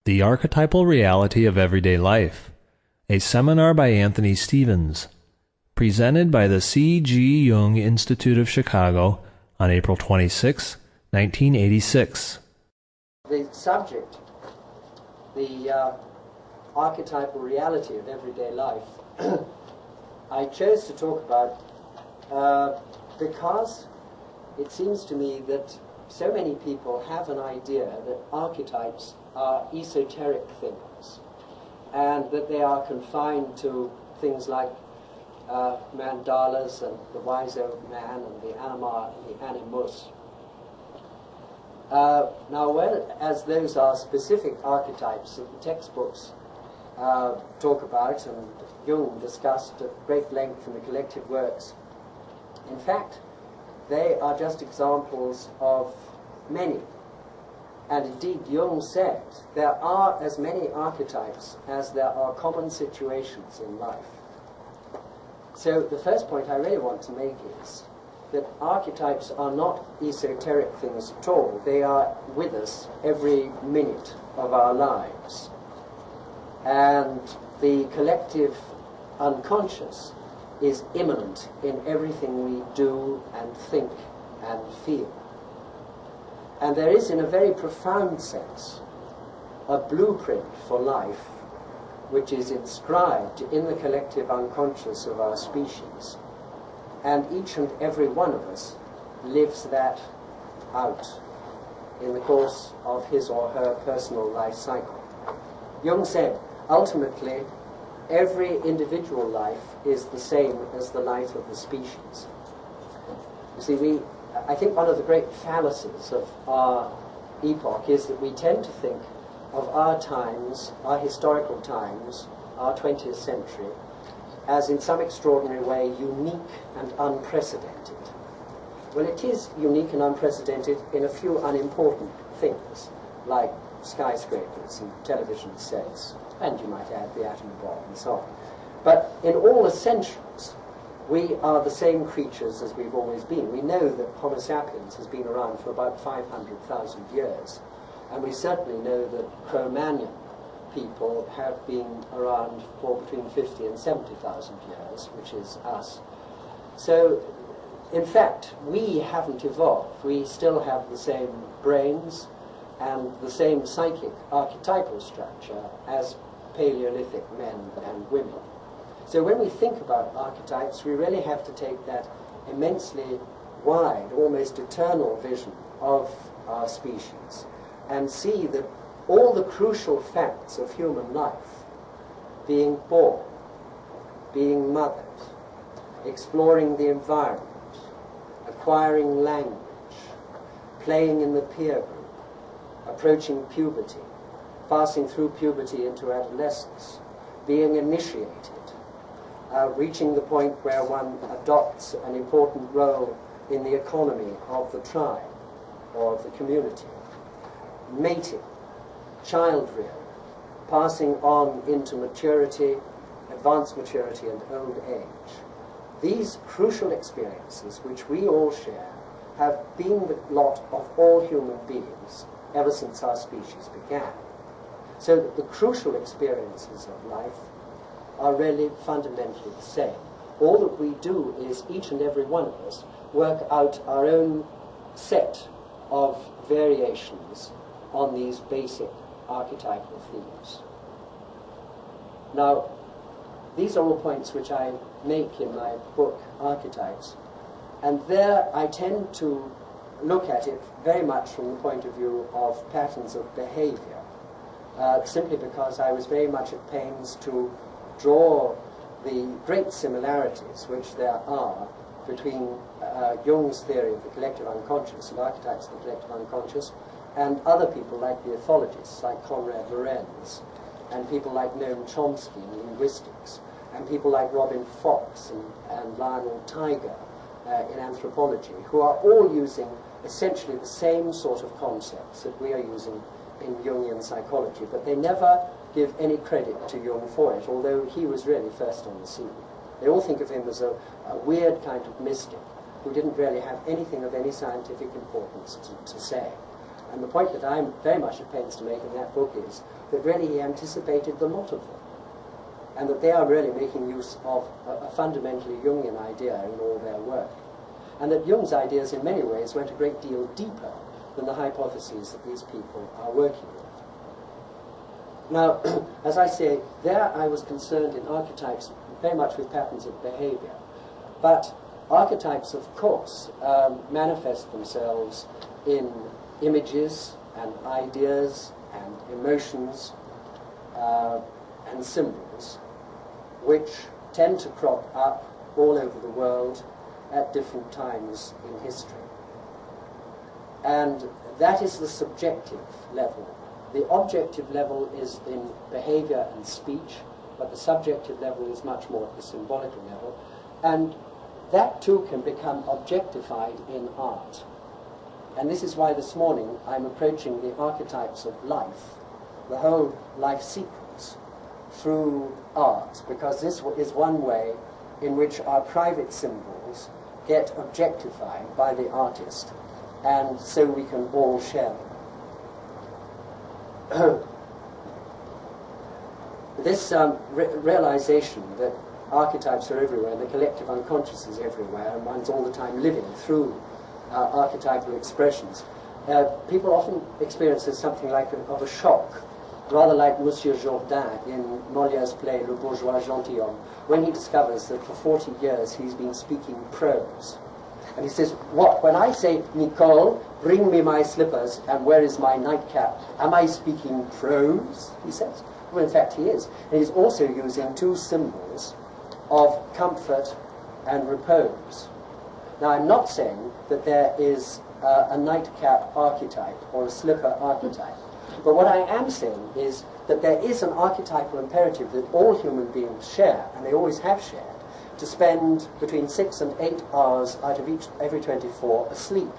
The Archetypal Reality of Everyday Life, a seminar by Anthony Stevens, presented by the C.G. Jung Institute of Chicago on April 26, 1986. The subject, the archetypal reality of everyday life, I chose to talk about because it seems to me that so many people have an idea that archetypes are esoteric things and that they are confined to things like mandalas and the wise old man and the anima and the animus. Now, whereas those are specific archetypes that the textbooks talk about and Jung discussed at great length in the collective works, in fact, they are just examples of many. And indeed, Jung said there are as many archetypes as there are common situations in life. So the first point I really want to make is that archetypes are not esoteric things at all. They are with us every minute of our lives. And the collective unconscious is immanent in everything we do and think and feel. And there is, in a very profound sense, a blueprint for life which is inscribed in the collective unconscious of our species. And each and every one of us lives that out in the course of his or her personal life cycle. Jung said, ultimately, every individual life is the same as the life of the species. You see, I think one of the great fallacies of our epoch is that we tend to think of our times, our historical times, our 20th century, as in some extraordinary way unique and unprecedented. Well, it is unique and unprecedented in a few unimportant things, like skyscrapers and television sets, and you might add the atom bomb and so on. But in all essentials, we are the same creatures as we've always been. We know that Homo sapiens has been around for about 500,000 years, and we certainly know that Cro-Magnon people have been around for between 50 and 70,000 years, which is us. So, in fact, we haven't evolved. We still have the same brains and the same psychic archetypal structure as Paleolithic men and women. So when we think about archetypes, we really have to take that immensely wide, almost eternal vision of our species and see that all the crucial facts of human life, being born, being mothered, exploring the environment, acquiring language, playing in the peer group, approaching puberty, passing through puberty into adolescence, being initiated, reaching the point where one adopts an important role in the economy of the tribe or of the community, mating, child rearing, passing on into maturity, advanced maturity and old age. These crucial experiences, which we all share, have been the lot of all human beings ever since our species began. So that the crucial experiences of life are really fundamentally the same. All that we do is each and every one of us work out our own set of variations on these basic archetypal themes. Now, these are all points which I make in my book, Archetypes, and there I tend to look at it very much from the point of view of patterns of behavior, simply because I was very much at pains to draw the great similarities which there are between Jung's theory of the collective unconscious and archetypes of the collective unconscious and other people like the ethologists, like Konrad Lorenz, and people like Noam Chomsky in linguistics, and people like Robin Fox and Lionel Tiger in anthropology, who are all using essentially the same sort of concepts that we are using in Jungian psychology, but they never give any credit to Jung for it, although he was really first on the scene. They all think of him as a weird kind of mystic who didn't really have anything of any scientific importance to say. And the point that I'm very much at pains to make in that book is that really he anticipated the lot of them, and that they are really making use of a fundamentally Jungian idea in all their work. And that Jung's ideas in many ways went a great deal deeper than the hypotheses that these people are working with. Now, as I say, there I was concerned in archetypes very much with patterns of behavior. But archetypes, of course, manifest themselves in images and ideas and emotions and symbols, which tend to crop up all over the world at different times in history. And that is the subjective level. The objective level is in behavior and speech, but the subjective level is much more at the symbolical level. And that too can become objectified in art. And this is why this morning I'm approaching the archetypes of life, the whole life sequence, through art, because this is one way in which our private symbols get objectified by the artist, and so we can all share them. This realization that archetypes are everywhere, the collective unconscious is everywhere, and one's all the time living through archetypal expressions, people often experience as something like of a shock, rather like Monsieur Jourdain in Molière's play Le Bourgeois Gentilhomme, when he discovers that for 40 years he's been speaking prose. And he says, what, when I say, Nicole, bring me my slippers, and where is my nightcap, am I speaking prose, he says? Well, in fact, he is. And he's also using two symbols of comfort and repose. Now, I'm not saying that there is a nightcap archetype or a slipper archetype, but what I am saying is that there is an archetypal imperative that all human beings share, and they always have shared, to spend between 6 and 8 hours out of every 24 asleep.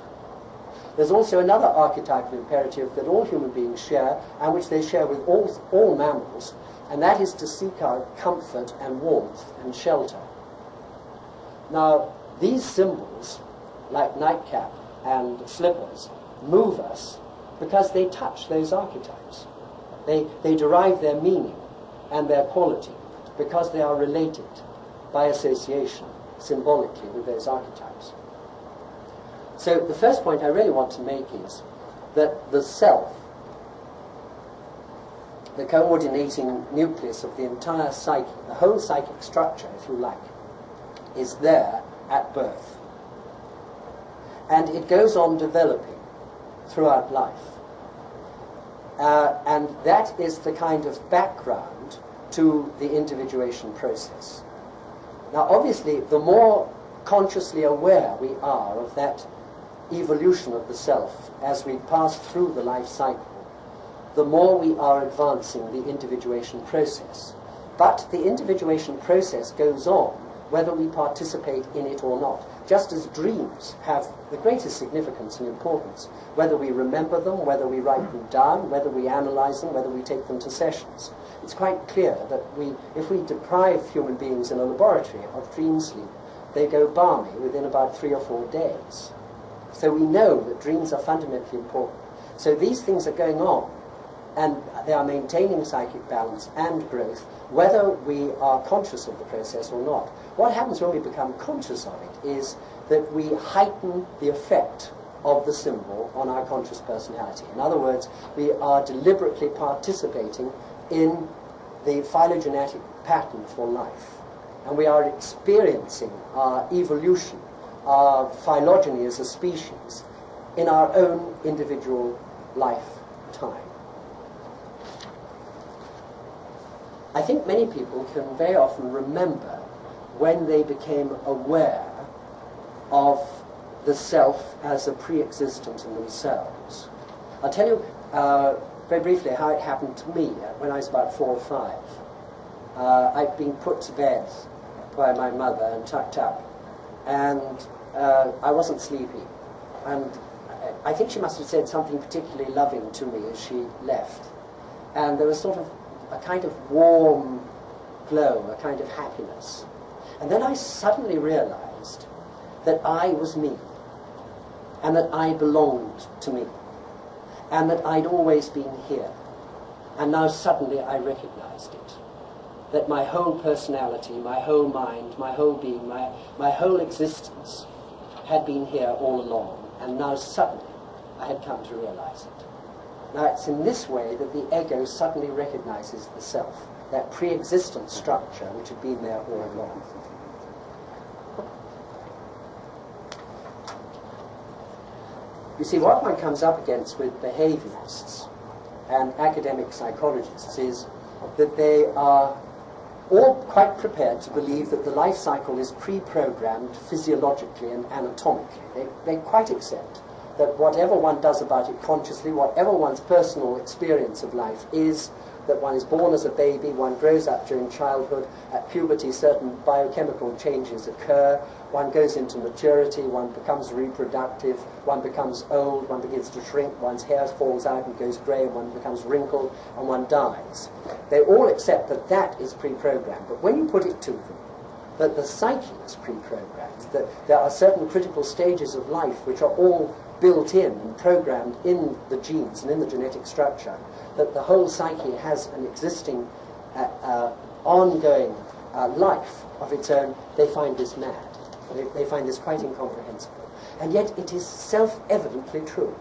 There's also another archetypal imperative that all human beings share, and which they share with all mammals, and that is to seek out comfort and warmth and shelter. Now, these symbols, like nightcap and slippers, move us because they touch those archetypes. They derive their meaning and their quality because they are related by association, symbolically, with those archetypes. So the first point I really want to make is that the self, the coordinating nucleus of the entire psyche, the whole psychic structure, if you like, is there at birth. And it goes on developing throughout life. And that is the kind of background to the individuation process. Now, obviously, the more consciously aware we are of that evolution of the self as we pass through the life cycle, the more we are advancing the individuation process. But the individuation process goes on whether we participate in it or not, just as dreams have the greatest significance and importance, whether we remember them, whether we write them down, whether we analyze them, whether we take them to sessions. It's quite clear that if we deprive human beings in a laboratory of dream sleep, they go balmy within about 3 or 4 days. So we know that dreams are fundamentally important. So these things are going on, and they are maintaining psychic balance and growth, whether we are conscious of the process or not. What happens when we become conscious of it is that we heighten the effect of the symbol on our conscious personality. In other words, we are deliberately participating in the phylogenetic pattern for life. And we are experiencing our evolution, our phylogeny as a species, in our own individual lifetime. I think many people can very often remember when they became aware of the self as a pre-existent in themselves. I'll tell you very briefly how it happened to me when I was about 4 or 5. I'd been put to bed by my mother and tucked up, and I wasn't sleepy. And I think she must have said something particularly loving to me as she left. And there was sort of a kind of warm glow, a kind of happiness. And then I suddenly realized that I was me, and that I belonged to me. and that I'd always been here. And now suddenly I recognized it. That my whole personality, my whole mind, my whole being, my whole existence had been here all along, and now suddenly I had come to realize it. Now it's in this way that the ego suddenly recognizes the self, that pre-existent structure which had been there all along. You see, what one comes up against with behaviorists and academic psychologists is that they are all quite prepared to believe that the life cycle is pre-programmed physiologically and anatomically. They quite accept that whatever one does about it consciously, whatever one's personal experience of life is, that one is born as a baby, one grows up during childhood, at puberty certain biochemical changes occur, one goes into maturity, one becomes reproductive, one becomes old, one begins to shrink, one's hair falls out and goes grey, and one becomes wrinkled, and one dies. They all accept that that is pre-programmed, but when you put it to them that the psyche is pre-programmed, that there are certain critical stages of life which are all built in and programmed in the genes and in the genetic structure, that the whole psyche has an existing ongoing life of its own, they find this mad. They find this quite incomprehensible. And yet it is self-evidently true.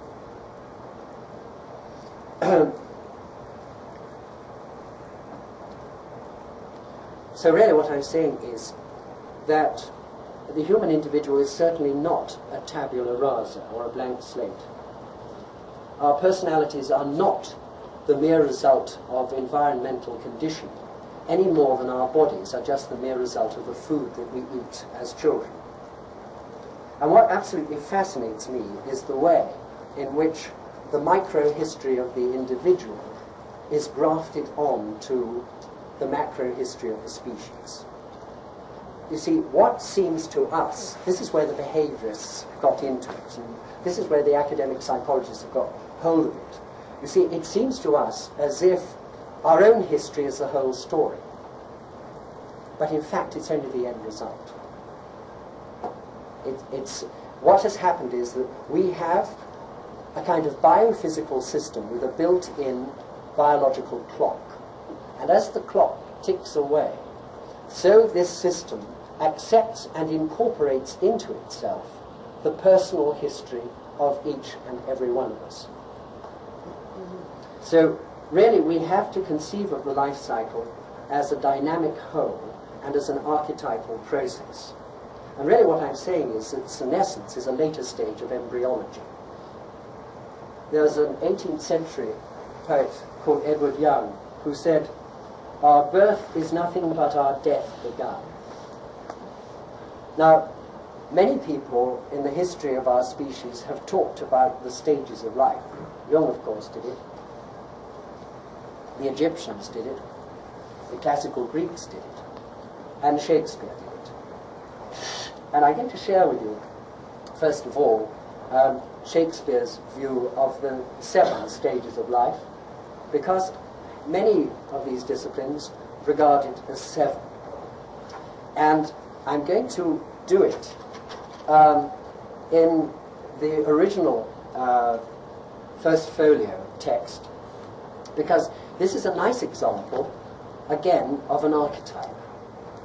So really what I'm saying is that the human individual is certainly not a tabula rasa or a blank slate. Our personalities are not the mere result of environmental conditioning, any more than our bodies are just the mere result of the food that we eat as children. And what absolutely fascinates me is the way in which the micro-history of the individual is grafted on to the macro-history of the species. You see, what seems to us, this is where the behaviorists got into it, and this is where the academic psychologists have got hold of it. You see, it seems to us as if our own history is the whole story. But in fact, it's only the end result. What has happened is that we have a kind of biophysical system with a built-in biological clock. And as the clock ticks away, so this system accepts and incorporates into itself the personal history of each and every one of us. So really we have to conceive of the life cycle as a dynamic whole and as an archetypal process. And really what I'm saying is that senescence is a later stage of embryology. There's an 18th century poet called Jung who said, "Our birth is nothing but our death begun." Now, many people in the history of our species have talked about the stages of life. Jung, of course, did it. The Egyptians did it. The classical Greeks did it. And Shakespeare did it. And I'm going to share with you, first of all, Shakespeare's view of the 7 stages of life, because many of these disciplines regard it as 7. And I'm going to do it in the original first folio text, because this is a nice example, again, of an archetype,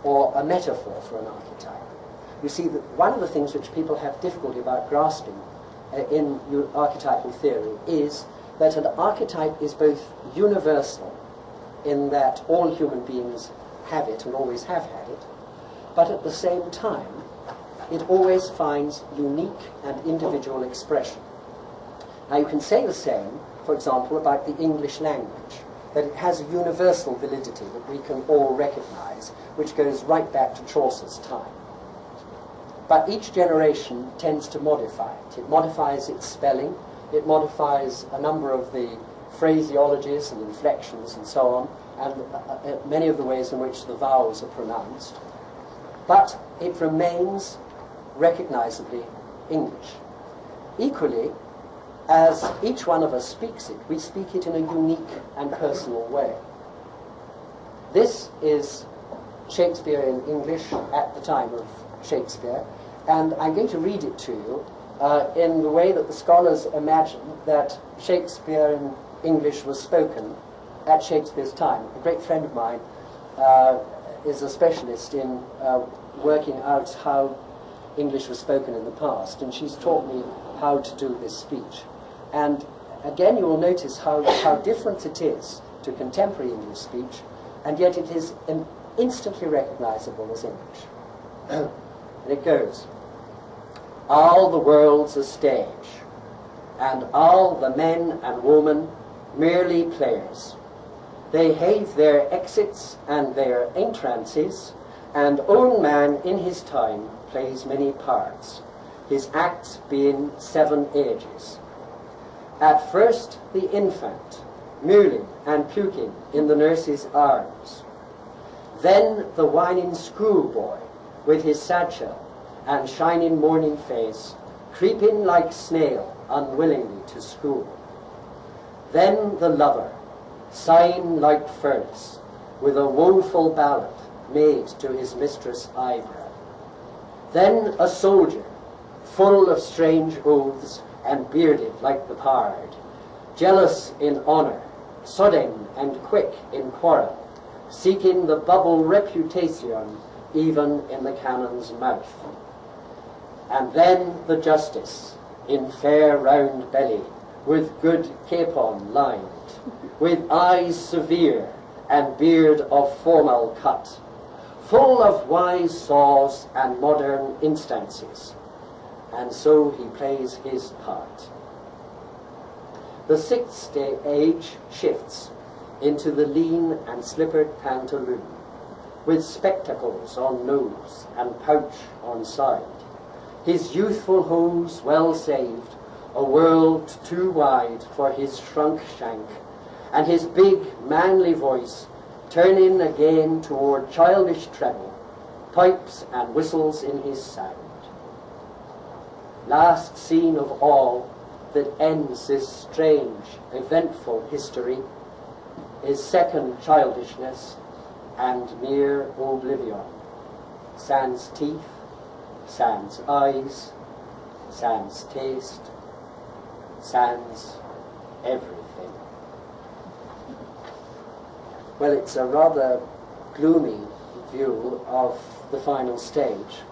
or a metaphor for an archetype. You see, that one of the things which people have difficulty about grasping in archetypal theory is that an archetype is both universal, in that all human beings have it and always have had it, but at the same time, it always finds unique and individual expression. Now you can say the same, for example, about the English language, that it has a universal validity that we can all recognize, which goes right back to Chaucer's time. But each generation tends to modify it. It modifies its spelling, it modifies a number of the phraseologies and inflections and so on, and many of the ways in which the vowels are pronounced. But it remains recognizably English. Equally, as each one of us speaks it, we speak it in a unique and personal way. This is Shakespeare in English at the time of Shakespeare, and I'm going to read it to you in the way that the scholars imagine that Shakespeare in English was spoken at Shakespeare's time. A great friend of mine is a specialist in working out how English was spoken in the past, and she's taught me how to do this speech. And again, you will notice how different it is to contemporary English speech, and yet it is instantly recognizable as English. And it goes, "All the world's a stage, and all the men and women merely players. They have their exits and their entrances, and own man in his time plays many parts, his acts being 7 ages. At first the infant, mewling and puking in the nurse's arms. Then the whining schoolboy with his satchel and shining morning face, creeping like snail unwillingly to school. Then the lover, sighing like furnace, with a woeful ballad made to his mistress' eyebrow. Then a soldier, full of strange oaths and bearded like the pard, jealous in honour, sudden and quick in quarrel, seeking the bubble reputation even in the cannon's mouth. And then the justice, in fair round belly, with good capon lined, with eyes severe and beard of formal cut, full of wise saws and modern instances, and so he plays his part. The 6th age shifts into the lean and slippered pantaloon, with spectacles on nose and pouch on side, his youthful hose well saved, a world too wide for his shrunk shank, and his big manly voice turning again toward childish treble, pipes and whistles in his sound. Last scene of all that ends this strange, eventful history is second childishness and mere oblivion. Sans teeth, sans eyes, sans taste, sans everything. Well, it's a rather gloomy view of the final stage.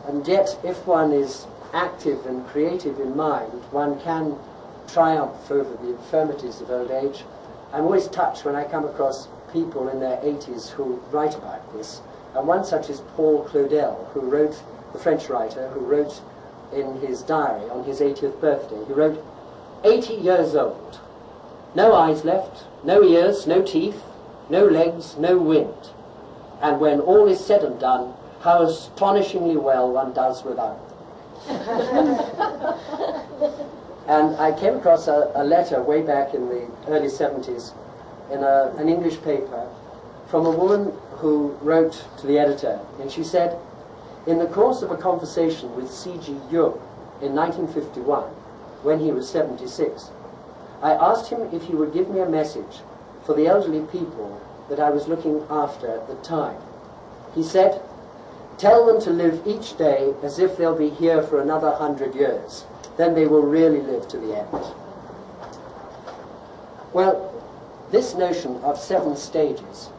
And yet, if one is active and creative in mind, one can triumph over the infirmities of old age. I'm always touched when I come across people in their 80s who write about this. And one such is Paul Claudel, who wrote, the French writer, who wrote in his diary on his 80th birthday, he wrote, 80 years old, no eyes left, no ears, no teeth, no legs, no wind. And when all is said and done, how astonishingly well one does without them. And I came across a letter way back in the early 70s in an English paper from a woman who wrote to the editor, and she said, in the course of a conversation with C.G. Jung in 1951, when he was 76, I asked him if he would give me a message for the elderly people that I was looking after at the time. He said, tell them to live each day as if they'll be here for another 100 years. Then they will really live to the end. Well, this notion of 7 stages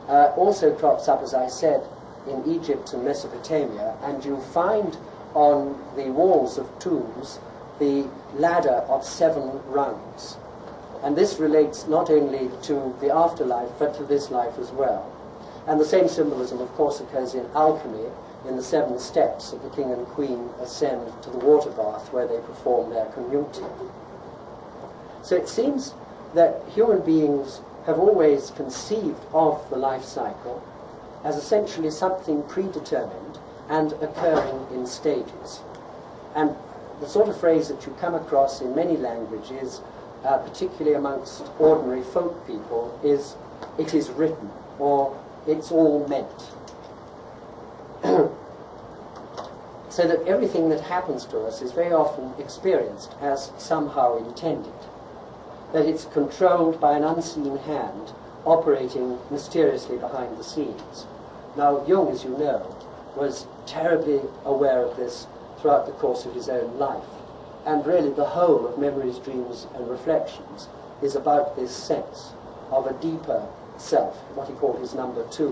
also crops up, as I said, in Egypt and Mesopotamia, and you find on the walls of tombs the ladder of 7 rungs. And this relates not only to the afterlife, but to this life as well. And the same symbolism, of course, occurs in alchemy, in the 7 steps that the king and queen ascend to the water bath where they perform their conjunctive. So it seems that human beings have always conceived of the life cycle as essentially something predetermined and occurring in stages. And the sort of phrase that you come across in many languages, particularly amongst ordinary folk people, is, it is written, or it's all meant. So that everything that happens to us is very often experienced as somehow intended. That it's controlled by an unseen hand operating mysteriously behind the scenes. Now, Jung, as you know, was terribly aware of this throughout the course of his own life. And really the whole of Memories, Dreams and Reflections is about this sense of a deeper self, what he called his number two,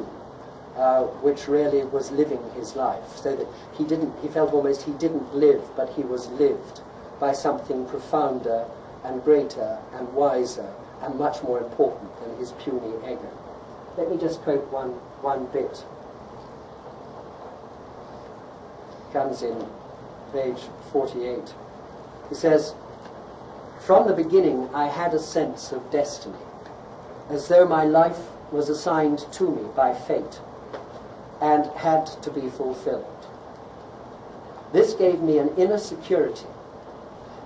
which really was living his life, so that he felt almost he didn't live, but he was lived by something profounder and greater and wiser and much more important than his puny ego. Let me just quote one bit. Comes in page 48. He says, "From the beginning I had a sense of destiny, as though my life was assigned to me by fate and had to be fulfilled. This gave me an inner security,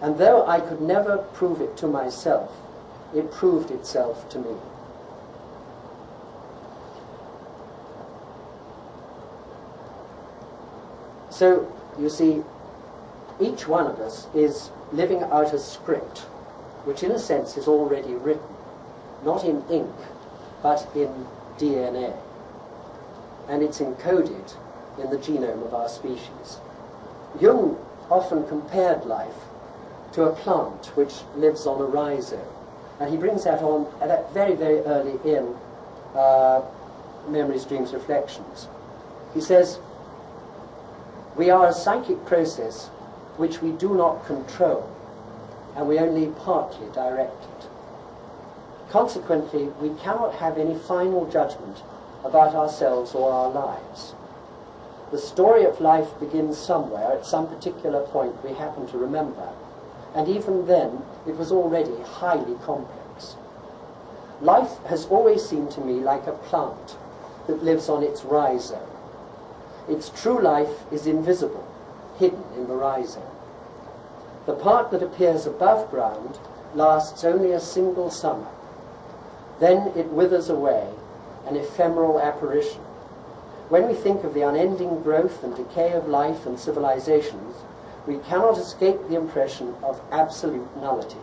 and though I could never prove it to myself, it proved itself to me." So, you see, each one of us is living out a script, which in a sense is already written, not in ink, but in DNA. And it's encoded in the genome of our species. Jung often compared life to a plant which lives on a rhizome. And he brings that on at very, very early in Memories, Dreams, Reflections. He says, "We are a psychic process which we do not control, and we only partly direct it. Consequently, we cannot have any final judgment about ourselves or our lives. The story of life begins somewhere, at some particular point we happen to remember, and even then it was already highly complex. Life has always seemed to me like a plant that lives on its rhizome. Its true life is invisible, hidden in the rhizome. The part that appears above ground lasts only a single summer. Then it withers away, an ephemeral apparition. When we think of the unending growth and decay of life and civilizations, we cannot escape the impression of absolute nullity.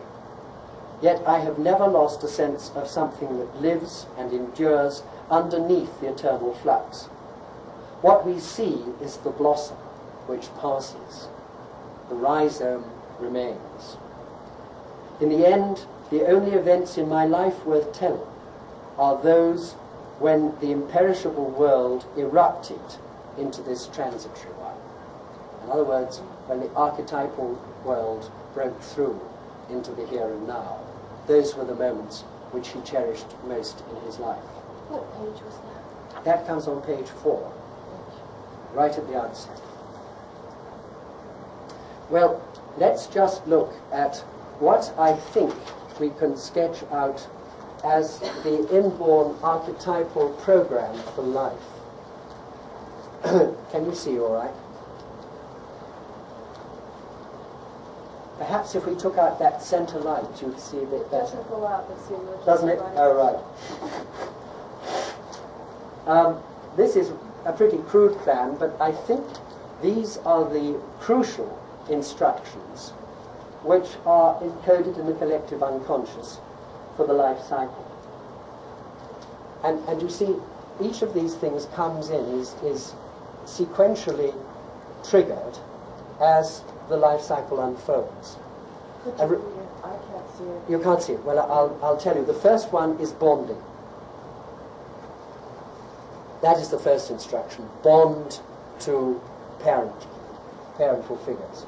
Yet I have never lost a sense of something that lives and endures underneath the eternal flux. What we see is the blossom which passes. The rhizome remains. In the end, the only events in my life worth telling are those when the imperishable world erupted into this transitory one. In other words, when the archetypal world broke through into the here and now. Those were the moments which he cherished most in his life." What page was that? That comes on page 4, right at the outset. Well, let's just look at what I think we can sketch out as the inborn archetypal program for life. Can you see all right? Perhaps if we took out that center light, you'd see a bit It better. doesn't go out, but see what Doesn't it? Oh, right. This is a pretty crude plan, but I think these are the crucial instructions which are encoded in the collective unconscious for the life cycle. And you see, each of these things comes in, is sequentially triggered as the life cycle unfolds. Could you read it? I can't see it. You can't see it. Well, I'll tell you. The first one is bonding. That is the first instruction. Bond to parental figures.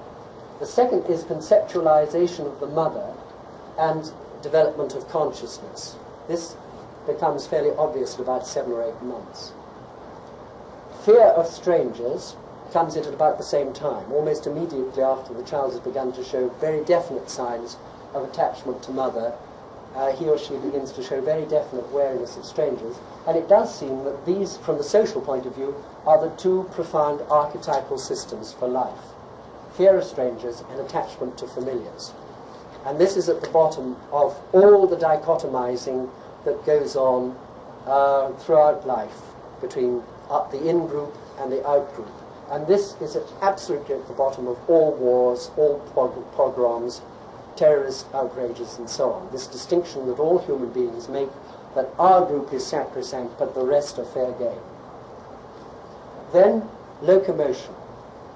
The second is conceptualization of the mother and development of consciousness. This becomes fairly obvious at about 7 or 8 months. Fear of strangers comes in at about the same time, almost immediately after the child has begun to show very definite signs of attachment to mother. He or she begins to show very definite wariness of strangers, and it does seem that these, from the social point of view, are the two profound archetypal systems for life: fear of strangers and attachment to familiars. And this is at the bottom of all the dichotomizing that goes on throughout life between the in-group and the out-group. And this is absolutely at the bottom of all wars, all pogroms, terrorist outrages, and so on. This distinction that all human beings make, that our group is sacrosanct, but the rest are fair game. Then, locomotion.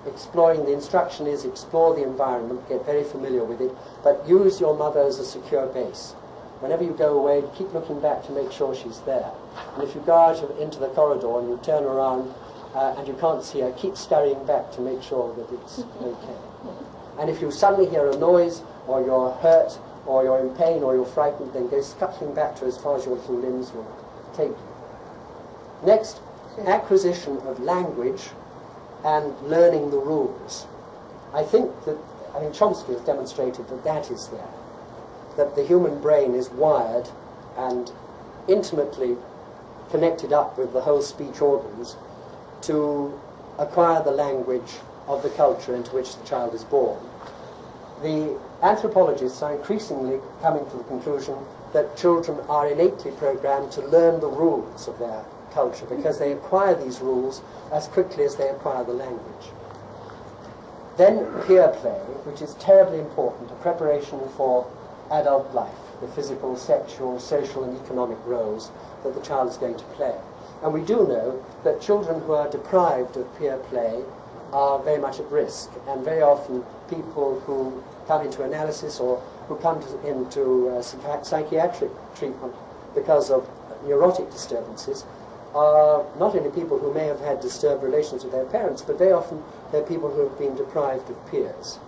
exploring, the instruction is explore the environment, get very familiar with it, but use your mother as a secure base. Whenever you go away, keep looking back to make sure she's there. And if you go out into the corridor and you turn around and you can't see her, keep scurrying back to make sure that it's okay. And if you suddenly hear a noise, or you're hurt, or you're in pain, or you're frightened, then go scuttling back to as far as your little limbs will take you. Next, acquisition of language and learning the rules. I think Chomsky has demonstrated that that is there, that the human brain is wired and intimately connected up with the whole speech organs to acquire the language of the culture into which the child is born. The anthropologists are increasingly coming to the conclusion that children are innately programmed to learn the rules of their culture because they acquire these rules as quickly as they acquire the language. Then peer play, which is terribly important, a preparation for adult life, the physical, sexual, social and economic roles that the child is going to play. And we do know that children who are deprived of peer play are very much at risk, and very often people who come into analysis or who come into psychiatric treatment because of neurotic disturbances are not only people who may have had disturbed relations with their parents, but very often they're people who have been deprived of peers.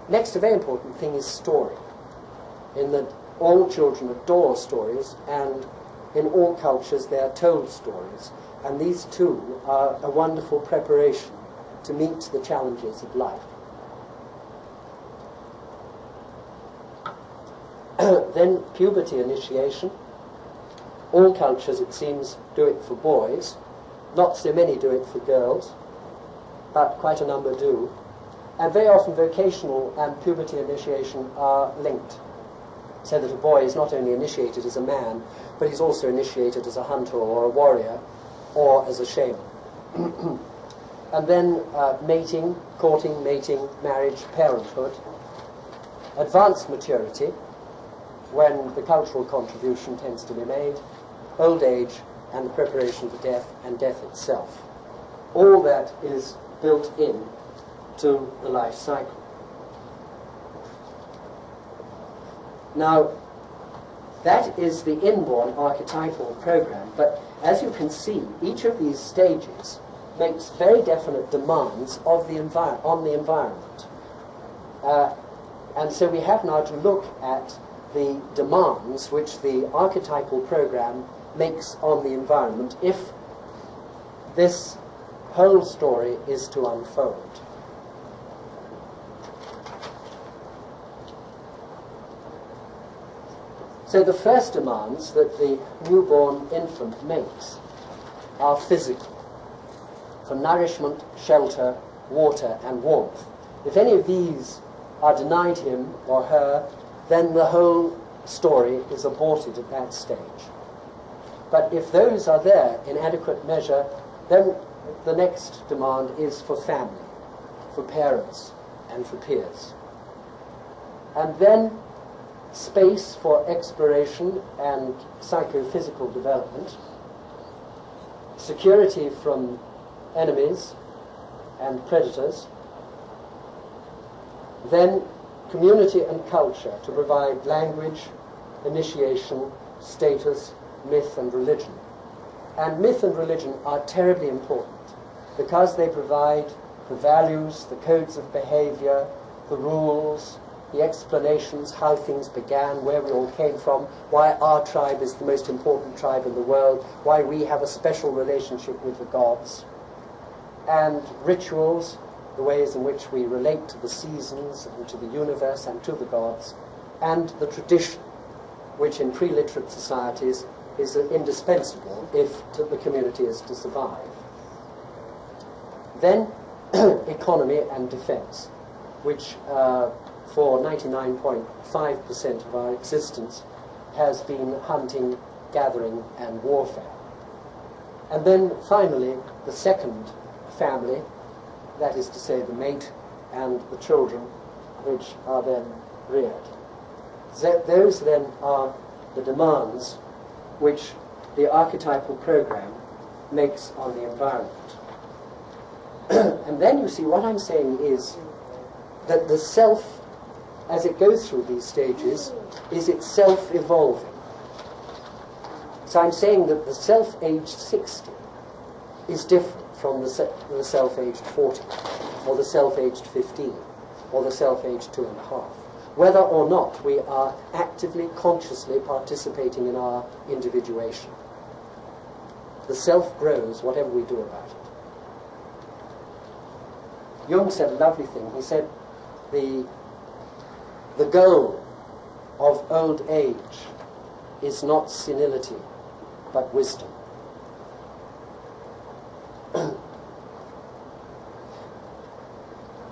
Next, a very important thing is story, in that all children adore stories, and in all cultures they are told stories, and these too are a wonderful preparation to meet the challenges of life. Then puberty initiation. All cultures, it seems, do it for boys. Not so many do it for girls, but quite a number do. And very often vocational and puberty initiation are linked, so that a boy is not only initiated as a man, but he's also initiated as a hunter or a warrior or as a shaman. And then mating, courting, mating, marriage, parenthood. Advanced maturity, when the cultural contribution tends to be made. Old age and the preparation for death and death itself. All that is built in to the life cycle. Now, that is the inborn archetypal program, but as you can see, each of these stages makes very definite demands of the on the environment. And so we have now to look at the demands which the archetypal program makes on the environment if this whole story is to unfold. So the first demands that the newborn infant makes are physical, for nourishment, shelter, water and warmth. If any of these are denied him or her, then the whole story is aborted at that stage. But if those are there in adequate measure, then the next demand is for family, for parents and for peers. And then space for exploration and psychophysical development, security from enemies and predators, then community and culture to provide language, initiation, status, myth and religion. And myth and religion are terribly important because they provide the values, the codes of behavior, the rules, the explanations, how things began, where we all came from, why our tribe is the most important tribe in the world, why we have a special relationship with the gods, and rituals, the ways in which we relate to the seasons and to the universe and to the gods, and the tradition, which in pre-literate societies is indispensable if the community is to survive. Then economy and defense, which for 99.5% of our existence has been hunting, gathering and warfare. And then finally the second family, that is to say the mate and the children, which are then reared. Those then are the demands which the archetypal program makes on the environment. And then you see what I'm saying is that the self, as it goes through these stages, is itself evolving. So I'm saying that the self aged 60 is different from the self aged 40, or the self aged 15, or the self aged 2.5, whether or not we are actively, consciously participating in our individuation. The self grows whatever we do about it. Jung said a lovely thing. He said the goal of old age is not senility, but wisdom.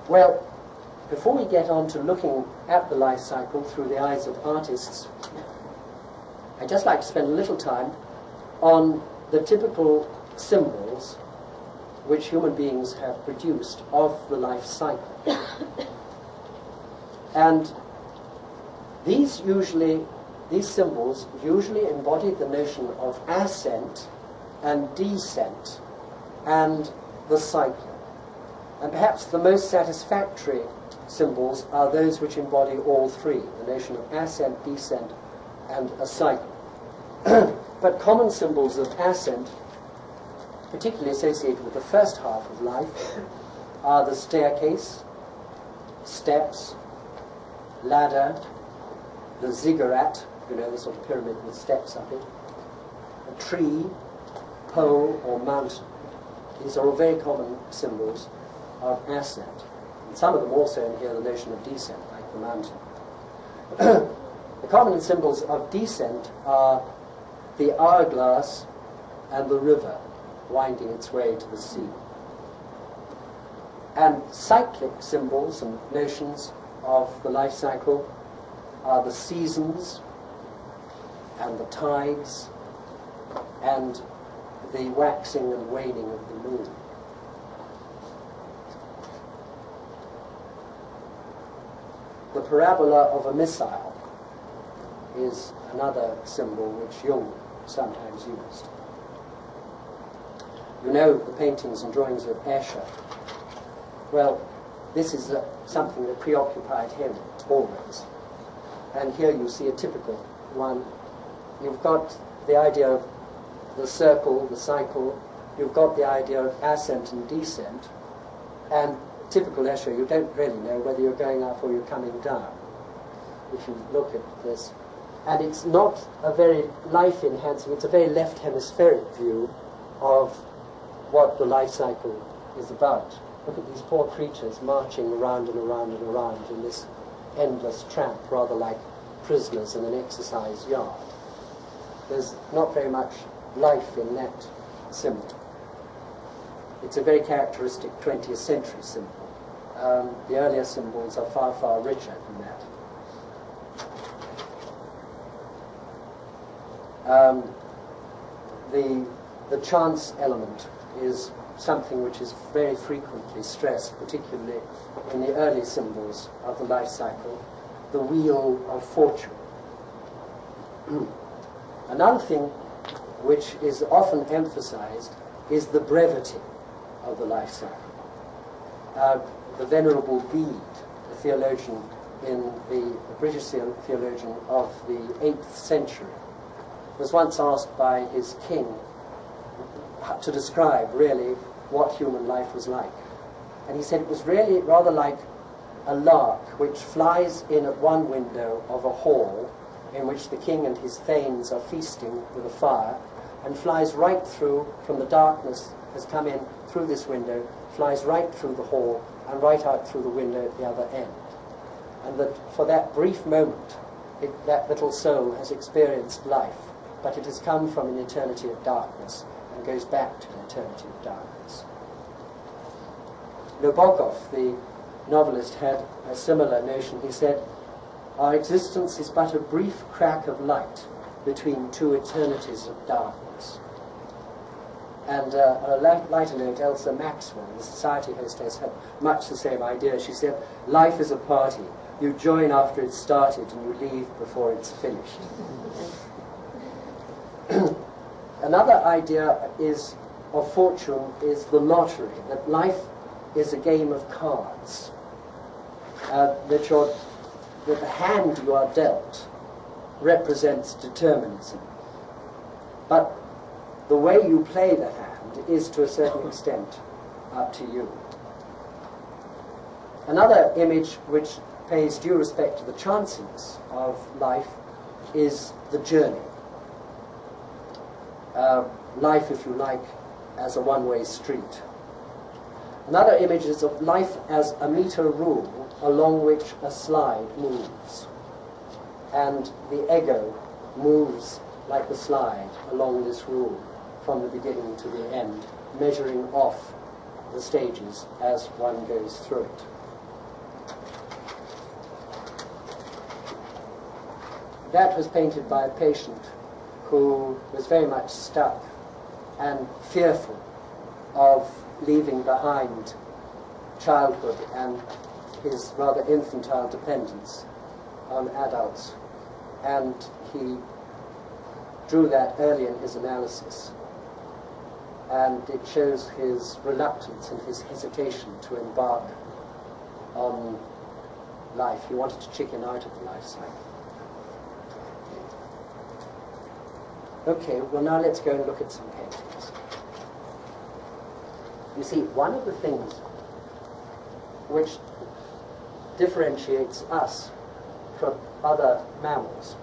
Well, before we get on to looking at the life cycle through the eyes of artists, I'd just like to spend a little time on the typical symbols which human beings have produced of the life cycle. And these symbols usually embody the notion of ascent and descent and the cycle. And perhaps the most satisfactory symbols are those which embody all three, the notion of ascent, descent, and a cycle. But common symbols of ascent, particularly associated with the first half of life, are the staircase, steps, ladder, the ziggurat, you know, the sort of pyramid with steps up it, a tree, pole, or mountain. These are all very common symbols of ascent. And some of them also in here the notion of descent, like the mountain. The common symbols of descent are the hourglass and the river winding its way to the sea. And cyclic symbols and notions of the life cycle are the seasons and the tides and the waxing and waning of the moon. The parabola of a missile is another symbol which Jung sometimes used. You know the paintings and drawings of Escher. Well, this is something that preoccupied him always. And here you see a typical one. You've got the idea of the circle, the cycle. You've got the idea of ascent and descent. And typical Escher, you don't really know whether you're going up or you're coming down, if you look at this. And it's not a very life-enhancing, it's a very left hemispheric view of what the life cycle is about. Look at these poor creatures marching around and around and around in this endless tramp, rather like prisoners in an exercise yard. There's not very much life in that symbol. It's a very characteristic 20th century symbol. The earlier symbols are far, far richer than that. The chance element is something which is very frequently stressed, particularly in the early symbols of the life cycle, the wheel of fortune. Another thing which is often emphasized is the brevity of the life cycle. The Venerable Bede, the theologian the British theologian of the 8th century, was once asked by his king to describe really what human life was like. And he said it was really rather like a lark which flies in at one window of a hall in which the king and his thanes are feasting with a fire, and flies right through, from the darkness has come in through this window, flies right through the hall and right out through the window at the other end. And that for that brief moment, that little soul has experienced life, but it has come from an eternity of darkness and goes back to an eternity of darkness. Nabokov, the novelist, had a similar notion. He said, "Our existence is but a brief crack of light between two eternities of darkness." And on a lighter note, Elsa Maxwell, the society hostess, had much the same idea. She said, "Life is a party. You join after it's started and you leave before it's finished." Another idea of fortune is the lottery, that life is a game of cards, that the hand you are dealt represents determinism. But the way you play the hand is to a certain extent up to you. Another image which pays due respect to the chances of life is the journey. Life, if you like, as a one-way street. Another image is of life as a meter rule along which a slide moves. And the ego moves like the slide along this rule from the beginning to the end, measuring off the stages as one goes through it. That was painted by a patient who was very much stuck and fearful of leaving behind childhood and his rather infantile dependence on adults. And he drew that early in his analysis. And it shows his reluctance and his hesitation to embark on life. He wanted to chicken out of the life cycle. Okay, well now let's go and look at some paintings. You see, one of the things which differentiates us from other mammals,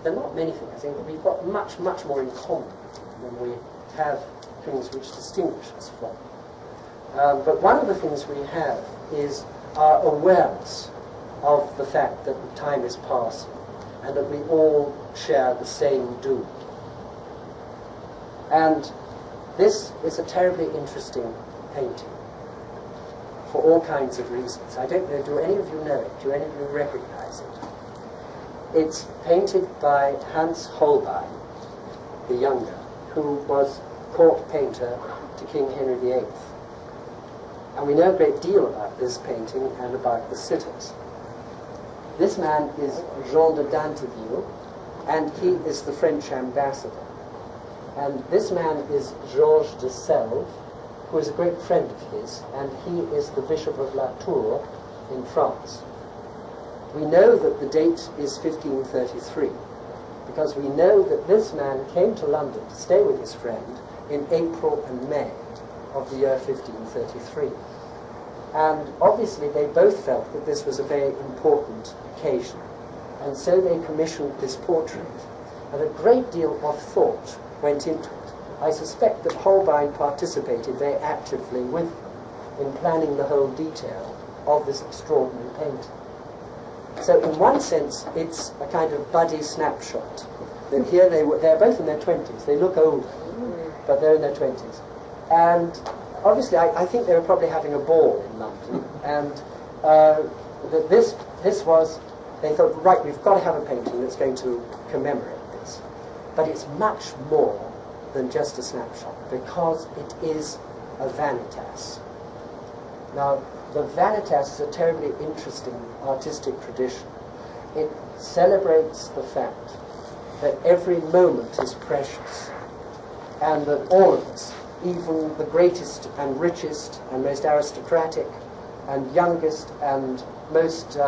there are not many things. I think we've got much, much more in common than we have things which distinguish us from. But one of the things we have is our awareness of the fact that time is passing and that we all share the same doom. And this is a terribly interesting painting for all kinds of reasons. I don't know, do any of you know it? Do any of you recognize it? It's painted by Hans Holbein, the younger, who was court painter to King Henry VIII. And we know a great deal about this painting and about the sitters. This man is Jean de Danteville, and he is the French ambassador. And this man is Georges de Selve, who is a great friend of his, and he is the Bishop of La Tour in France. We know that the date is 1533, because we know that this man came to London to stay with his friend in April and May of the year 1533. And obviously they both felt that this was a very important occasion. And so they commissioned this portrait. And a great deal of thought went into it. I suspect that Holbein participated very actively with them in planning the whole detail of this extraordinary painting. So in one sense, it's a kind of buddy snapshot. That here they're both in their 20s. They look older, but they're in their 20s. And obviously, I think they were probably having a ball in London. And that this was, they thought, right, we've got to have a painting that's going to commemorate this. But it's much more than just a snapshot, because it is a vanitas. Now, the vanitas is a terribly interesting artistic tradition. It celebrates the fact that every moment is precious, and that all of us, even the greatest and richest and most aristocratic and youngest and most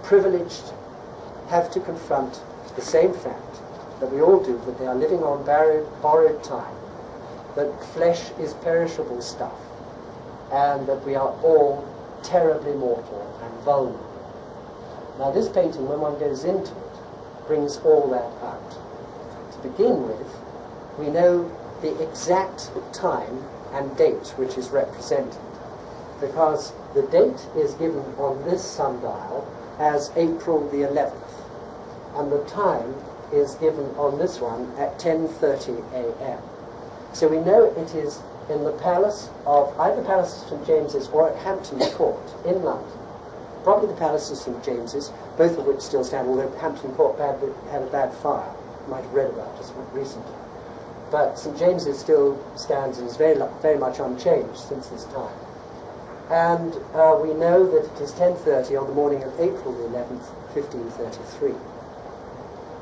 privileged, have to confront the same fact that we all do, that they are living on borrowed time, that flesh is perishable stuff, and that we are all terribly mortal and vulnerable. Now this painting, when one goes into it, brings all that out. To begin with, we know the exact time and date which is represented, because the date is given on this sundial as April the 11th, and the time is given on this one at 10:30 a.m. So we know it is in the palace of either Palace of St James's or at Hampton Court in London. Probably the Palace of St James's, both of which still stand, although Hampton Court had a bad fire. You might have read about it just recently. But St James's still stands and is very much unchanged since this time. And we know that it is 10:30 on the morning of April the 11th, 1533.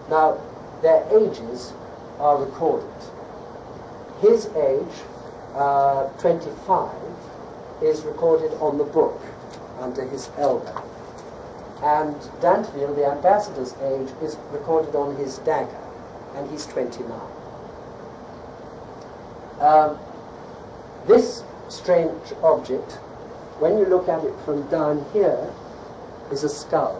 Now, their ages are recorded. His age, 25, is recorded on the book under his elbow. And Danteville, the ambassador's age, is recorded on his dagger, and he's 29. This strange object, when you look at it from down here, is a skull.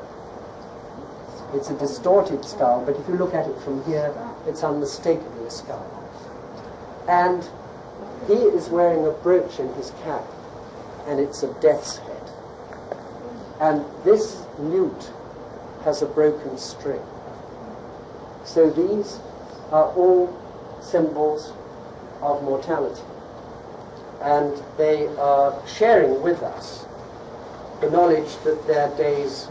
It's a distorted skull, but if you look at it from here, it's unmistakably a skull. And he is wearing a brooch in his cap, and it's a death's head. And this lute has a broken string. So these are all symbols of mortality. And they are sharing with us the knowledge that their days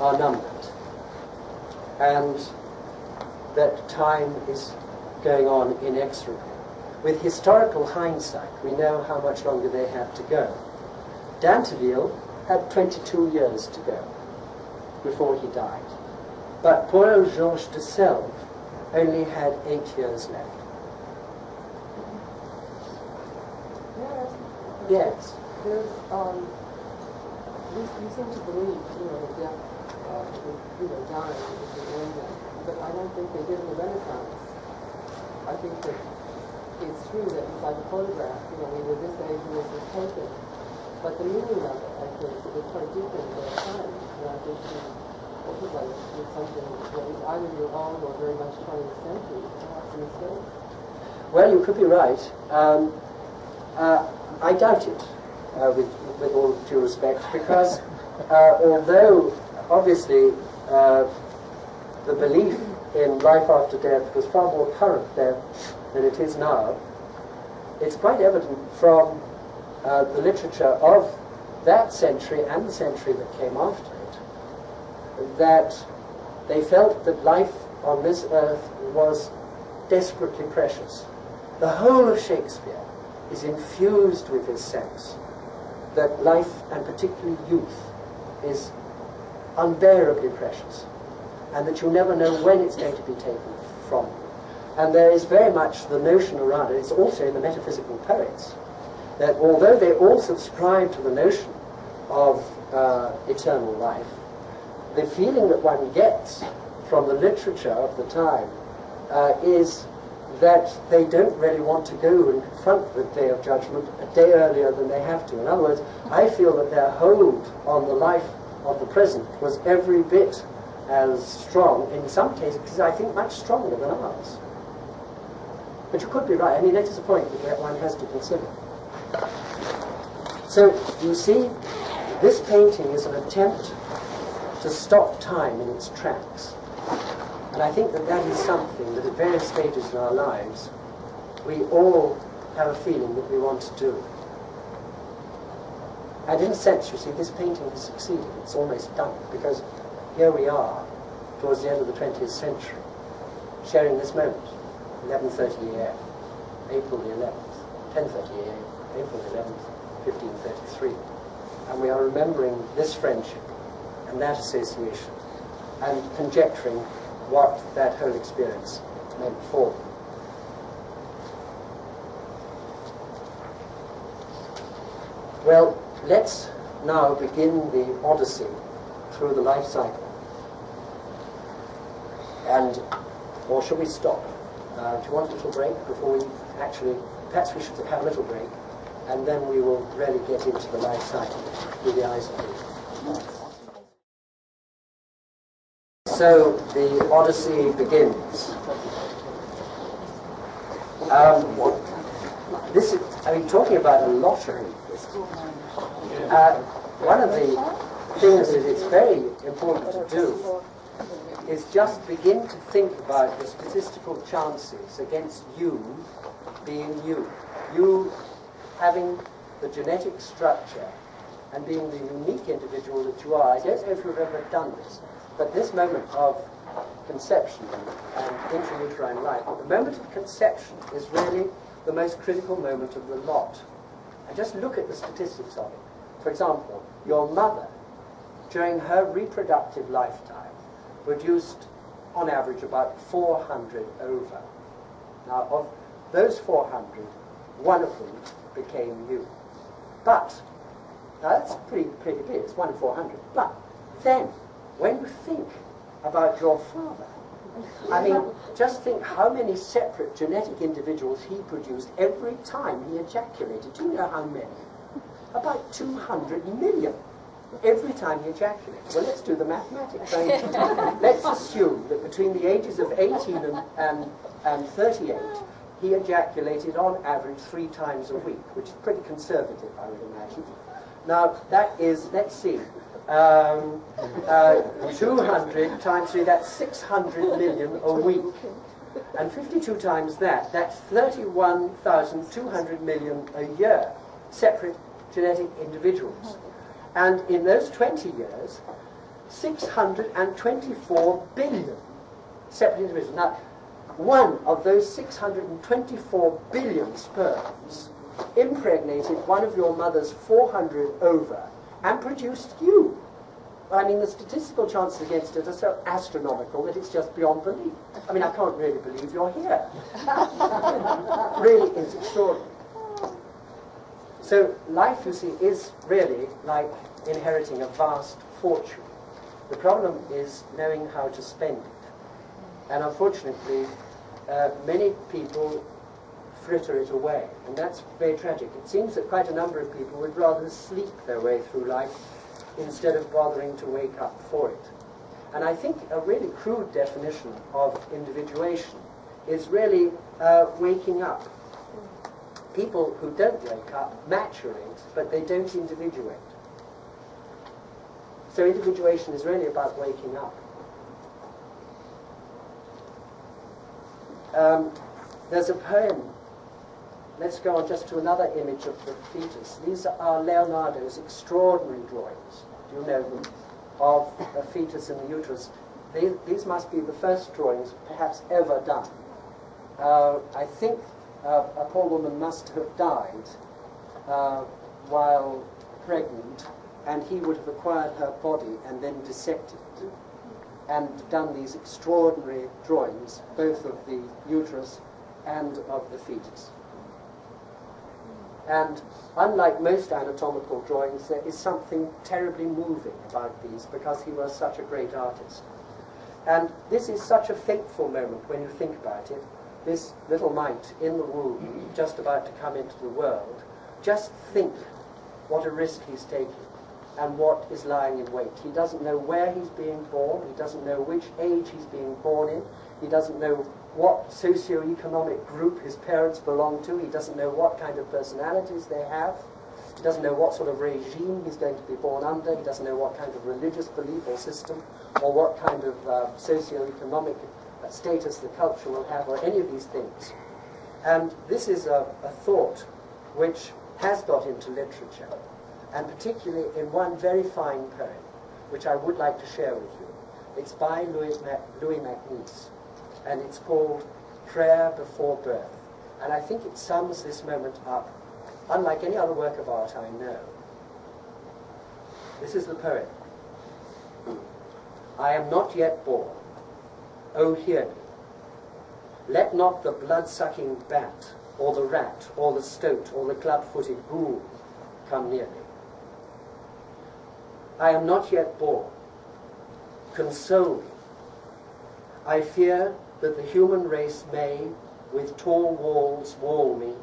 are numbered, and that time is going on inexorably. With historical hindsight, we know how much longer they had to go. Danteville had 22 years to go before he died. But Paul Georges de Selve only had 8 years left. Yes. There's, you seem to believe, that death, dying is the end, but I don't think they did in the Renaissance. I think that it's true that it's like a photograph, we were this age and this was taken. But the meaning of it, I think, is quite different at that time. And I think what was like with something that is either your own or very much 20th century, perhaps a mistake. Well, you could be right. I doubt it, with all due respect, because although obviously the belief in life after death was far more current then than it is now, it's quite evident from the literature of that century and the century that came after it, that they felt that life on this earth was desperately precious. The whole of Shakespeare is infused with this sense that life, and particularly youth, is unbearably precious, and that you never know when it's going to be taken from you. And there is very much the notion around it, it's also in the metaphysical poets, that although they all subscribe to the notion of eternal life, the feeling that one gets from the literature of the time is that they don't really want to go and confront the day of judgment a day earlier than they have to. In other words, I feel that their hold on the life of the present was every bit as strong, in some cases I think much stronger than ours. But you could be right. I mean, that is a point that one has to consider. So, you see, this painting is an attempt to stop time in its tracks. And I think that that is something that at various stages in our lives, we all have a feeling that we want to do. And in a sense, you see, this painting has succeeded. It's almost done, because here we are, towards the end of the 20th century, sharing this moment, 11:30 a.m., April the 11th, 10:30 a.m., April the 11th, 1533. And we are remembering this friendship and that association, and conjecturing what that whole experience meant for them. Well, let's now begin the odyssey through the life cycle. And, or shall we stop? Do you want a little break before we actually, perhaps we should have a little break, and then we will really get into the life cycle through the eyes of the... So the Odyssey begins. This is, talking about a lottery. One of the things that it's very important to do is just begin to think about the statistical chances against you being you. You having the genetic structure and being the unique individual that you are. I don't know if you've ever done this, but this moment of conception and intrauterine life, the moment of conception is really the most critical moment of the lot. And just look at the statistics of it. For example, your mother, during her reproductive lifetime, produced, on average, about 400 ova. Now, of those 400, one of them became you. But, that's pretty big, it's 1 in 400. But then, when you think about your father, I mean, just think how many separate genetic individuals he produced every time he ejaculated. Do you know how many? About 200 million every time he ejaculated. Well, let's do the mathematics. I mean, let's assume that between the ages of 18 and 38, he ejaculated on average 3 times a week, which is pretty conservative, I would imagine. Now, that is, let's see, 200 times 3, that's 600 million a week. And 52 times that, that's 31,200 million a year, separate genetic individuals. And in those 20 years, 624 billion separate individuals. Now, one of those 624 billion sperms impregnated one of your mother's 400 ova and produced you. I mean, the statistical chances against it are so astronomical that it's just beyond belief. I mean, I can't really believe you're here. Really is extraordinary. So life, you see, is really like inheriting a vast fortune. The problem is knowing how to spend it. And unfortunately, many people fritter it away, and that's very tragic. It seems that quite a number of people would rather sleep their way through life instead of bothering to wake up for it. And I think a really crude definition of individuation is really waking up. People who don't wake up maturate, but they don't individuate. So individuation is really about waking up. There's a poem. Let's go on just to another image of the fetus. These are Leonardo's extraordinary drawings. Do you know them? Of a fetus in the uterus. These must be the first drawings perhaps ever done. I think a poor woman must have died while pregnant, and he would have acquired her body and then dissected it and done these extraordinary drawings, both of the uterus and of the fetus. And unlike most anatomical drawings, there is something terribly moving about these because he was such a great artist. And this is such a fateful moment when you think about it. This little mite in the womb, just about to come into the world, just think what a risk he's taking and what is lying in wait. He doesn't know where he's being born, he doesn't know which age he's being born in, he doesn't know what socio-economic group his parents belong to, he doesn't know what kind of personalities they have, he doesn't know what sort of regime he's going to be born under, he doesn't know what kind of religious belief or system, or what kind of socio-economic status the culture will have, or any of these things. And this is a thought which has got into literature, and particularly in one very fine poem, which I would like to share with you. It's by Louis MacNeice, and it's called Prayer Before Birth. And I think it sums this moment up, unlike any other work of art I know. This is the poem. I am not yet born. Oh, hear me. Let not the blood-sucking bat, or the rat, or the stoat, or the club-footed ghoul come near me. I am not yet born. Console me. I fear that the human race may, with tall walls wall me,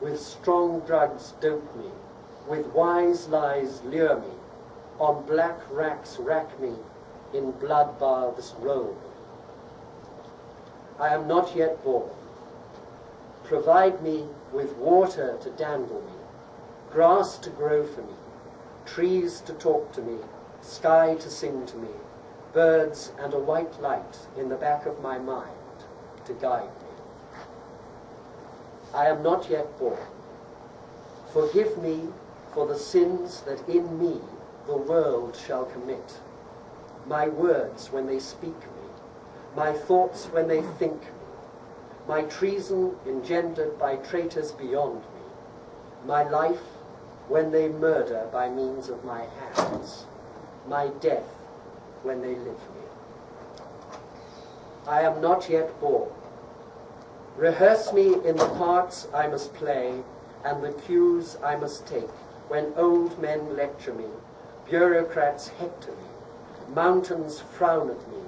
with strong drugs dope me, with wise lies lure me, on black racks rack me, in blood baths roll me. I am not yet born. Provide me with water to dandle me, grass to grow for me, trees to talk to me, sky to sing to me, birds and a white light in the back of my mind to guide me. I am not yet born. Forgive me for the sins that in me the world shall commit, my words when they speak me, my thoughts when they think me, my treason engendered by traitors beyond me, my life when they murder by means of my hands, my death when they live me. I am not yet born. Rehearse me in the parts I must play and the cues I must take, when old men lecture me, bureaucrats hector me, mountains frown at me,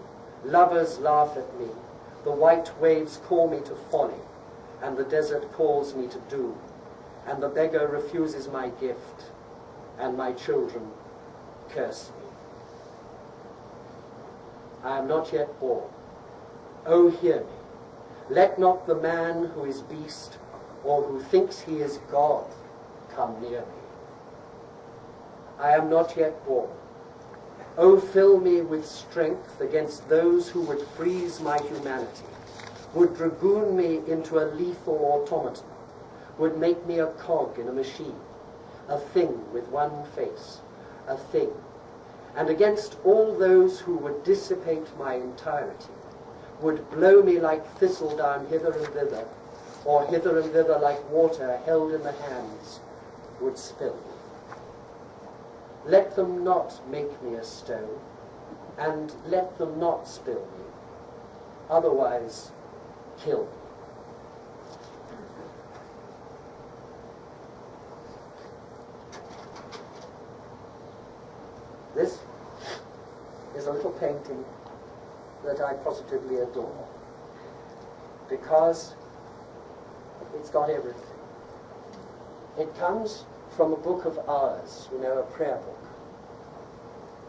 lovers laugh at me, the white waves call me to folly, and the desert calls me to doom, and the beggar refuses my gift, and my children curse me. I am not yet born. Oh, hear me. Let not the man who is beast, or who thinks he is God, come near me. I am not yet born. Oh, fill me with strength against those who would freeze my humanity, would dragoon me into a lethal automaton, would make me a cog in a machine, a thing with one face, a thing, and against all those who would dissipate my entirety, would blow me like thistledown hither and thither, or hither and thither like water held in the hands, would spill me. Let them not make me a stone, and let them not spill me, otherwise kill me. This is a little painting that I positively adore, because it's got everything. It comes from a book of Hours, a prayer book.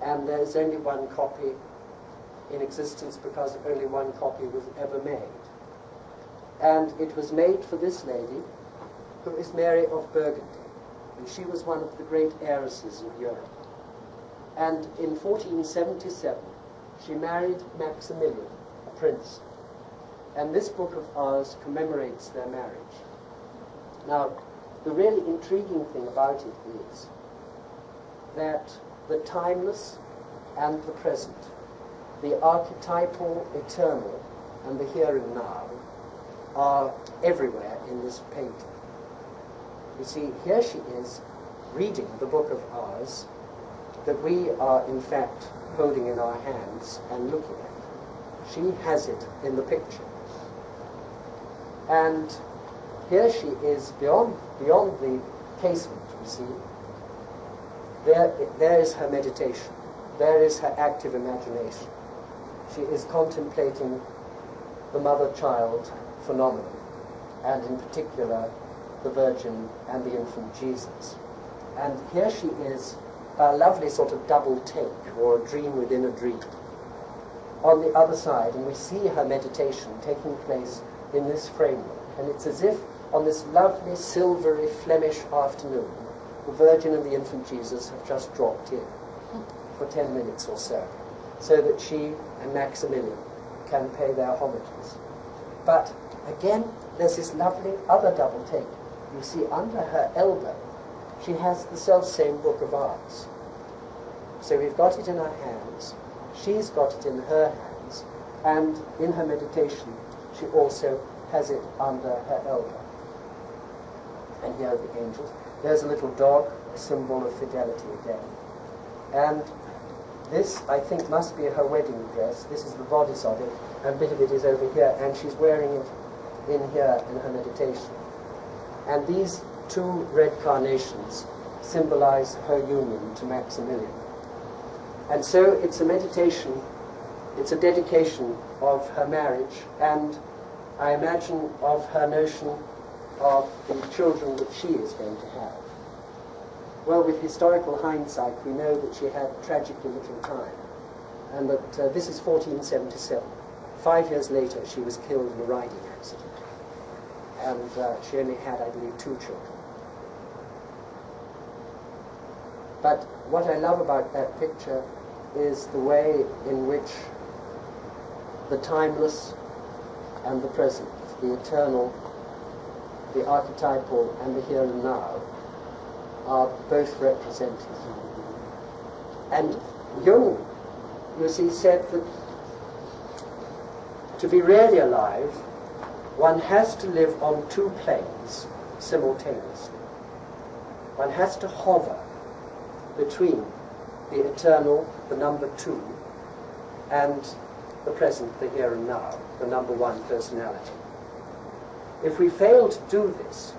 And there's only one copy in existence because only one copy was ever made. And it was made for this lady, who is Mary of Burgundy. And she was one of the great heiresses of Europe. And in 1477, she married Maximilian, a prince. And this book of Hours commemorates their marriage. Now, the really intriguing thing about it is that the timeless and the present, the archetypal, eternal, and the here and now are everywhere in this painting. You see, here she is reading the book of Hours that we are in fact holding in our hands and looking at. She has it in the picture. And here she is beyond the casement, you see. There is her meditation. There is her active imagination. She is contemplating the mother-child phenomenon, and in particular, the Virgin and the infant Jesus. And here she is, a lovely sort of double take, or a dream within a dream, on the other side, and we see her meditation taking place in this framework. And it's as if on this lovely, silvery, Flemish afternoon, the Virgin and the infant Jesus have just dropped in for 10 minutes or so that she and Maximilian can pay their homages. But again, there's this lovely other double take. You see, under her elbow, she has the self-same book of Hours. So we've got it in our hands, she's got it in her hands, and in her meditation, she also has it under her elbow. And here are the angels. There's a little dog, a symbol of fidelity again. And this, I think, must be her wedding dress. This is the bodice of it, and a bit of it is over here, and she's wearing it in here in her meditation. And these two red carnations symbolize her union to Maximilian. And so it's a meditation, it's a dedication of her marriage, and I imagine of her notion of the children that she is going to have. Well, with historical hindsight, we know that she had tragically little time, and that this is 1477. 5 years later, she was killed in a riding accident, and she only had, I believe, 2 children. But what I love about that picture is the way in which the timeless and the present, the eternal, the archetypal, and the here and now are both represented. And Jung, you see, said that to be really alive, one has to live on 2 planes simultaneously. One has to hover between the eternal, the number 2, and the present, the here and now, the number 1 personality. If we fail to do this,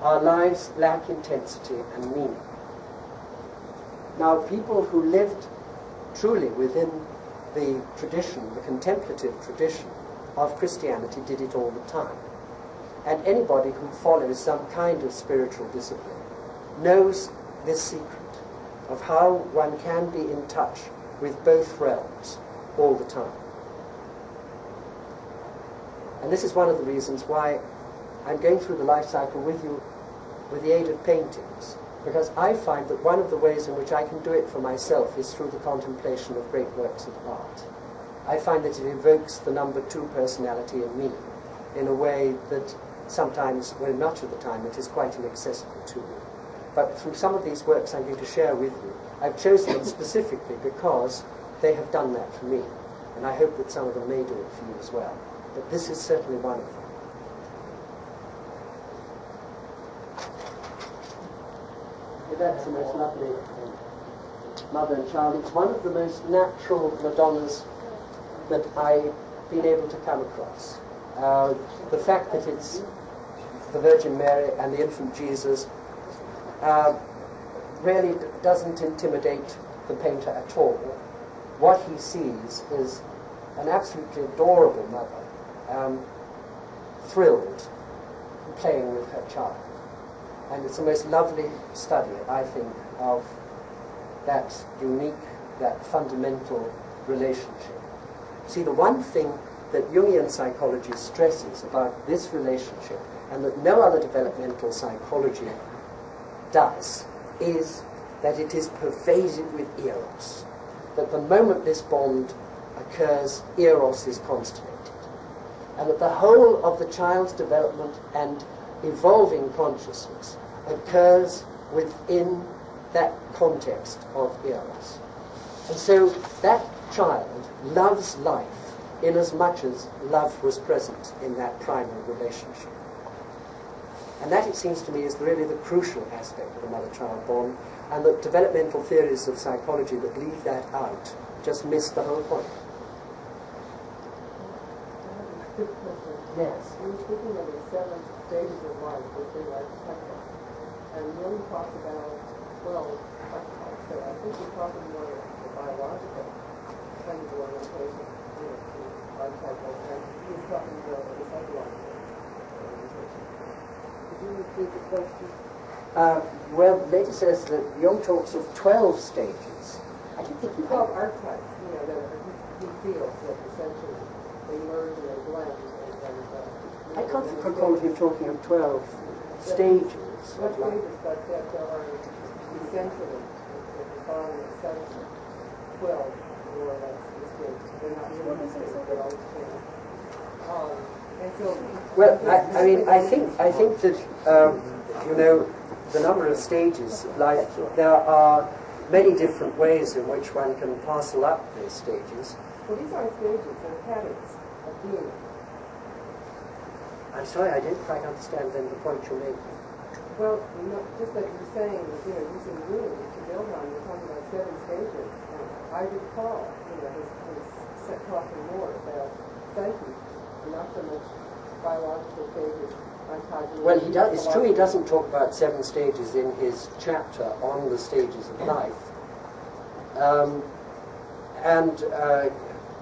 our lives lack intensity and meaning. Now, people who lived truly within the tradition, the contemplative tradition of Christianity, did it all the time. And anybody who follows some kind of spiritual discipline knows this secret of how one can be in touch with both realms all the time. And this is one of the reasons why I'm going through the life cycle with you with the aid of paintings, because I find that one of the ways in which I can do it for myself is through the contemplation of great works of art. I find that it evokes the number 2 personality in me in a way that sometimes, well, much of the time, it is quite inaccessible to me. But through some of these works I'm going to share with you, I've chosen them specifically because they have done that for me, and I hope that some of them may do it for you as well. But this is certainly one of them. That's the most lovely mother and child. It's one of the most natural Madonnas that I've been able to come across. The fact that it's the Virgin Mary and the infant Jesus really doesn't intimidate the painter at all. What he sees is an absolutely adorable mother, thrilled, playing with her child. And it's the most lovely study, I think, of that unique, that fundamental relationship. See, the one thing that Jungian psychology stresses about this relationship, and that no other developmental psychology does, is that it is pervaded with eros. That the moment this bond occurs, eros is constellated. And that the whole of the child's development and evolving consciousness occurs within that context of eros. And so that child loves life in as much as love was present in that primary relationship. And that, it seems to me, is really the crucial aspect of the mother-child bond, and that developmental theories of psychology that leave that out just miss the whole point. Yes? We were speaking of the 7 stages of life, which they like archetypes. And Jung talks about 12 archetypes. So I think we're talking more of the biological kind of orientation, to archetypal, and he was talking more about the psychological orientation. Could you repeat the question? Well, later says that Jung talks of 12 stages. I don't think 12 archetypes, that he feels that essentially they merge and they blend. I can't recall him talking of 12 stages. What stages, but that there are essentially, if the following is 12 more or less the stages. They're not really stages, they're all stages. And so, well, I think that the number of stages of life, there are many different ways in which one can parcel up these stages. Well, these aren't stages, they're patterns of being. I'm sorry, I didn't quite understand then the point you're making. Well, just like you're saying, using Jung to build on, you're talking about 7 stages. I recall, his talking more about psyche, not so much biological stages. Well, he does. It's true he doesn't talk about 7 stages in his chapter on the stages of life.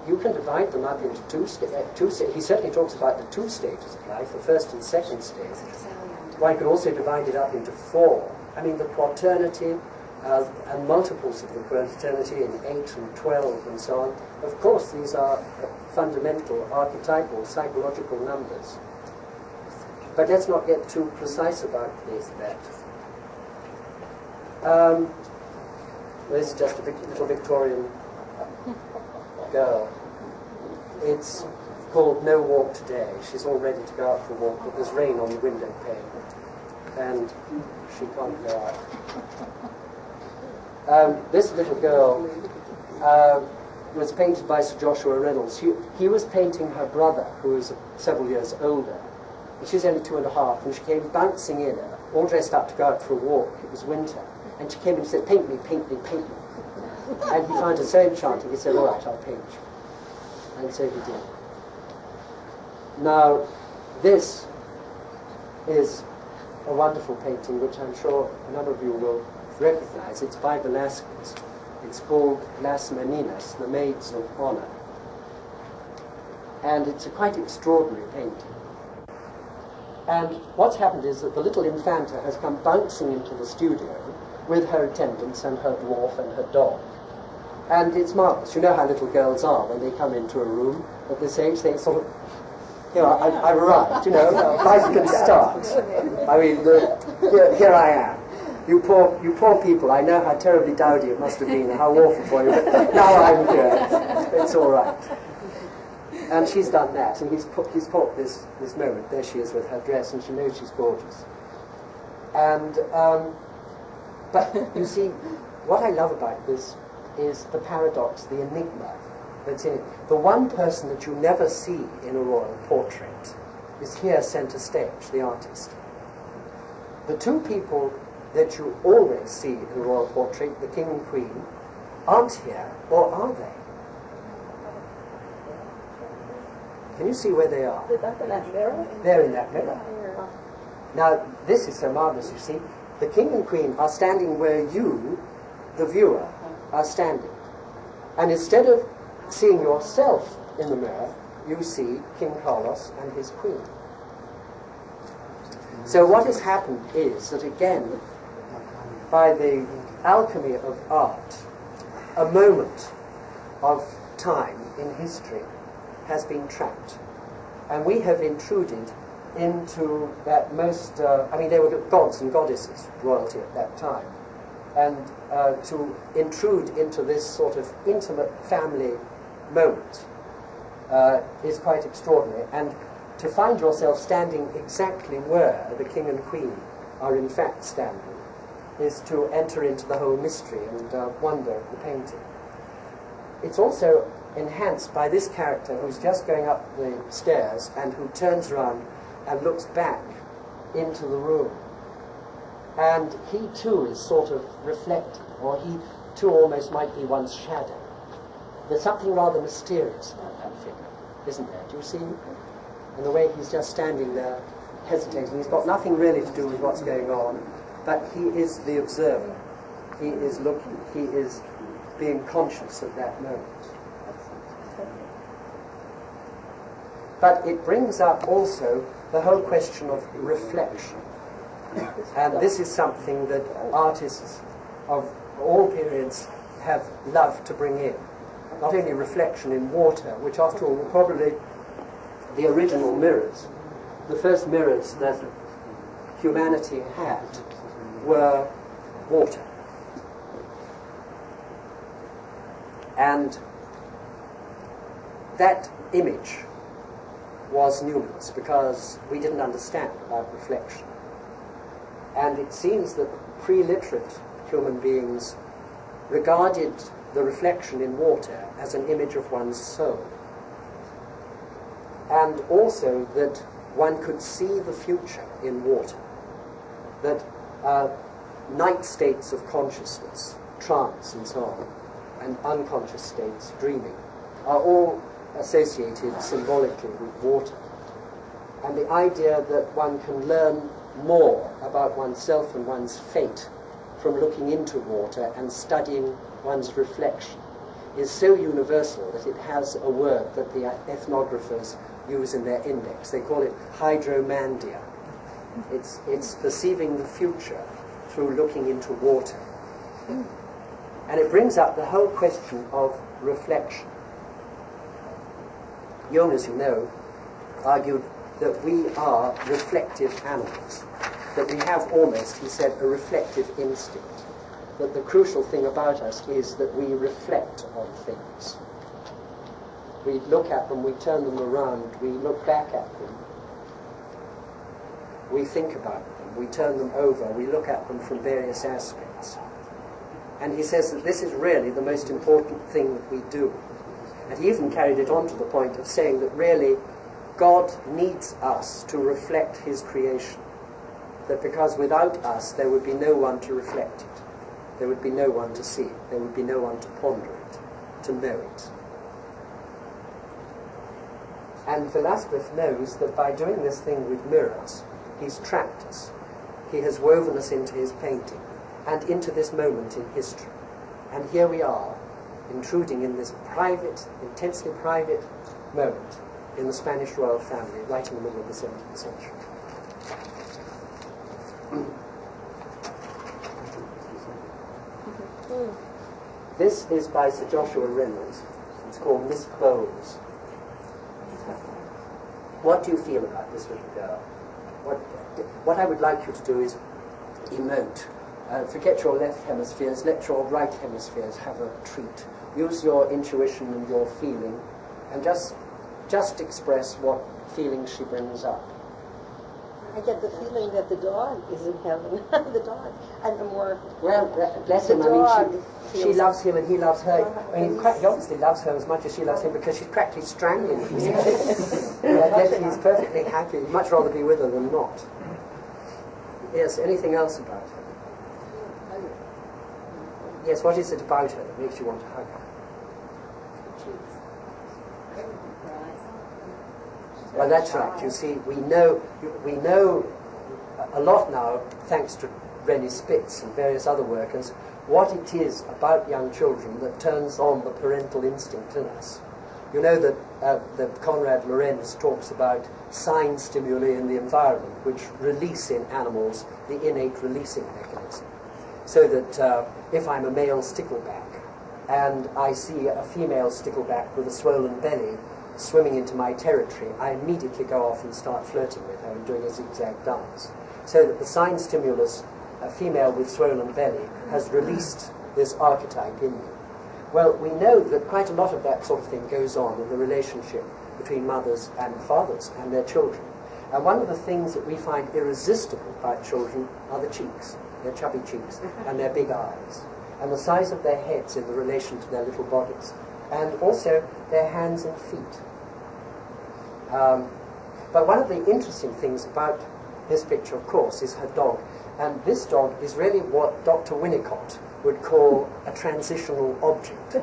You can divide them up into two stages. He certainly talks about the 2 stages of life, the first and second stage. One could also divide it up into 4. I mean, the quaternity and multiples of the quaternity in 8 and 12 and so on. Of course, these are fundamental, archetypal, psychological numbers. But let's not get too precise about that. This is just a little Victorian girl. It's called No Walk Today. She's all ready to go out for a walk, but there's rain on the window pane, and she can't go out. This little girl was painted by Sir Joshua Reynolds. He was painting her brother, who was several years older. She was only 2.5, and she came bouncing in, all dressed up to go out for a walk. It was winter. And she came in and said, "Paint me, paint me, paint me." And he found her so enchanting, he said, "All right, I'll paint you." And so he did. Now, this is a wonderful painting, which I'm sure a number of you will recognize. It's by Velasquez. It's called Las Meninas, the Maids of Honor. And it's a quite extraordinary painting. And what's happened is that the little Infanta has come bouncing into the studio with her attendants and her dwarf and her dog. And it's marvelous. You know how little girls are when they come into a room at this age. They sort of, you know, I've arrived, you know, life can start. I mean, here I am. You poor people, I know how terribly dowdy it must have been, how awful for you, but now I'm here. It's all right. And she's done that, and he's caught this moment. There she is with her dress, and she knows she's gorgeous. And, but you see, what I love about this is the paradox, the enigma that's in it. The one person that you never see in a royal portrait is here centre stage, the artist. The two people that you always see in a royal portrait, the king and queen, aren't here, or are they? Can you see where they are? They're in that mirror. Now, this is so marvellous, you see. The king and queen are standing where you, the viewer, are standing. And instead of seeing yourself in the mirror, you see King Carlos and his queen. So what has happened is that, again, by the alchemy of art, a moment of time in history has been trapped. And we have intruded into that most, I mean, they were gods and goddesses, royalty at that time. And to intrude into this sort of intimate family moment is quite extraordinary. And to find yourself standing exactly where the king and queen are in fact standing is to enter into the whole mystery and wonder of the painting. It's also enhanced by this character who's just going up the stairs and who turns around and looks back into the room. And he too is sort of reflected, or he too almost might be one's shadow. There's something rather mysterious about that figure, isn't there? Do you see? And the way he's just standing there, hesitating. He's got nothing really to do with what's going on, but he is the observer. He is looking. He is being conscious at that moment. But it brings up also the whole question of reflection. And this is something that artists of all periods have loved to bring in. Not only reflection in water, which after all were probably the original mirrors. The first mirrors that humanity had were water. And that image was numerous because we didn't understand about reflection. And it seems that pre-literate human beings regarded the reflection in water as an image of one's soul. And also that one could see the future in water. That night states of consciousness, trance and so on, and unconscious states, dreaming, are all associated symbolically with water. And the idea that one can learn more about oneself and one's fate from looking into water and studying one's reflection is so universal that it has a word that the ethnographers use in their index. They call it hydromandia. It's perceiving the future through looking into water. And it brings up the whole question of reflection. Jung, as you know, argued that we are reflective animals, that we have almost, he said, a reflective instinct, that the crucial thing about us is that we reflect on things. We look at them, we turn them around, we look back at them, we think about them, we turn them over, we look at them from various aspects. And he says that this is really the most important thing that we do. And he even carried it on to the point of saying that really God needs us to reflect his creation. That because without us there would be no one to reflect it. There would be no one to see it. There would be no one to ponder it, to know it. And Velasquez knows that by doing this thing with mirrors, he's trapped us. He has woven us into his painting. and into this moment in history. And here we are, intruding in this private, intensely private moment in the Spanish royal family, right in the middle of the 17th century. This is by Sir Joshua Reynolds. It's called Miss Bowles. What do you feel about this little girl? What I would like you to do is emote. Forget your left hemispheres, let your right hemispheres have a treat. Use your intuition and your feeling, and just express what feelings she brings up. I get the feeling that the dog is in heaven. The dog, and the more... Well, bless him. I mean, she loves him and he loves her. I mean, he obviously loves her as much as she loves him, because she's practically strangling him. He's perfectly happy. He'd much rather be with her than not. Yes, anything else about her? Yes, what is it about her that makes you want to hug her? Well, that's right. You see, we know a lot now, thanks to René Spitz and various other workers, what it is about young children that turns on the parental instinct in us. You know that Konrad Lorenz talks about sign stimuli in the environment, which release in animals the innate releasing mechanism. So that if I'm a male stickleback and I see a female stickleback with a swollen belly swimming into my territory, I immediately go off and start flirting with her and doing a zigzag dance. So that the sign stimulus, a female with swollen belly, has released this archetype in me. Well, we know that quite a lot of that sort of thing goes on in the relationship between mothers and fathers and their children. And one of the things that we find irresistible about children are the cheeks, their chubby cheeks, and their big eyes, and the size of their heads in the relation to their little bodies, and also their hands and feet. But one of the interesting things about this picture, of course, is her dog. And this dog is really what Dr. Winnicott would call a transitional object.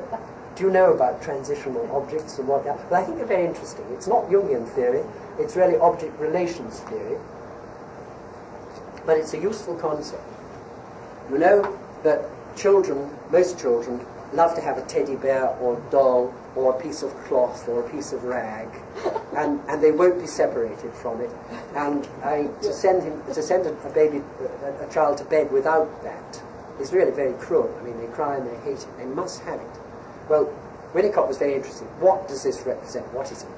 Do you know about transitional objects and what they are? Well, I think they're very interesting. It's not Jungian theory, it's really object relations theory. But it's a useful concept. You know that children, most children, love to have a teddy bear or doll or a piece of cloth or a piece of rag, and they won't be separated from it. And to send a child to bed without that is really very cruel. I mean, they cry and they hate it. They must have it. Well, Winnicott was very interested. What does this represent? What is it?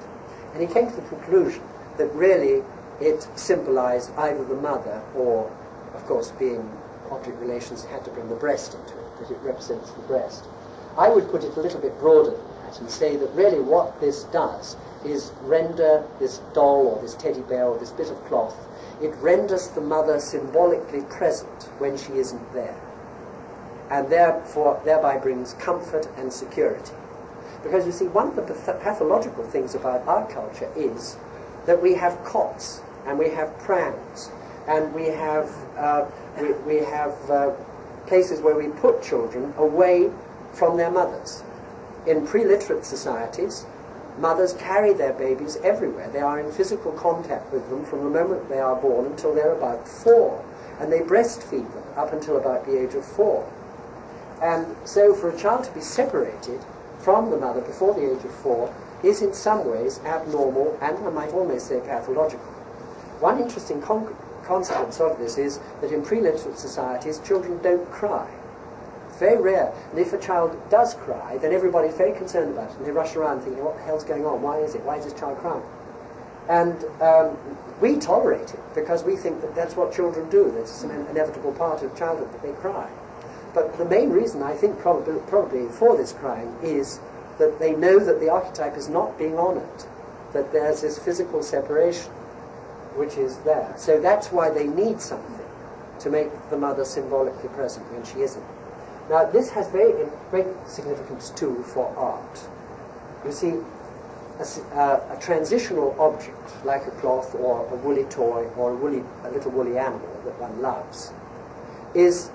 And he came to the conclusion that really it symbolized either the mother or, of course, being object relations, had to bring the breast into it, that it represents the breast. I would put it a little bit broader than that and say that really what this does is render this doll or this teddy bear or this bit of cloth, it renders the mother symbolically present when she isn't there, and therefore thereby brings comfort and security. Because you see, one of the pathological things about our culture is that we have cots and we have prams and we have places where we put children away from their mothers. In pre-literate societies, mothers carry their babies everywhere. They are in physical contact with them from the moment they are born until they're about 4, and they breastfeed them up until about the age of 4. And so for a child to be separated from the mother before the age of 4 is in some ways abnormal and, I might almost say, pathological. One interesting consequence of this is that in pre-literate societies, children don't cry. It's very rare. And if a child does cry, then everybody's very concerned about it, and they rush around thinking, what the hell's going on? Why is it? Why is this child crying? And we tolerate it because we think that that's what children do. That's an inevitable part of childhood, that they cry. But the main reason, I think, probably for this crying is that they know that the archetype is not being honored, that there's this physical separation which is there. So that's why they need something to make the mother symbolically present when she isn't. Now, this has great significance, too, for art. You see, a transitional object, like a cloth or a woolly toy or a little woolly animal that one loves, is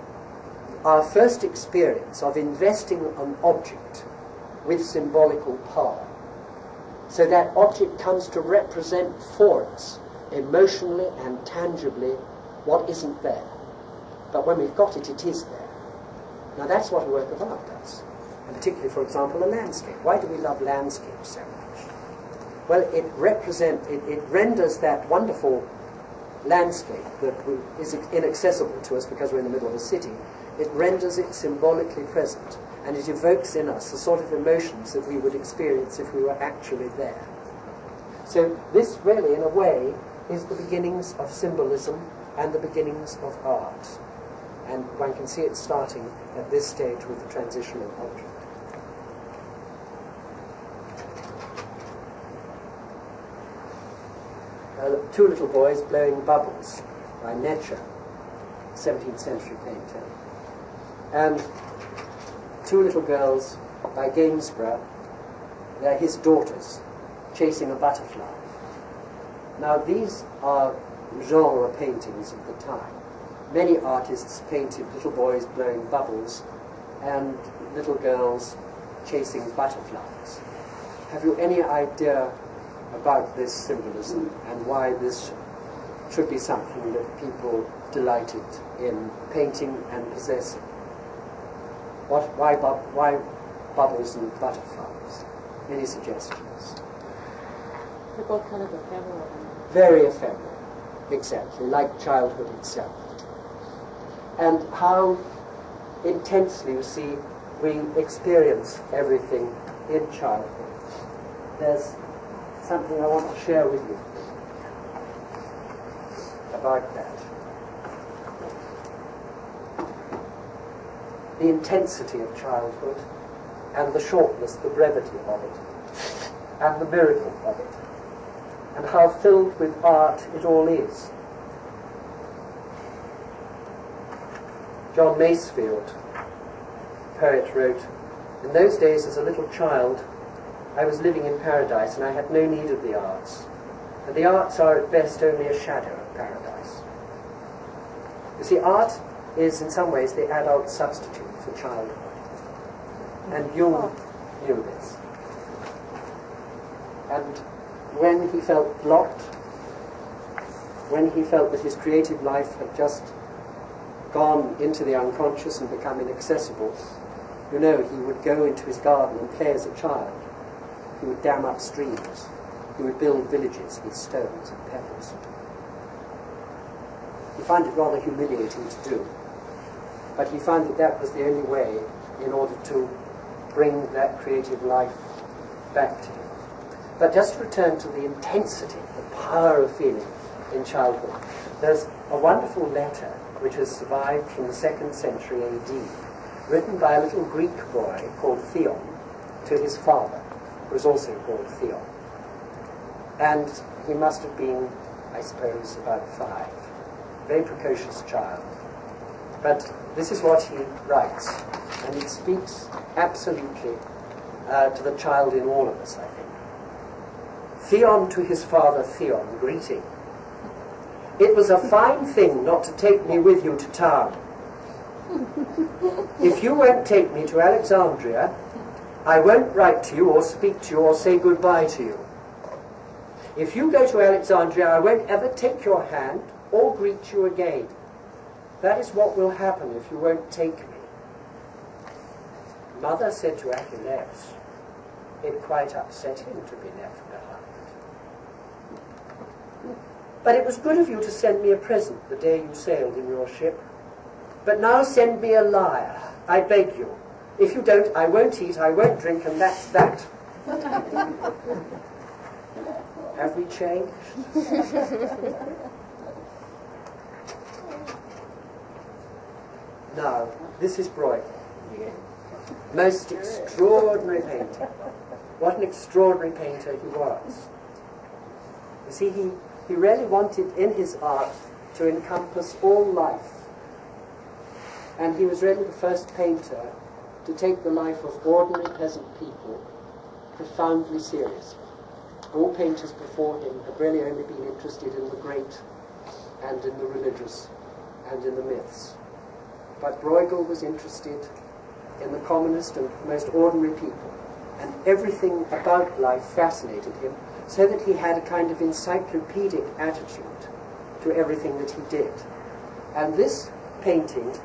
our first experience of investing an object with symbolical power. So that object comes to represent for us, emotionally and tangibly, what isn't there. But when we've got it, it is there. Now that's what a work of art does. And particularly, for example, a landscape. Why do we love landscapes so much? Well, it renders that wonderful landscape that is inaccessible to us because we're in the middle of a city, it renders it symbolically present, and it evokes in us the sort of emotions that we would experience if we were actually there. So this really, in a way, is the beginnings of symbolism and the beginnings of art. And one can see it starting at this stage with the transitional object. Two little boys blowing bubbles by Netscher, 17th century painter. And two little girls by Gainsborough, they're his daughters, chasing a butterfly. Now these are genre paintings of the time. Many artists painted little boys blowing bubbles and little girls chasing butterflies. Have you any idea about this symbolism and why this should be something that people delighted in painting and possessing? Why bubbles and butterflies? Any suggestions? They're both kind of ephemeral. Very ephemeral, exactly, like childhood itself. And how intensely, you see, we experience everything in childhood. There's something I want to share with you about that. The intensity of childhood and the shortness, the brevity of it, and the miracle of it, and how filled with art it all is. John Masefield, poet, wrote, "In those days as a little child, I was living in paradise and I had no need of the arts. And the arts are at best only a shadow of paradise." You see, art is in some ways the adult substitute for childhood. And Jung knew this. And when he felt blocked, when he felt that his creative life had just gone into the unconscious and become inaccessible, you know, he would go into his garden and play as a child. He would dam up streams. He would build villages with stones and pebbles. He found it rather humiliating to do, but he found that that was the only way in order to bring that creative life back to him. But just to return to the intensity, the power of feeling in childhood, there's a wonderful letter which has survived from the 2nd century AD, written by a little Greek boy called Theon to his father, who was also called Theon. And he must have been, I suppose, about 5. Very precocious child. But this is what he writes, and it speaks absolutely to the child in all of us, I think. Theon to his father Theon, greeting. "It was a fine thing not to take me with you to town. If you won't take me to Alexandria, I won't write to you or speak to you or say goodbye to you. If you go to Alexandria, I won't ever take your hand or greet you again. That is what will happen if you won't take me." Mother said to Achilles, it quite upset him to be left behind. "But it was good of you to send me a present the day you sailed in your ship. But now send me a lyre, I beg you. If you don't, I won't eat, I won't drink, and that's that." Have we changed? Now, this is Bruegel. Most extraordinary painter. What an extraordinary painter he was. You see, he really wanted in his art to encompass all life. And he was really the first painter to take the life of ordinary peasant people profoundly seriously. All painters before him have really only been interested in the great and in the religious and in the myths. But Bruegel was interested in the commonest and most ordinary people, and everything about life fascinated him, so that he had a kind of encyclopedic attitude to everything that he did. And this painting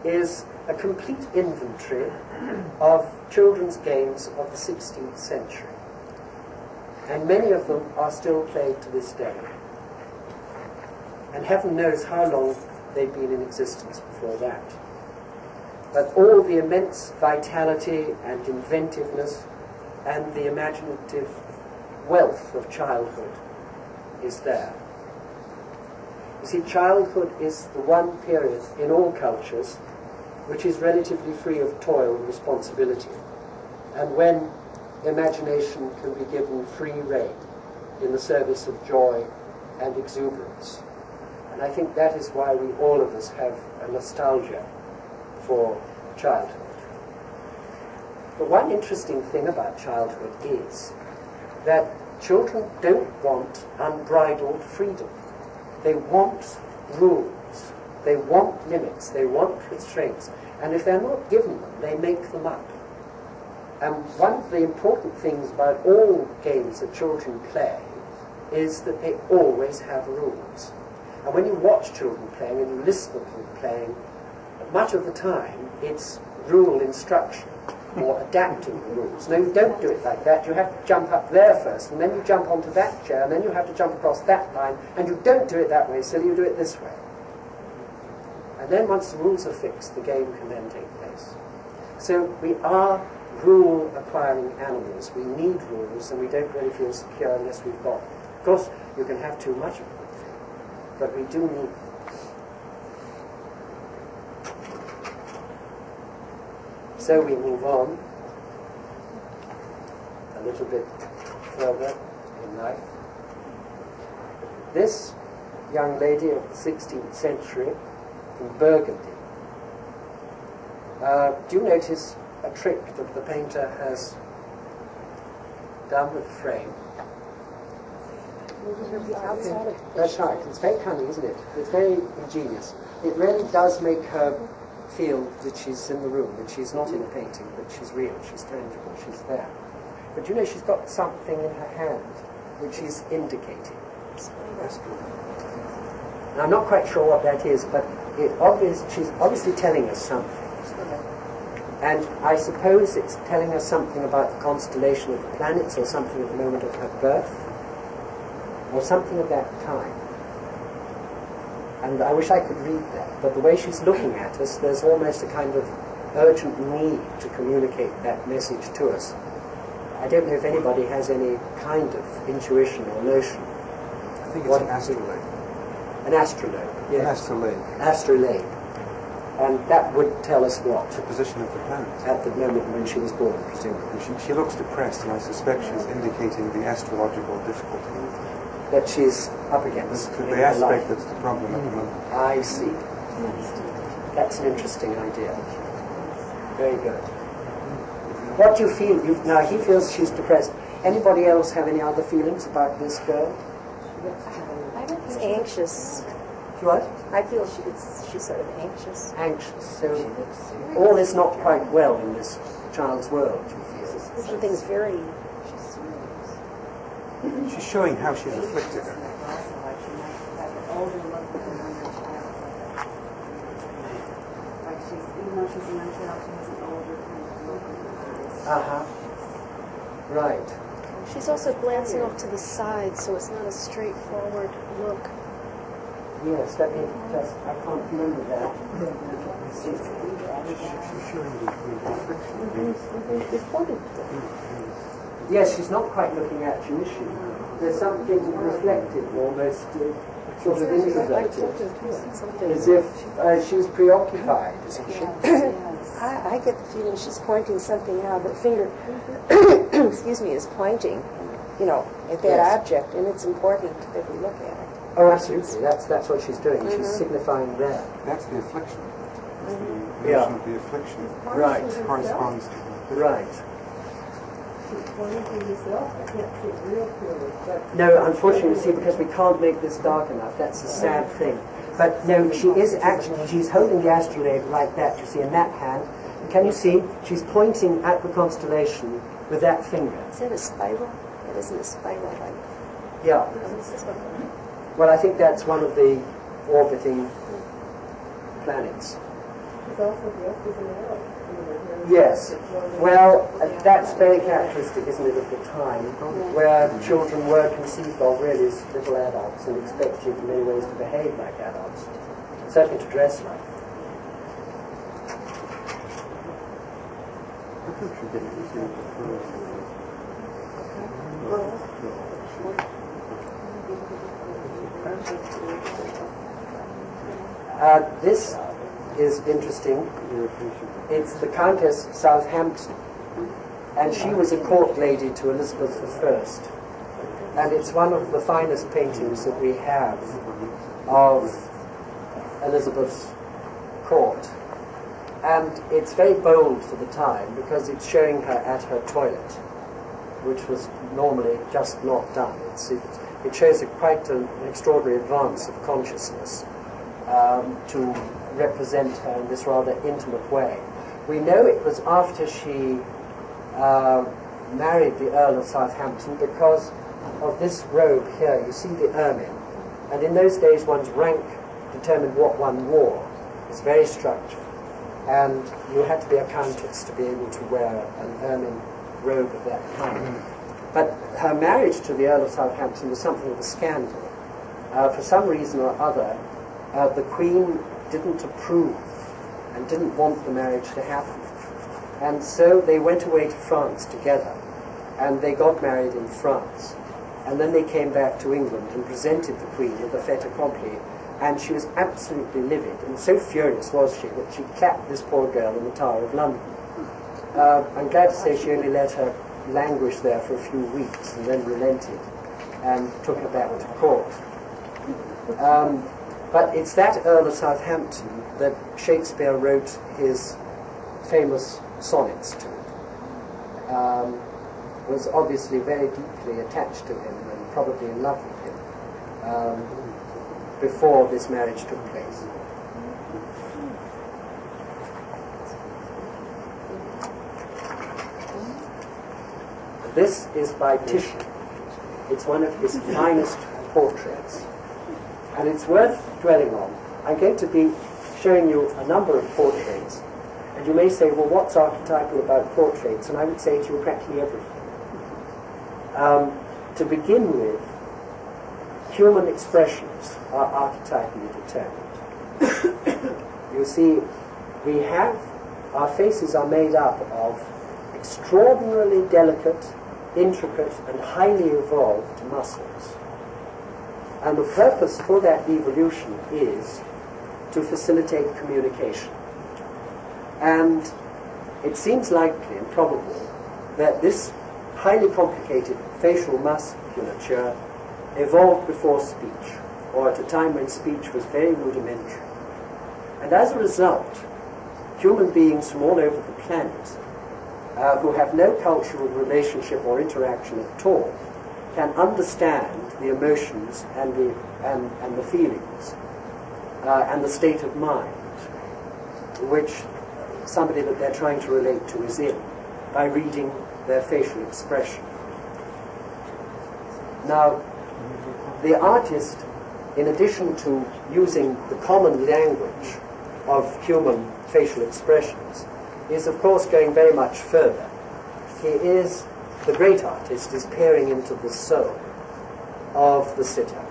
is a complete inventory of children's games of the 16th century. And many of them are still played to this day. And heaven knows how long they've been in existence before that. But all the immense vitality and inventiveness and the imaginative wealth of childhood is there. You see, childhood is the one period in all cultures which is relatively free of toil and responsibility, and when imagination can be given free rein in the service of joy and exuberance. And I think that is why we, all of us, have a nostalgia for childhood. But one interesting thing about childhood is that children don't want unbridled freedom. They want rules. They want limits. They want constraints. And if they're not given them, they make them up. And one of the important things about all games that children play is that they always have rules. And when you watch children playing and you listen to them playing, much of the time it's rule instruction or adapting the rules. No, you don't do it like that. You have to jump up there first, and then you jump onto that chair, and then you have to jump across that line, and you don't do it that way, so you do it this way. And then once the rules are fixed, the game can then take place. So we are rule-acquiring animals. We need rules, and we don't really feel secure unless we've got them. Of course, you can have too much of them, but we do need them. So we move on a little bit further in life. This young lady of the 16th century in Burgundy, do you notice a trick that the painter has done with the frame? That's right. It's very cunning, isn't it? It's very ingenious. It really does make her feel that she's in the room, that she's not in a painting, but she's real, she's tangible, she's there. But you know, she's got something in her hand which is indicating. And I'm not quite sure what that is, but she's obviously telling us something. And I suppose it's telling us something about the constellation of the planets, or something at the moment of her birth, or something of that kind. And I wish I could read that, but the way she's looking at us, there's almost a kind of urgent need to communicate that message to us. I don't know if anybody has any kind of intuition or notion. I think it's an astrolabe. An astrolabe, yes. An astrolabe. Astrolabe. And that would tell us what? The position of the planet. At the moment when she was born, presumably. She looks depressed, and I suspect she's indicating the astrological difficulty that she's up against. The aspect that's the problem at the moment. I see. That's an interesting idea. Very good. What do you feel? Now, he feels she's depressed. Anybody else have any other feelings about this girl? It's anxious. What? I feel she's sort of anxious. Anxious. So all is not quite well in this child's world, you feel. Something's very... She's showing how she's afflicted. Right. She's also glancing off to the side, so it's not a straightforward look. Yes, let me just, I can't remember that. She's showing the affliction. Yes, she's not quite looking at you, is she? There's something reflective, almost sort of introverted, as if she's preoccupied, isn't she? I get the feeling she's pointing something out. Her finger, excuse me, is pointing, you know, at that object, and it's important that we look at it. Oh, absolutely. That's what she's doing. She's signifying there. That's the affliction. That's the notion of the affliction. Right. Corresponds to the right. But no, unfortunately, see, because we can't make this dark enough. That's a sad thing. But no, she is actually, she's holding the astrolabe like that, you see, in that hand. Can you see? She's pointing at the constellation with that finger. Is that a spiral? It isn't a spiral, right? Yeah. Well, I think that's one of the orbiting planets. There's also the F is an arrow. Yes. Well, that's very characteristic, isn't it, of the time, where children were conceived of really as little adults and expected in many ways to behave like adults, certainly to dress like. This is interesting. It's the Countess Southampton, and she was a court lady to Elizabeth I. And it's one of the finest paintings that we have of Elizabeth's court. And it's very bold for the time because it's showing her at her toilet, which was normally just not done. It shows quite an extraordinary advance of consciousness to represent her in this rather intimate way. We know it was after she married the Earl of Southampton because of this robe here. You see the ermine. And in those days one's rank determined what one wore. It's very structured. And you had to be a countess to be able to wear an ermine robe of that kind. But her marriage to the Earl of Southampton was something of a scandal. For some reason or other, the Queen didn't approve and didn't want the marriage to happen. And so they went away to France together, and they got married in France. And then they came back to England and presented the Queen with a fait accompli, and she was absolutely livid, and so furious was she that she clapped this poor girl in the Tower of London. I'm glad to say she only let her languish there for a few weeks and then relented and took her back to court. But it's that Earl of Southampton that Shakespeare wrote his famous sonnets to. Was obviously very deeply attached to him and probably in love with him before this marriage took place. This is by Titian. It's one of his finest portraits. And it's worth dwelling on. I'm going to be showing you a number of portraits. And you may say, well, what's archetypal about portraits? And I would say to you practically everything. To begin with, human expressions are archetypally determined. You see, our faces are made up of extraordinarily delicate, intricate, and highly evolved muscles. And the purpose for that evolution is to facilitate communication. And it seems likely and probable that this highly complicated facial musculature evolved before speech, or at a time when speech was very rudimentary. And as a result, human beings from all over the planet who have no cultural relationship or interaction at all can understand the emotions and the feelings and the state of mind which somebody that they're trying to relate to is in by reading their facial expression. Now, the artist, in addition to using the common language of human facial expressions, is of course going very much further. The great artist is peering into the soul of the sitter.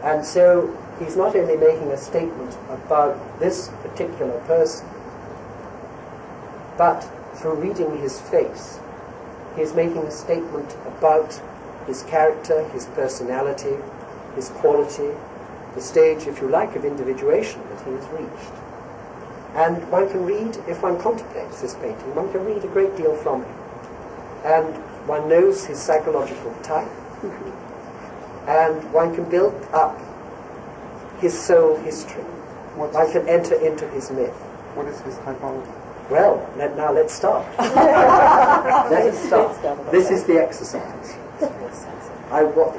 And so he's not only making a statement about this particular person, but through reading his face, he's making a statement about his character, his personality, his quality, the stage, if you like, of individuation that he has reached. And one can read, if one contemplates this painting, one can read a great deal from him. And one knows his psychological type, and one can build up his soul history. One can enter into his myth. What is his typology? Well, now let's start. Let us start. This is the exercise.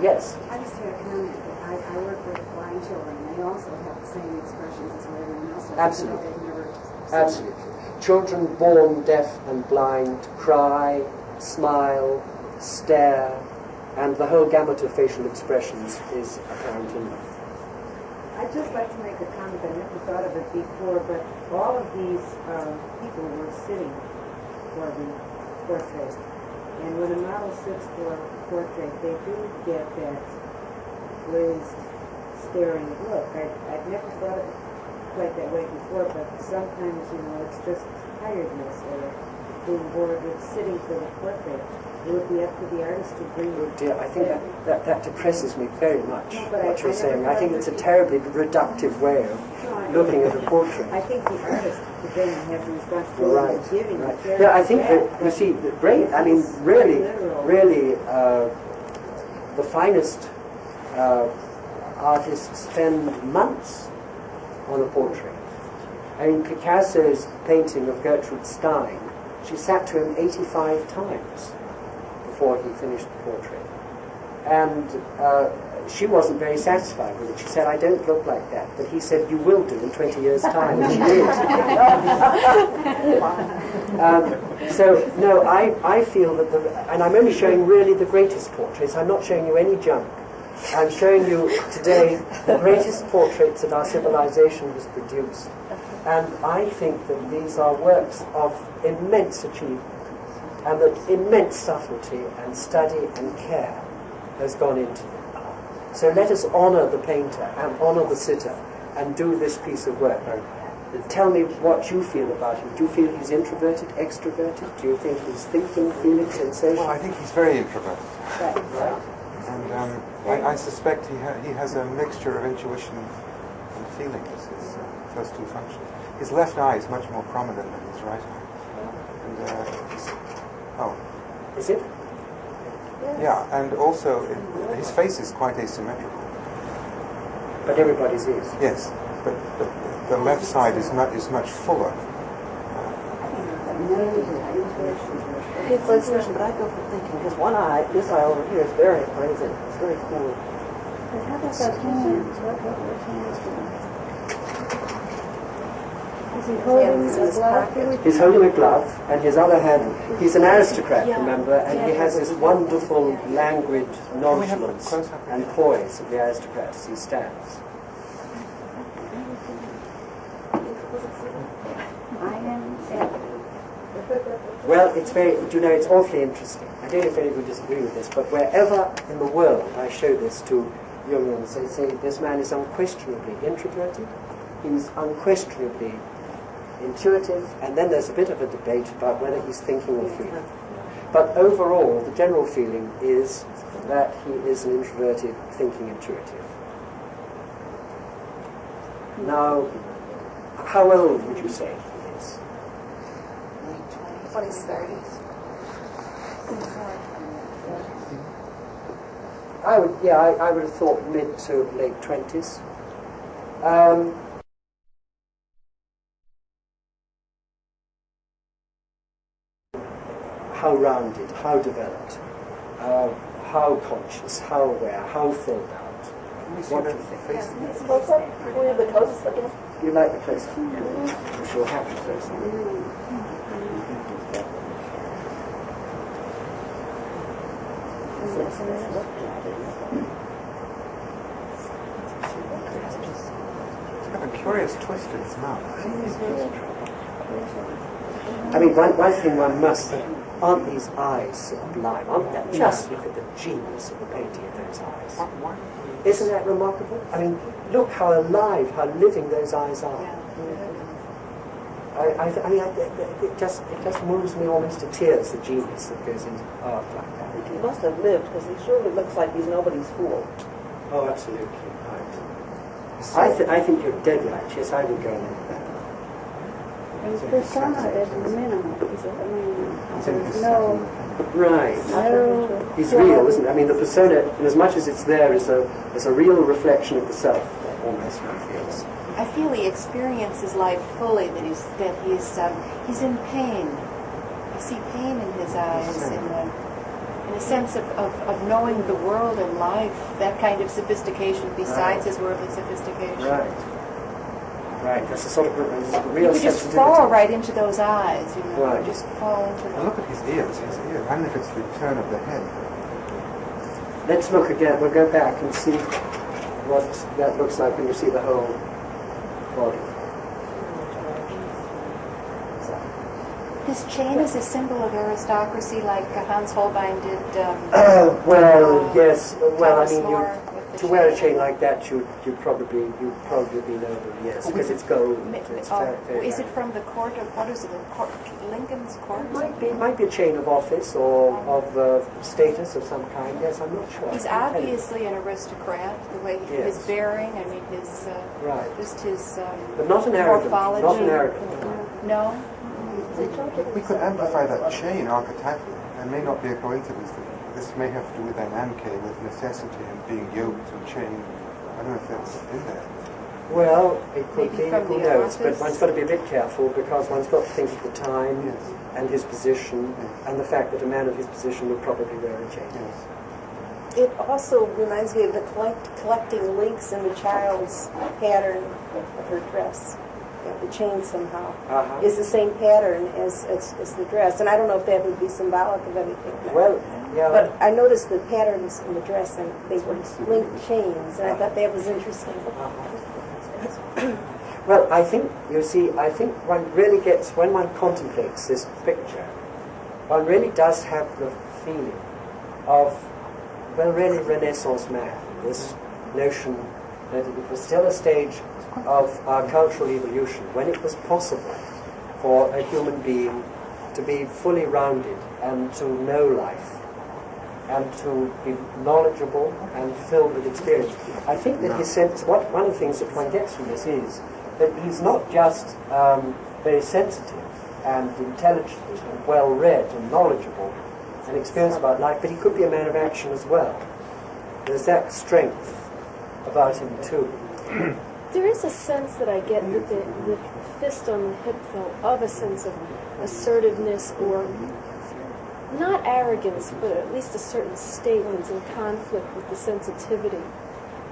Yes. I just had a comment that I work with blind children, and they also have the same expressions as everyone else does. Absolutely. They've never seen Absolutely. Children born deaf and blind cry, smile, stare, and the whole gamut of facial expressions is apparent in them. I I'd just like to make a comment. I never thought of it before, but all of these people were sitting for the portrait. And when a model sits for a portrait, they do get that glazed, staring look. I've never thought of it quite that way before, but sometimes, it's just tiredness or being bored with sitting for the portrait. It would be up to the artist to bring it. Oh dear, I think that depresses me very much, No, but what you're saying. never I think thought it's a of it. terribly reductive way of looking at a portrait. I think the artist would then have the responsibility Right, of giving right. the Yeah, I think back. that, you see, really, the finest artists spend months on a portrait. I mean, Picasso's painting of Gertrude Stein, she sat to him 85 times before he finished the portrait. And she wasn't very satisfied with it. She said, I don't look like that. But he said, you will do in 20 years' time. And she did. So, no, I feel that, and I'm only showing really the greatest portraits. I'm not showing you any junk. I'm showing you today the greatest portraits that our civilization has produced. And I think that these are works of immense achievement, and that immense subtlety and study and care has gone into them. So let us honor the painter and honor the sitter and do this piece of work. Tell me what you feel about him. Do you feel he's introverted, extroverted? Do you think he's thinking, feeling, sensation? Well, I think he's very introverted. Right. And I suspect he has a mixture of intuition and feeling as his first two functions. His left eye is much more prominent than his right eye. And, Is it? yeah, and also his face is quite asymmetrical. But everybody's is. Yes, but the left side is much fuller. It's an expression, but I go for thinking, because one eye, this eye over here is very appraising. It's very cool. But how about those hands? What those hands doing? Is he holding a glove? He's holding a glove, and his other hand, he's an aristocrat, remember, and he has this wonderful, languid nonchalance and poise of the aristocrat as he stands. Well, it's it's awfully interesting. I don't know if anybody would disagree with this, but wherever in the world I show this to Jungians, they say this man is unquestionably introverted, he's unquestionably intuitive, and then there's a bit of a debate about whether he's thinking or feeling. But overall, the general feeling is that he is an introverted, thinking intuitive. Now, how old would you say he is? 20s, 30s. I would have thought mid to late 20s. How rounded, how developed, how conscious, how aware, how filled out. What do you think? Close up? Can we have the close up again? You like the close-up? I'm sure happy close-up. It's got a curious twist in his mouth. I mean, one thing one must say, aren't these eyes sublime? Aren't that, just look at the genius of the painting of those eyes. Isn't that remarkable? I mean, look how alive, how living those eyes are. It just moves me almost to tears, the genius that goes into art like that. He must have lived, because he surely looks like he's nobody's fool. Oh, absolutely. Right. I think you're dead right. Yes, I would go on with that. His persona is minimal. There's no... Right. No... He's real, isn't it? I mean, the persona, in as much as it's there, is a real reflection of the self, almost, one feels. I feel he experiences life fully, that he's in pain. I see pain in his eyes, in a sense of knowing the world and life, that kind of sophistication besides his worldly sophistication. Right. That's a sort of a real you could just sensitivity. fall right into those eyes, Right. Just fall into them. And look at his ears, and if it's the turn of the head. Let's look again. We'll go back and see what that looks like when you see the whole body. This chain is a symbol of aristocracy, like Hans Holbein did. Well, yes. Well, I mean, to wear a chain. chain like that, you'd probably be noble, yes, because it's gold. It's very Is it from the court of, what is it, Lincoln's court? It might be a chain of office or of status of some kind. Yes, I'm not sure. He's obviously an aristocrat, the way his bearing, I mean, his right. Just his but not an arrogant. morphology. Not an arrogant. No. We could amplify that chain archetypally. It may not be a coincidence that this may have to do with ananke, with necessity and being yoked and chained. I don't know if that's in there. Well, it could Maybe be, from who the knows, but office. one's got to be a bit careful because one's got to think of the time Yes. and his position and the fact that a man of his position would probably wear a chain. Yes. It also reminds me of the collecting links in the child's pattern of her dress. The chain somehow is the same pattern as the dress, and I don't know if that would be symbolic of anything. Well, yeah. But I noticed the patterns in the dress, and they were linked chains, and I thought that was interesting. Well, I think, you see, I think one really gets, when one contemplates this picture, one really does have the feeling of, well, really Renaissance man, this notion that it was still a stage of our cultural evolution when it was possible for a human being to be fully rounded and to know life and to be knowledgeable and filled with experience. I think that his sense, one of the things that one gets from this is that he's not just very sensitive and intelligent and well-read and knowledgeable and experienced about life, but he could be a man of action as well. There's that strength about him too. There is a sense that I get that the fist on the hip, though, of a sense of assertiveness or not arrogance, but at least a certain state that's in conflict with the sensitivity.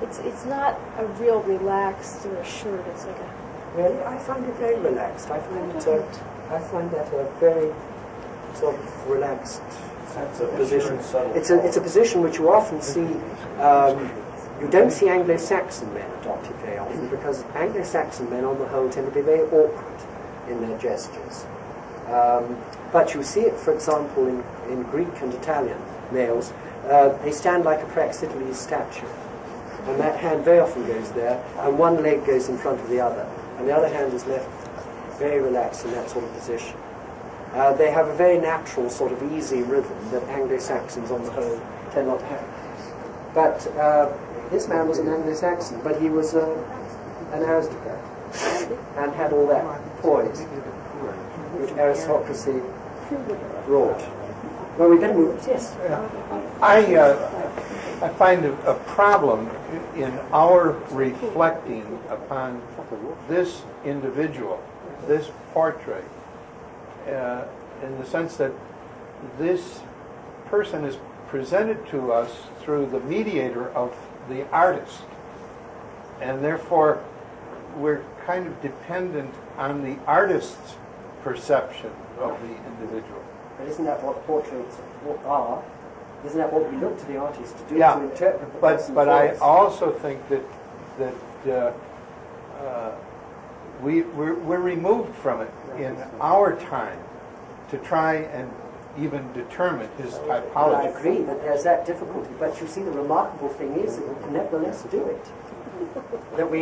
It's not a real relaxed or assured. It's like a... Really, I find it very relaxed. I find that a very sort of relaxed position. It's a position which you often see. You don't see Anglo-Saxon men adopt it very often because Anglo-Saxon men, on the whole, tend to be very awkward in their gestures. But you see it, for example, in Greek and Italian males. They stand like a Praxiteles statue. And that hand very often goes there, and one leg goes in front of the other. And the other hand is left very relaxed in that sort of position. They have a very natural, sort of easy rhythm that Anglo-Saxons, on the whole, tend not to have. But this man was an Anglo-Saxon, but he was an aristocrat and had all that poise which aristocracy brought. Well, we better move. Yes. I find a problem in our reflecting upon this individual, this portrait, in the sense that this person is presented to us through the mediator of the artist, and therefore we're kind of dependent on the artist's perception of the individual. But isn't that what portraits are? Isn't that what we look to the artist to do, Yeah, to interpret the but person but for I us? also think that we're removed from it in our time to try and even determine his typology. I agree that there's that difficulty, but you see the remarkable thing is that we can nevertheless do it. That we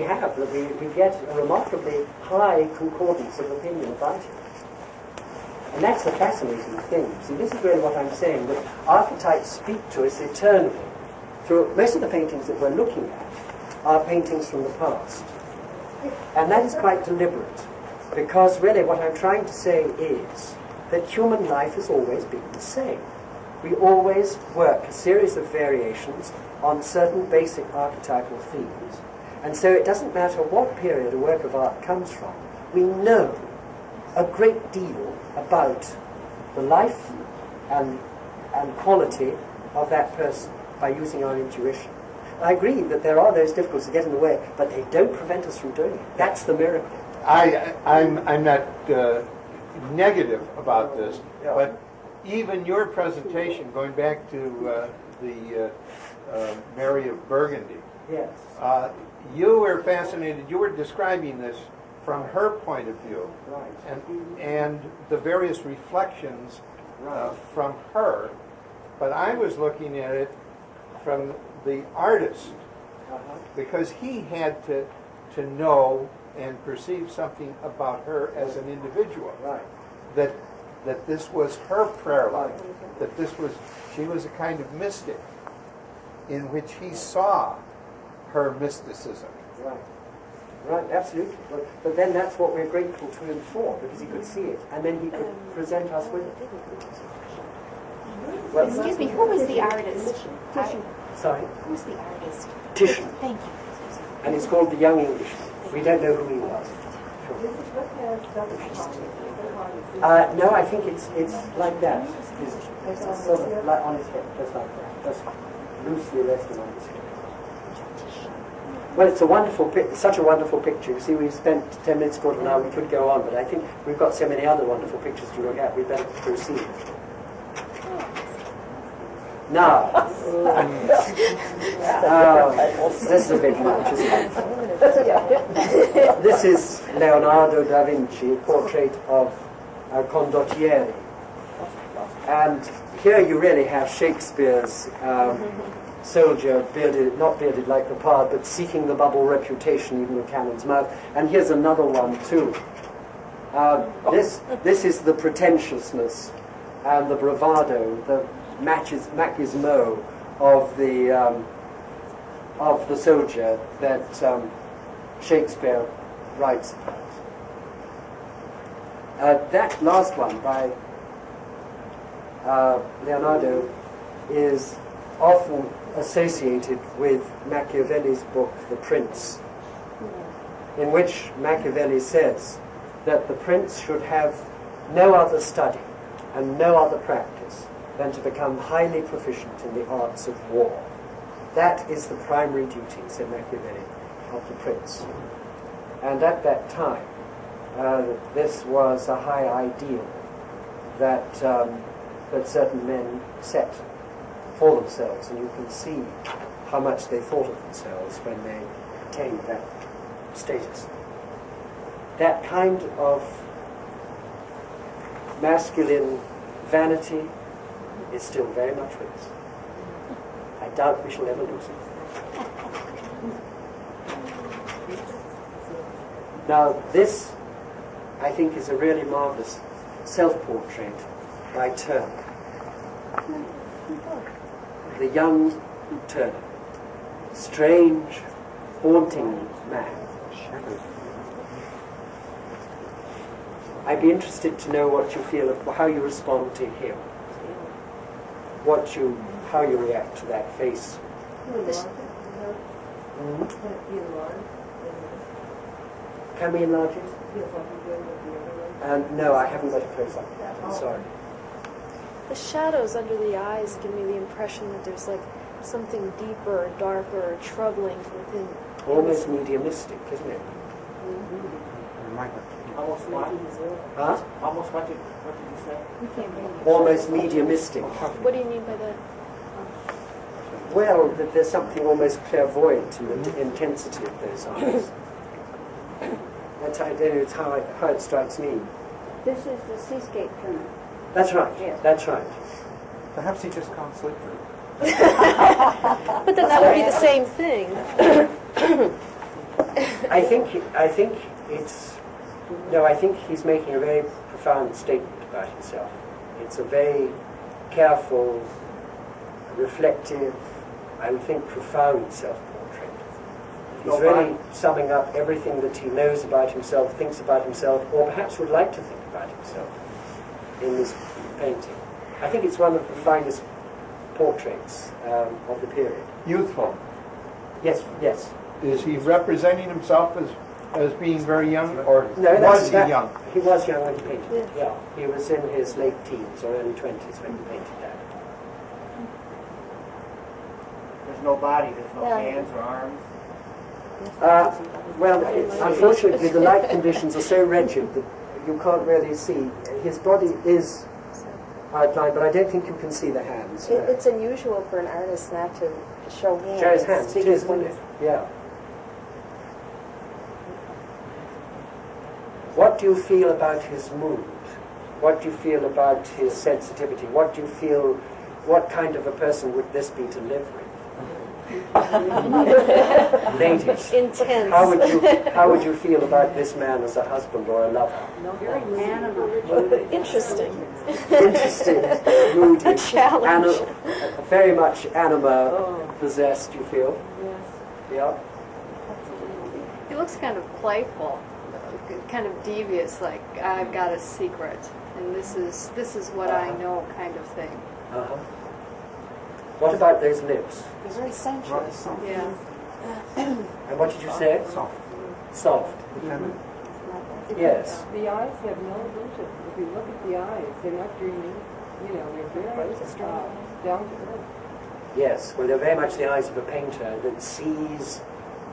get a remarkably high concordance of opinion about it. And that's the fascinating thing. See, this is really what I'm saying, that archetypes speak to us eternally. Through most of the paintings that we're looking at are paintings from the past. And that is quite deliberate, because really what I'm trying to say is that human life has always been the same. We always work a series of variations on certain basic archetypal themes. And so it doesn't matter what period a work of art comes from, we know a great deal about the life and quality of that person by using our intuition. I agree that there are those difficulties that get in the way, but they don't prevent us from doing it. That's the miracle. I'm not negative about this, but even your presentation, going back to the Mary of Burgundy, Yes. You were fascinated. You were describing this from her point of view, Right. and the various reflections from her. But I was looking at it from the artist, because he had to know and perceive something about her as an individual. Right. That this was her prayer life. That she was a kind of mystic in which he saw her mysticism. Right. Right, absolutely. But then that's what we're grateful to him for, because he could see it, and then he could present us with it. Well, Excuse me, who was the artist? sorry? Who was the artist? Titian. Thank you. And it's called the Young Englishman. We don't know who he was. No, I think it's like that. It's sort of like on his head, just like that. Just loosely resting on his head. Well, it's a wonderful such a wonderful picture. You see, we've spent 10 minutes, quarter of an hour. We could go on, but I think we've got so many other wonderful pictures to look at. We better proceed. Now, this is a bit much, isn't it? This is Leonardo da Vinci, portrait of Condottieri. And here you really have Shakespeare's soldier, not bearded like the part, but seeking the bubble reputation, even the cannon's mouth. And here's another one too. This is the pretentiousness and the bravado, the machismo of the soldier that Shakespeare writes about. That last one by Leonardo is often associated with Machiavelli's book, The Prince, in which Machiavelli says that the prince should have no other study and no other practice than to become highly proficient in the arts of war. That is the primary duty, said Machiavelli, of the prince. And at that time, this was a high ideal that certain men set for themselves, and you can see how much they thought of themselves when they attained that status. That kind of masculine vanity is still very much with us. I doubt we shall ever lose it. Now this, I think, is a really marvelous self-portrait by Turner. The young Turner. Strange, haunting man. I'd be interested to know what you feel, how you respond to him. How you react to that face. Can we enlarge it? No, I haven't got a close up of that. I'm sorry. The shadows under the eyes give me the impression that there's like something deeper, darker, troubling within. Almost mediumistic, isn't it? Almost what? Huh? Almost what did you say? Almost mediumistic. What do you mean by that? Well, that there's something almost clairvoyant in the intensity of those eyes. It's how it strikes me. This is the seascape Turner. That's right. Yes. That's right. Perhaps he just can't sleep through. But then that would be the same thing. I think he's making a very profound statement about himself. It's a very careful, reflective, I would think profound self-portrait. He's really summing up everything that he knows about himself, thinks about himself, or perhaps would like to think about himself in this painting. I think it's one of the finest portraits of the period. Youthful. Yes, yes. Is he representing himself as being very young, or No, was he young? He was young when he painted it, yeah. He was in his late teens or early 20s when he painted that. There's no body, there's no hands or arms. Well, unfortunately, the light conditions are so wretched that you can't really see. His body is outlined, but I don't think you can see the hands. It's unusual for an artist not to to show hands. Show his hands, Big it is, as isn't it? Yeah. What do you feel about his mood? What do you feel about his sensitivity? What do you feel, what kind of a person would this be to live with? Ladies. Intense. How would you feel about this man as a husband or a lover? Very animal. Interesting. Interesting, moody, A challenge. very much anima possessed, you feel? Yes. Yeah. He looks kind of playful, kind of devious, like I've got a secret, and this is what I know, kind of thing. Uh-huh. What about those lips? He's very sensuous. Yeah. And what did you say? Soft. Soft. Feminine. Yes. The eyes have no illusion. If you look at the eyes, they're not dreamy. You know, they're very down to earth. Yes. Well, they're very much the eyes of a painter that sees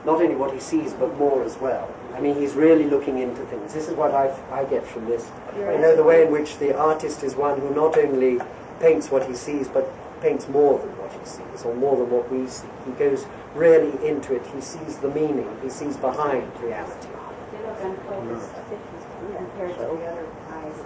not only what he sees, but more as well. I mean, he's really looking into things. This is what I get from this. I know the way in which the artist is one who not only paints what he sees, but paints more than what he sees, or more than what we see. He goes really into it. He sees the meaning. He sees behind reality. Compared to the other eyes.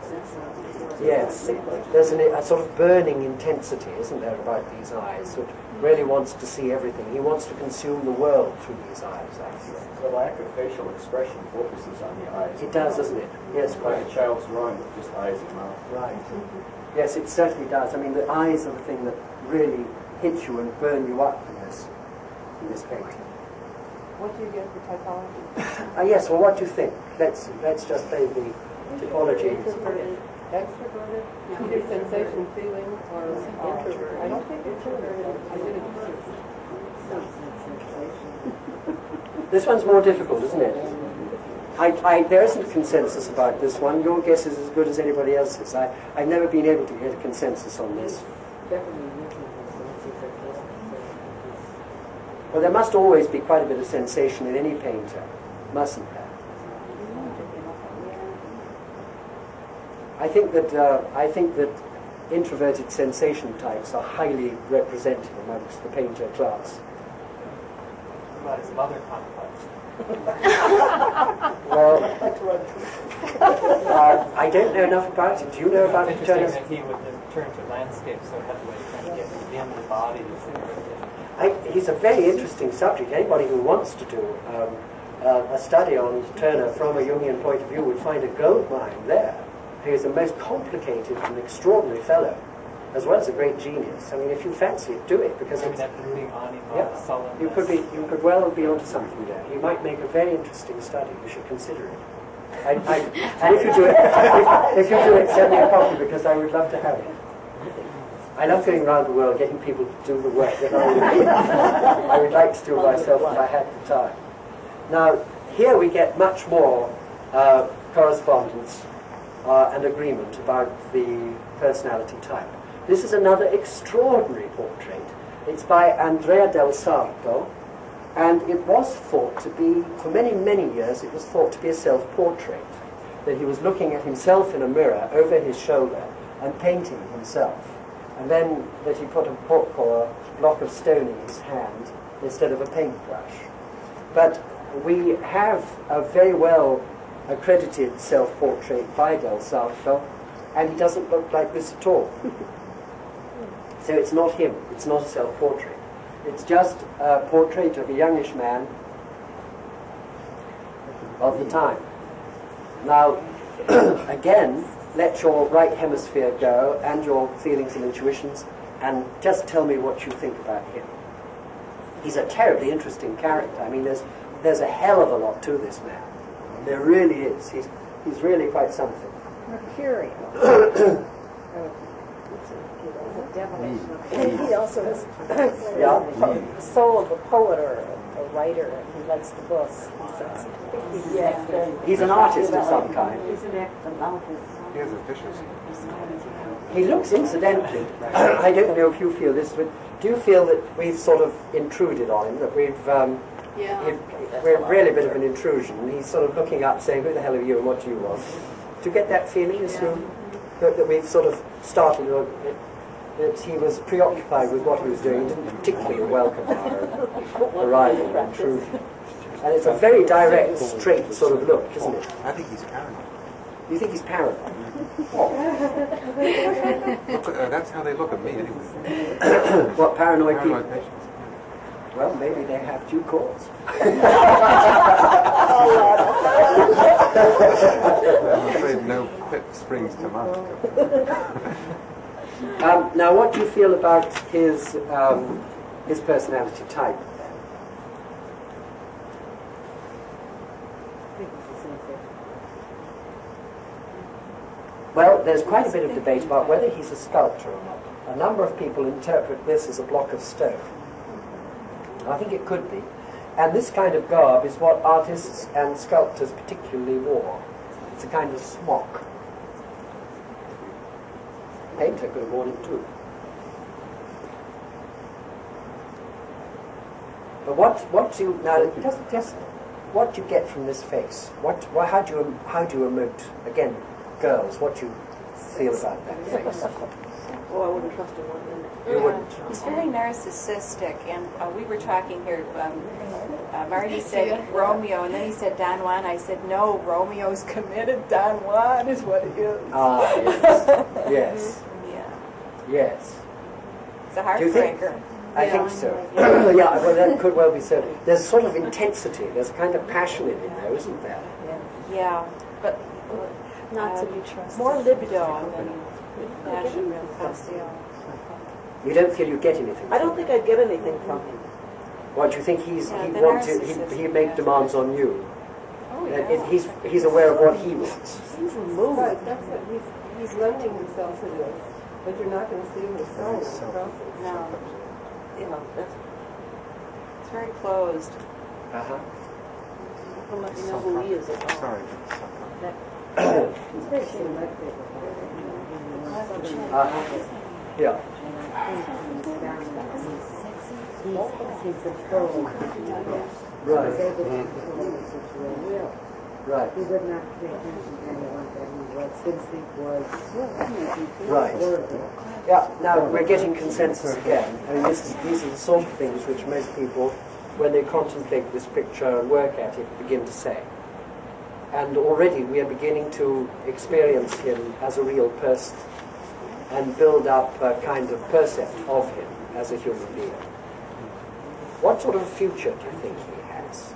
Yes. There's a sort of burning intensity, isn't there, about these eyes, which really wants to see everything. He wants to consume the world through these eyes, I feel. The lack of facial expression focuses on the eyes. It does, doesn't it? Yes, quite. Like a child's drawing with just eyes and mouth. Right. Yes, it certainly does. I mean, the eyes are the thing that really hit you and burn you up in this painting. What do you get for typology? Yes, well, what do you think? Let's just play the typology. Introverted, extroverted, either sensation, feeling, or introvert. I don't think introverted. I did it first. This one's more difficult, isn't it? There isn't consensus about this one. Your guess is as good as anybody else's. I've never been able to get a consensus on this. Well, there must always be quite a bit of sensation in any painter, mustn't there? I think that introverted sensation types are highly represented amongst the painter class. About his mother complex. Well, I don't know enough about it. Do you know about it, Interesting that he would turn to landscape so heavily, trying to get within the bodies. He's a very interesting subject. Anybody who wants to do a study on Turner from a Jungian point of view would find a gold mine there. He is the most complicated and extraordinary fellow, as well as a great genius. I mean, if you fancy it, do it, because it's... You could well be onto something there. You might make a very interesting study. You should consider it. And if you do it, if you do it, send me a copy, because I would love to have it. I love going around the world getting people to do the work that I would like to do myself if I had the time. Now, here we get much more correspondence and agreement about the personality type. This is another extraordinary portrait. It's by Andrea del Sarto, and it was thought to be, for many, many years, it was thought to be a self-portrait. That he was looking at himself in a mirror over his shoulder and painting himself. And then that he put a book or a block of stone in his hand instead of a paintbrush. But we have a very well accredited self-portrait by Del Sarto, and he doesn't look like this at all. So it's not him, it's not a self-portrait. It's just a portrait of a youngish man of the time. Now, again, let your right hemisphere go and your feelings and intuitions, and just tell me what you think about him. He's a terribly interesting character. I mean, there's a hell of a lot to this man. There really is. He's really quite something. Mercurial. He also is the soul of a poet or a writer, and he likes the books. He's an artist of some kind. He has a vicious. He looks, incidentally, I don't know if you feel this, but do you feel that we've sort of intruded on him, that we're really a bit of an intrusion, and he's sort of looking up saying, who the hell are you and what do you want? Do you get that feeling as to that we've sort of started? that he was preoccupied with what he was doing. He didn't particularly welcome our arrival and intrusion. And it's a very direct, straight sort of look, isn't it? I think he's paranoid. You think he's paranoid? That's how they look at me anyway. What, paranoid people? Paranoid patients. Well, maybe they have due cause. I'm afraid no whip springs to mind. Now, what do you feel about his personality type? Well, there's quite a bit of debate about whether he's a sculptor or not. A number of people interpret this as a block of stone. I think it could be. And this kind of garb is what artists and sculptors particularly wore. It's a kind of smock. Painter could have worn it too. But what do you now? Just what do you get from this face? How do you emote? Again, girls, what do you feel about that face? Oh, I wouldn't trust him 1 minute. You wouldn't. He's very narcissistic, and we were talking here. Marty said Romeo, and then he said Don Juan. I said, no, Romeo's committed. Don Juan is what he is. Ah, yes. Yes. Yeah. Yes. It's a Do you think? heartbreaker. I think so. Yeah, well, that could well be so. There's sort of intensity. There's a kind of passion in him, though, isn't there? Yeah, but Not to be trusted. more libido than passion and passion. You don't feel you get anything. I don't think I'd get anything from him. What do you think he'd the want to? narcissist, He'd make demands on you. Oh, And yeah. he's aware of what he wants. He's moved. Right, that's what he's lending himself to this. But you're not going to see him as soul in the process. No, You know, that's it's very closed. Uh-huh. to let you know who he is at all. Sorry. He's very selective. Yeah. He's controlled. Right. Right. He would not pay attention to anyone that he was, since he was Right. worthy. Yeah, now we're getting consensus again. I mean, these are the sort of things which most people, when they contemplate this picture and work at it, begin to say. And already we are beginning to experience him as a real person and build up a kind of percept of him as a human being. What sort of a future do you think he has?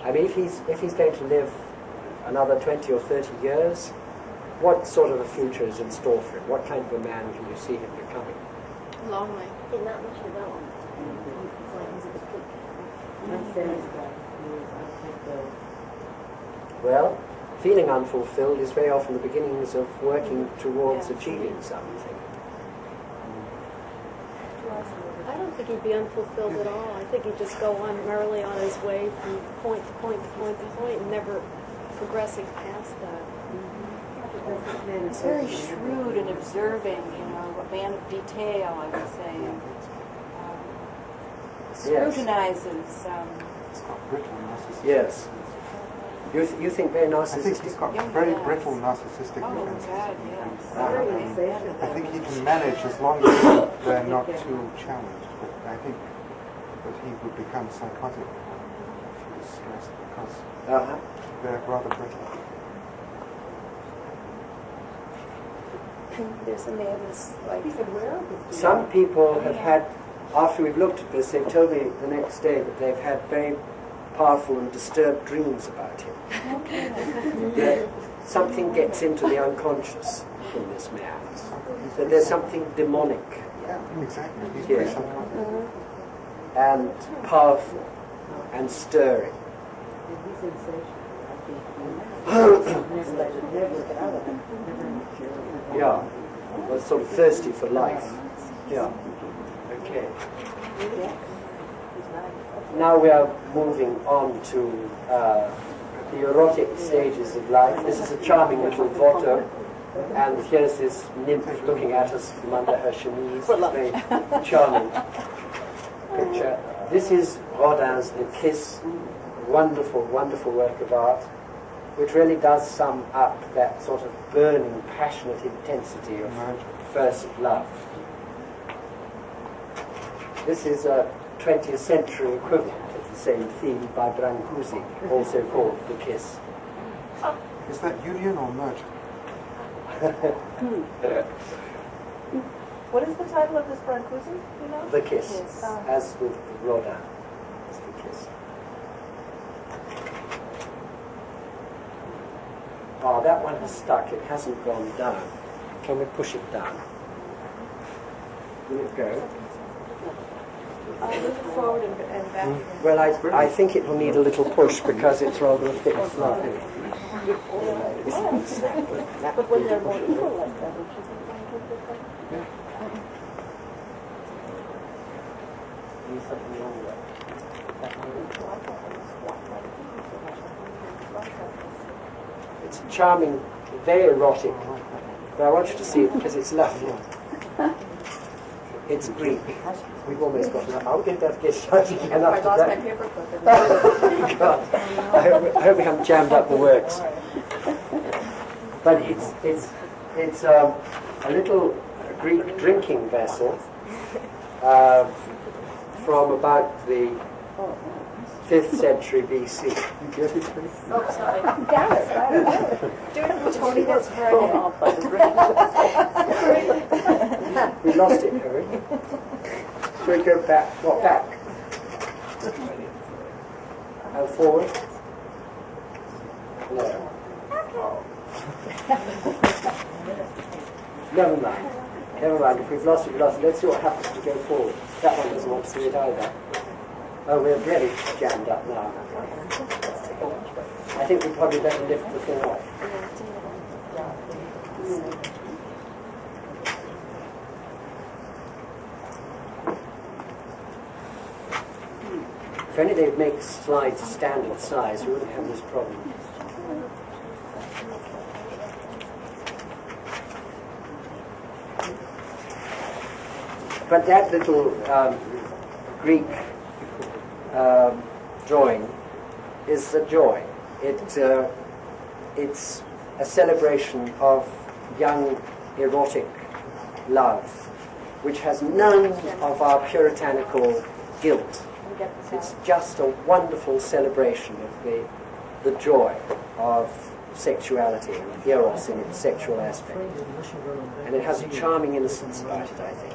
I mean, if he's going to live another 20 or 30 years, what sort of a future is in store for him? What kind of a man can you see him becoming? Lonely. He's not much development. It's like he's a complete. Unsatisfied. He was unfulfilled. Well, feeling unfulfilled is very often the beginnings of working towards achieving something. I don't think he'd be unfulfilled at all. I think he'd just go on merrily on his way from point to point to point to point and never progressing past that. He's very shrewd and observing, you know, a man of detail, I would say. Scrutinizes. He's got brittle narcissism. Yes. You think very I think he's narcissistic? got very brittle narcissistic Oh, defenses. God, yes. I think he can manage as long as they're not too challenged. But I think that he would become psychotic if he was stressed because they're rather brittle. There's a madness. Like He's aware of his Some people have had, after we've looked at this, they've told me the next day that they've had very powerful and disturbed dreams about him. That something gets into the unconscious in this man. That there's something demonic Yeah, exactly. He's very Yeah. psychotic. and powerful and stirring. He's insatiable. Yeah, was sort of thirsty for life. Yeah. Okay. Now we are moving on to the erotic stages of life. This is a charming little photo, and here's this nymph looking at us from under her chemise. It's a very charming picture. This is Rodin's The Kiss, wonderful, wonderful work of art, which really does sum up that sort of burning, passionate intensity of first love. This is a 20th century equivalent of the same theme by Brancusi, also called The Kiss. Is that union or merger? What is the title of this Brancusi? You know? The Kiss, as with Rodin. It's The Kiss. Oh, that one has stuck. It hasn't gone down. Can we push it down? Will it go? Move it forward and back. Well, I think it will need a little push because it's rather a thick slide. But when they're more equal like that, don't you think they could get that? There's something wrong with it. It's charming, very erotic, but I want you to see it because it's lovely. It's Greek. We've almost got enough. I'll get that shut again after that. I lost my paperclip. Oh, God. I hope we haven't jammed up the works. But it's a little Greek drinking vessel from about the 5th century BC. You get it? Oh, sorry. Got it. Do it with Tony. That's We lost it, have we? Should we go back? What, back? And forward? No. Never mind. Never mind. If we've lost it, we've lost it. Let's see what happens if we go forward. That one doesn't want to see it either. Oh, we're really jammed up now. I think we probably better lift the thing off. If only they'd make slides standard size, we wouldn't have this problem. But that little Greek drawing is a joy. It's a celebration of young erotic love, which has none of our puritanical guilt. It's just a wonderful celebration of the joy of sexuality and eros in its sexual aspect. And it has a charming innocence about it, I think.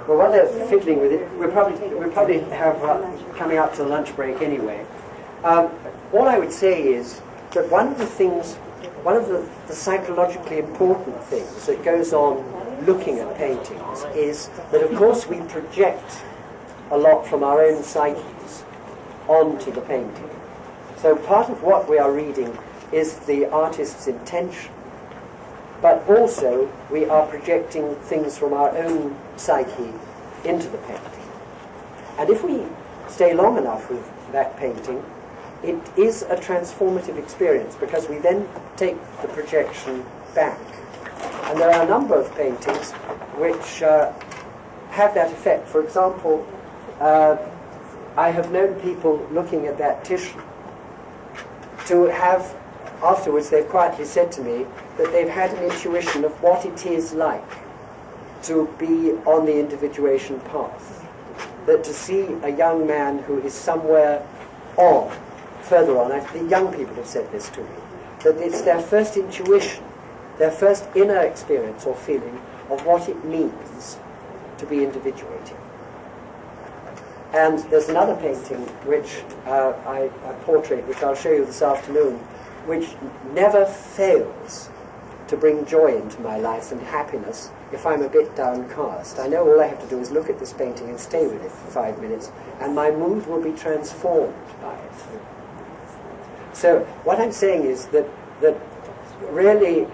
Well, while they're fiddling with it, we'll probably have coming up to the lunch break anyway. All I would say is that one of the psychologically important things that goes on looking at paintings is that, of course, we project a lot from our own psyches onto the painting. So part of what we are reading is the artist's intention, but also we are projecting things from our own psyche into the painting. And if we stay long enough with that painting, it is a transformative experience because we then take the projection back. And there are a number of paintings which have that effect. For example, I have known people looking at that Titian to have, afterwards they've quietly said to me that they've had an intuition of what it is like to be on the individuation path. That to see a young man who is somewhere on, further on, the young people have said this to me, that it's their first intuition, their first inner experience or feeling of what it means to be individuating. And there's another painting which a portrait which I'll show you this afternoon, which never fails to bring joy into my life and happiness if I'm a bit downcast. I know all I have to do is look at this painting and stay with it for 5 minutes, and my mood will be transformed by it. So what I'm saying is that really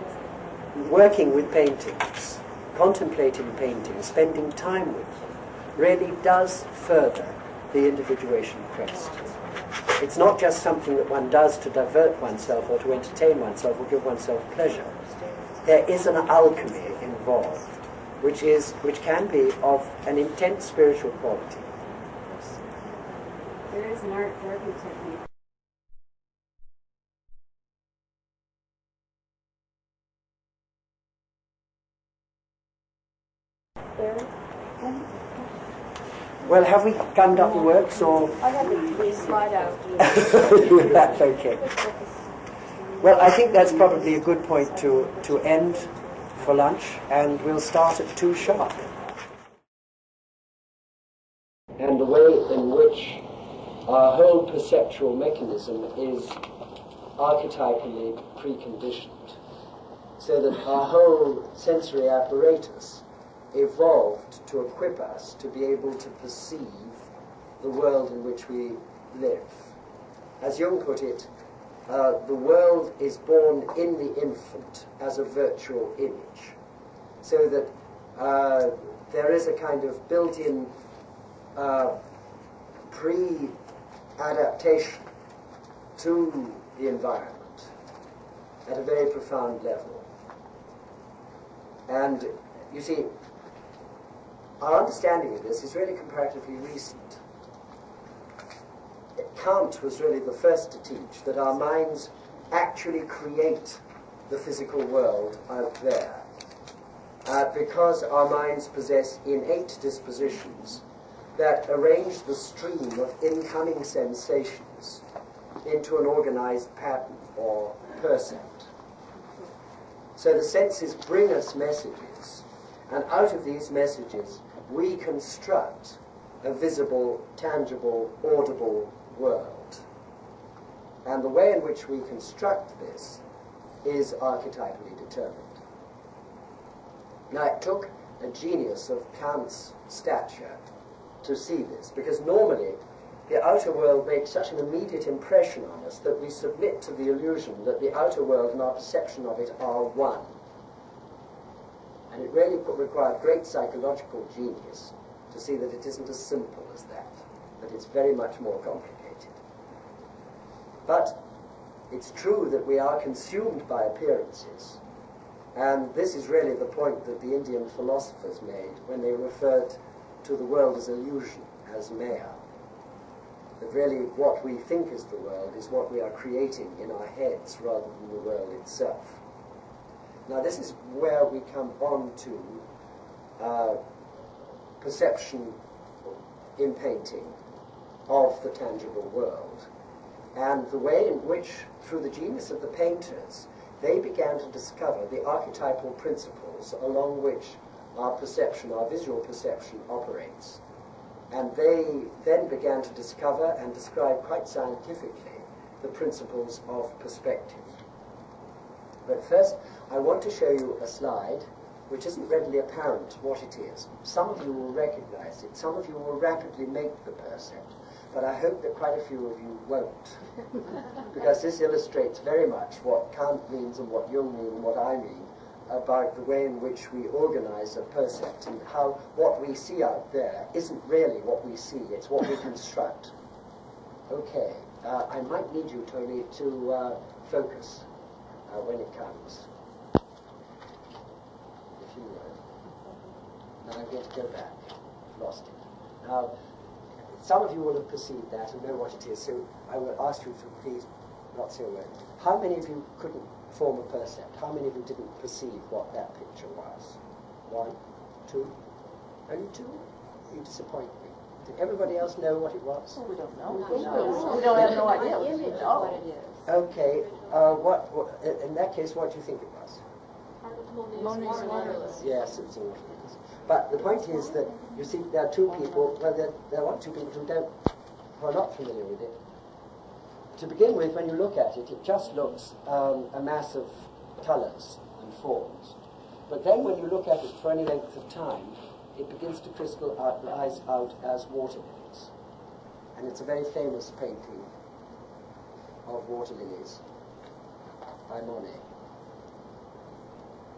working with paintings, contemplating paintings, spending time with them, really does further the individuation quest. It's not just something that one does to divert oneself or to entertain oneself or give oneself pleasure. There is an alchemy involved, which can be of an intense spiritual quality. There is an art therapy technique Well, have we gummed up the works, or? I have the slide out. That's okay. Well, I think that's probably a good point to end for lunch, and we'll start at 2 sharp. And the way in which our whole perceptual mechanism is archetypally preconditioned, so that our whole sensory apparatus evolved to equip us to be able to perceive the world in which we live. As Jung put it, the world is born in the infant as a virtual image, so that there is a kind of built-in pre-adaptation to the environment at a very profound level. And you see, our understanding of this is really comparatively recent. Kant was really the first to teach that our minds actually create the physical world out there, because our minds possess innate dispositions that arrange the stream of incoming sensations into an organized pattern or percept. So the senses bring us messages, and out of these messages we construct a visible, tangible, audible world. And the way in which we construct this is archetypally determined. Now, it took a genius of Kant's stature to see this, because normally the outer world makes such an immediate impression on us that we submit to the illusion that the outer world and our perception of it are one. And it really required great psychological genius to see that it isn't as simple as that it's very much more complicated. But it's true that we are consumed by appearances, and this is really the point that the Indian philosophers made when they referred to the world as illusion, as maya. That really what we think is the world is what we are creating in our heads rather than the world itself. Now this is where we come on to perception in painting of the tangible world, and the way in which, through the genius of the painters, they began to discover the archetypal principles along which our perception, our visual perception, operates. And they then began to discover and describe quite scientifically the principles of perspective. But first, I want to show you a slide which isn't readily apparent what it is. Some of you will recognize it, some of you will rapidly make the percept, but I hope that quite a few of you won't, because this illustrates very much what Kant means and what Jung means and what I mean about the way in which we organize a percept, and how what we see out there isn't really what we see, it's what we construct. Okay, I might need you, Tony, to focus when it comes. If you would. Now I'm going to go back. I've lost it. Now, some of you will have perceived that and know what it is, so I will ask you to please not say a word. How many of you couldn't form a percept? How many of you didn't perceive what that picture was? 1, 2, only 2? You disappoint me. Did everybody else know what it was? We don't know. We don't have no idea what it is. Okay, in that case, what do you think it was? Yes, it's all waterlilies. But the point is that, you see, there are 2 people, well, there are 2 people who are not familiar with it. To begin with, when you look at it, it just looks a mass of colours and forms. But then when you look at it for any length of time, it begins to crystallize out as water lilies. And it's a very famous painting of water lilies by Monet.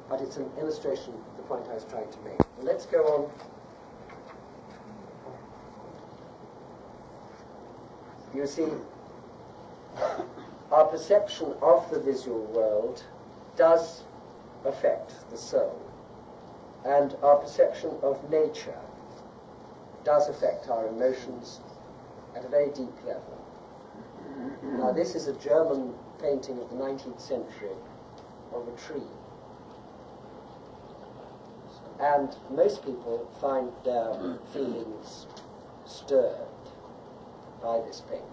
But it's an illustration of the point I was trying to make. Well, let's go on. You see, our perception of the visual world does affect the soul, and our perception of nature does affect our emotions at a very deep level. Now, this is a German painting of the 19th century of a tree, and most people find their feelings stirred by this painting.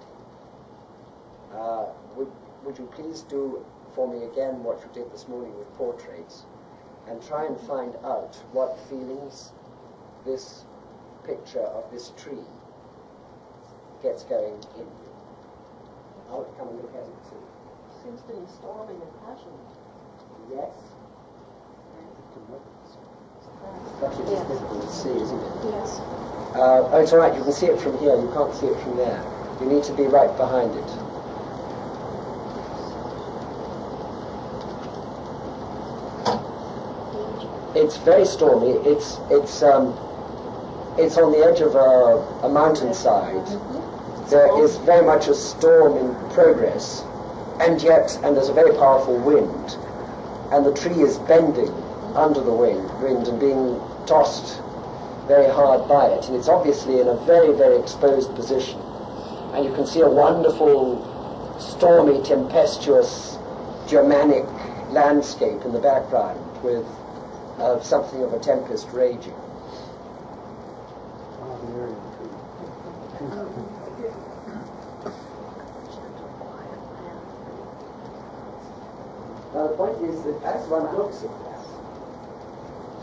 Would you please do for me again what you did this morning with portraits, and try and find out what feelings this picture of this tree gets going in you. I'll come and look at it too. Seems to be stormy and passionate. Yes. But it is difficult to see, isn't it? Yes. Oh, it's all right. You can see it from here. You can't see it from there. You need to be right behind it. It's very stormy. It's on the edge of a mountainside. There is very much a storm in progress, and there's a very powerful wind, and the tree is bending under the wind and being tossed very hard by it, and it's obviously in a very, very exposed position. And you can see a wonderful, stormy, tempestuous, Germanic landscape in the background with something of a tempest raging. Now the point is that as one looks at that,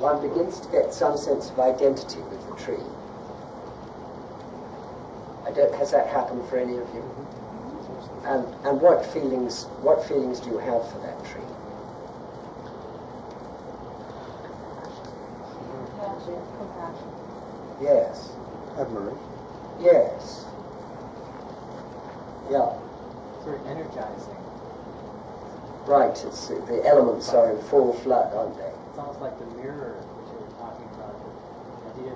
one begins to get some sense of identity with the tree. Has that happened for any of you? And what feelings do you have for that tree? Compassion. Yes. Admiration. Yes. Yeah. It's very energizing. Right. The elements are in full flood, aren't they? It's almost like the mirror, which you were talking about. The idea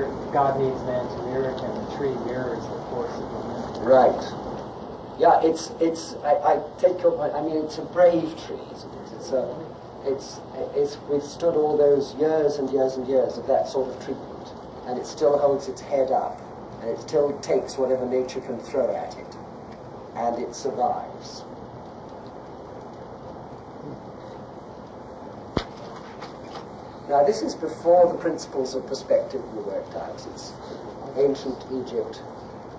that God needs man to mirror him. The tree mirrors the force of the wind. Right. Yeah. I take your point. I mean, it's a brave tree, isn't it? It's withstood all those years and years and years of that sort of treatment, and it still holds its head up, and it still takes whatever nature can throw at it, and it survives. Now, this is before the principles of perspective were worked out. It's ancient Egypt,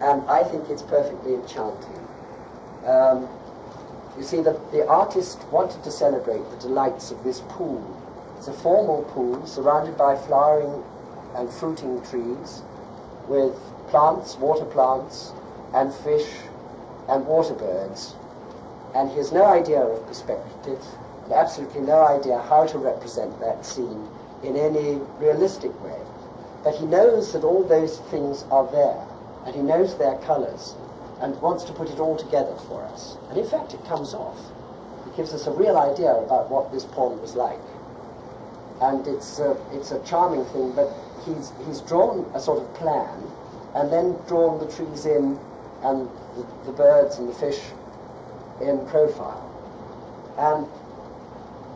and I think it's perfectly enchanting. You see, the artist wanted to celebrate the delights of this pool. It's a formal pool surrounded by flowering and fruiting trees with plants, water plants, and fish and water birds. And he has no idea of perspective, and absolutely no idea how to represent that scene in any realistic way. But he knows that all those things are there, and he knows their colors, and wants to put it all together for us. And in fact, it comes off. It gives us a real idea about what this pond was like. And it's a charming thing, but he's drawn a sort of plan, and then drawn the trees in, and the birds and the fish in profile. And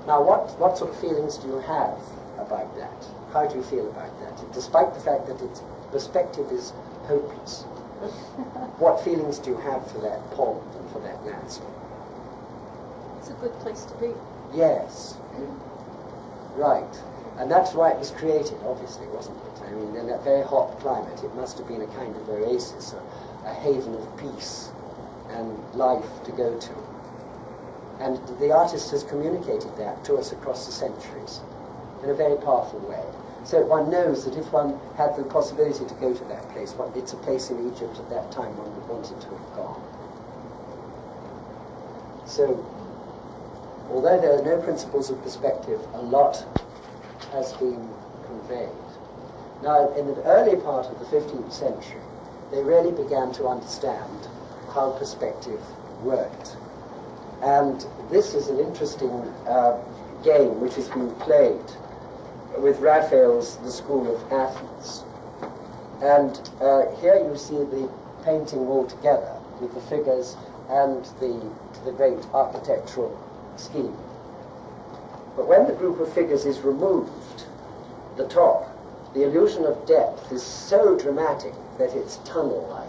now what sort of feelings do you have about that? How do you feel about that? Despite the fact that its perspective is hopeless. What feelings do you have for that pond and for that landscape? It's a good place to be. Yes. Right. And that's why it was created, obviously, wasn't it? I mean, in that very hot climate, it must have been a kind of oasis, a haven of peace and life to go to. And the artist has communicated that to us across the centuries in a very powerful way. So one knows that if one had the possibility to go to that place, it's a place in Egypt at that time one would want it to have gone. So, although there are no principles of perspective, a lot has been conveyed. Now, in the early part of the 15th century, they really began to understand how perspective worked. And this is an interesting game which has been played with Raphael's The School of Athens. And here you see the painting all together with the figures and the great architectural scheme. But when the group of figures is removed, the top, the illusion of depth is so dramatic that it's tunnel-like.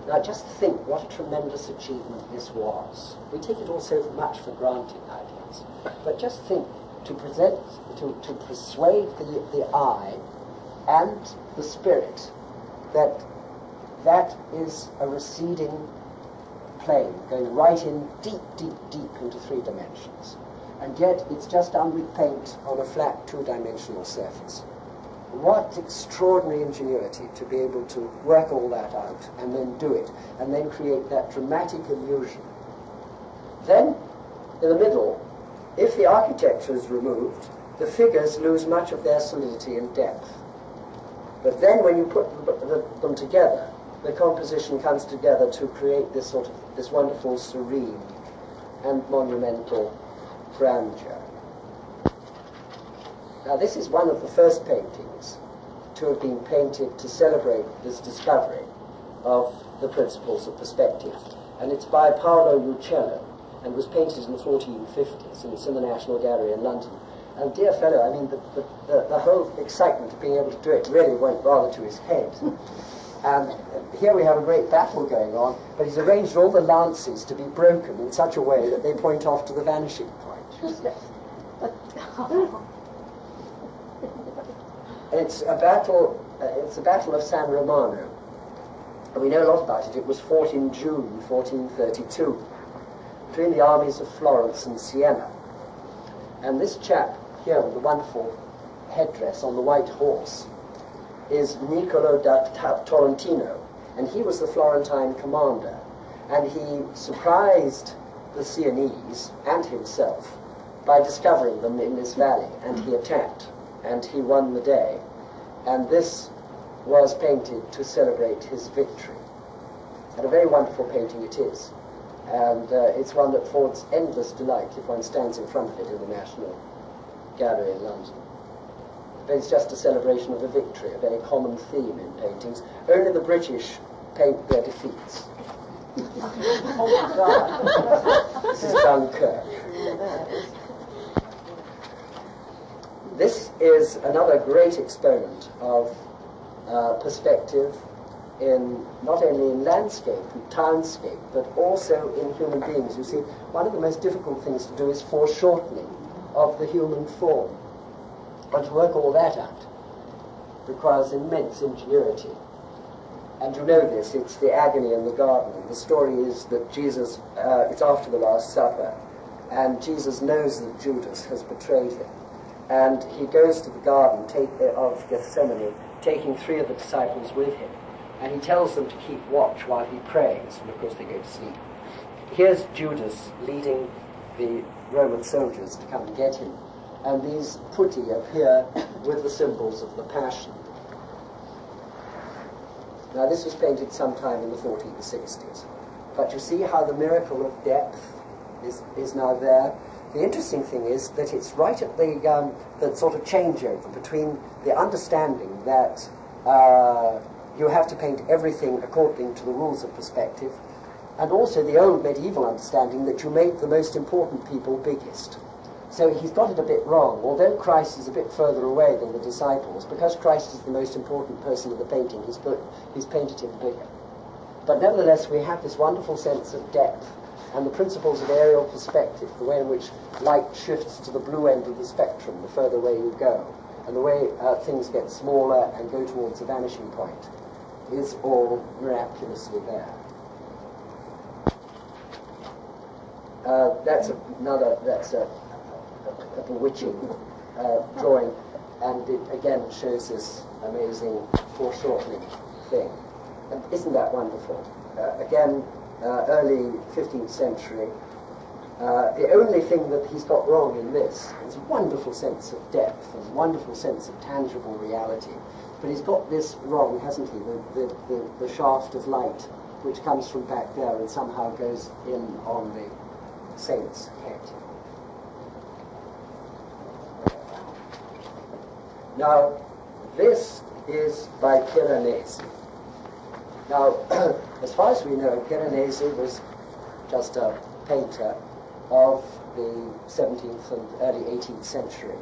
Now just think what a tremendous achievement this was. We take it all so much for granted nowadays. But just think, to persuade the eye and the spirit, that is a receding plane going right in deep, deep, deep into 3 dimensions. And yet it's just done with paint on a flat 2-dimensional surface. What extraordinary ingenuity to be able to work all that out and then do it, and then create that dramatic illusion. Then, in the middle, if the architecture is removed, the figures lose much of their solidity and depth. But then when you put them together, the composition comes together to create this wonderful, serene and monumental grandeur. Now this is one of the first paintings to have been painted to celebrate this discovery of the principles of perspective. And it's by Paolo Uccello and was painted in the 1450s, and it's in the National Gallery in London. And dear fellow, I mean, the whole excitement of being able to do it really went rather to his head. And here we have a great battle going on, but he's arranged all the lances to be broken in such a way that they point off to the vanishing point. It's a battle of San Romano. And we know a lot about it. It was fought in June 1432 between the armies of Florence and Siena. And this chap here with the wonderful headdress on the white horse is Niccolo da Tolentino, and he was the Florentine commander, and he surprised the Sienese and himself by discovering them in this valley, and he attacked, and he won the day, and this was painted to celebrate his victory. And a very wonderful painting it is, and it's one that affords endless delight if one stands in front of it in the National Gallery in London. But it's just a celebration of a victory, a very common theme in paintings. Only the British paint their defeats. Oh God! This is Dunkirk. This is another great exponent of perspective in not only in landscape and townscape, but also in human beings. You see, one of the most difficult things to do is foreshortening of the human form. And to work all that out requires immense ingenuity. And you know this, it's the agony in the garden. The story is that Jesus, it's after the Last Supper, and Jesus knows that Judas has betrayed him. And he goes to the garden of Gethsemane, taking 3 of the disciples with him. And he tells them to keep watch while he prays, and of course they go to sleep. Here's Judas leading the Roman soldiers to come and get him. And these putti appear with the symbols of the Passion. Now this was painted sometime in the 1460s. But you see how the miracle of depth is now there. The interesting thing is that it's right at the sort of changeover between the understanding that you have to paint everything according to the rules of perspective, and also the old medieval understanding that you make the most important people biggest. So he's got it a bit wrong. Although Christ is a bit further away than the disciples, because Christ is the most important person of the painting, he's painted him bigger. But nevertheless, we have this wonderful sense of depth and the principles of aerial perspective, the way in which light shifts to the blue end of the spectrum the further away you go, and the way things get smaller and go towards the vanishing point, is all miraculously there. That's a bewitching drawing, and it again shows this amazing foreshortening thing. And isn't that wonderful? Again, early 15th century. The only thing that he's got wrong in this is a wonderful sense of depth and a wonderful sense of tangible reality. But he's got this wrong, hasn't he? The shaft of light which comes from back there and somehow goes in on the saint's head. Now, this is by Piranesi. Now, as far as we know, Piranesi was just a painter of the 17th and early 18th century.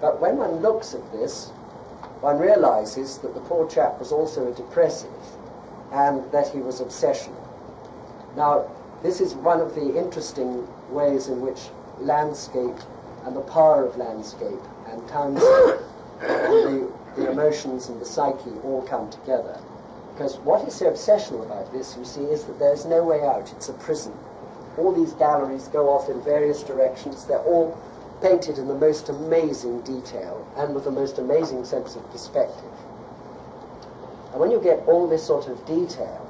But when one looks at this, one realizes that the poor chap was also a depressive and that he was obsessional. Now, this is one of the interesting ways in which landscape and the power of landscape and townscape and the emotions and the psyche all come together. Because what is so obsessional about this, you see, is that there's no way out. It's a prison. All these galleries go off in various directions. They're all painted in the most amazing detail and with the most amazing sense of perspective. And when you get all this sort of detail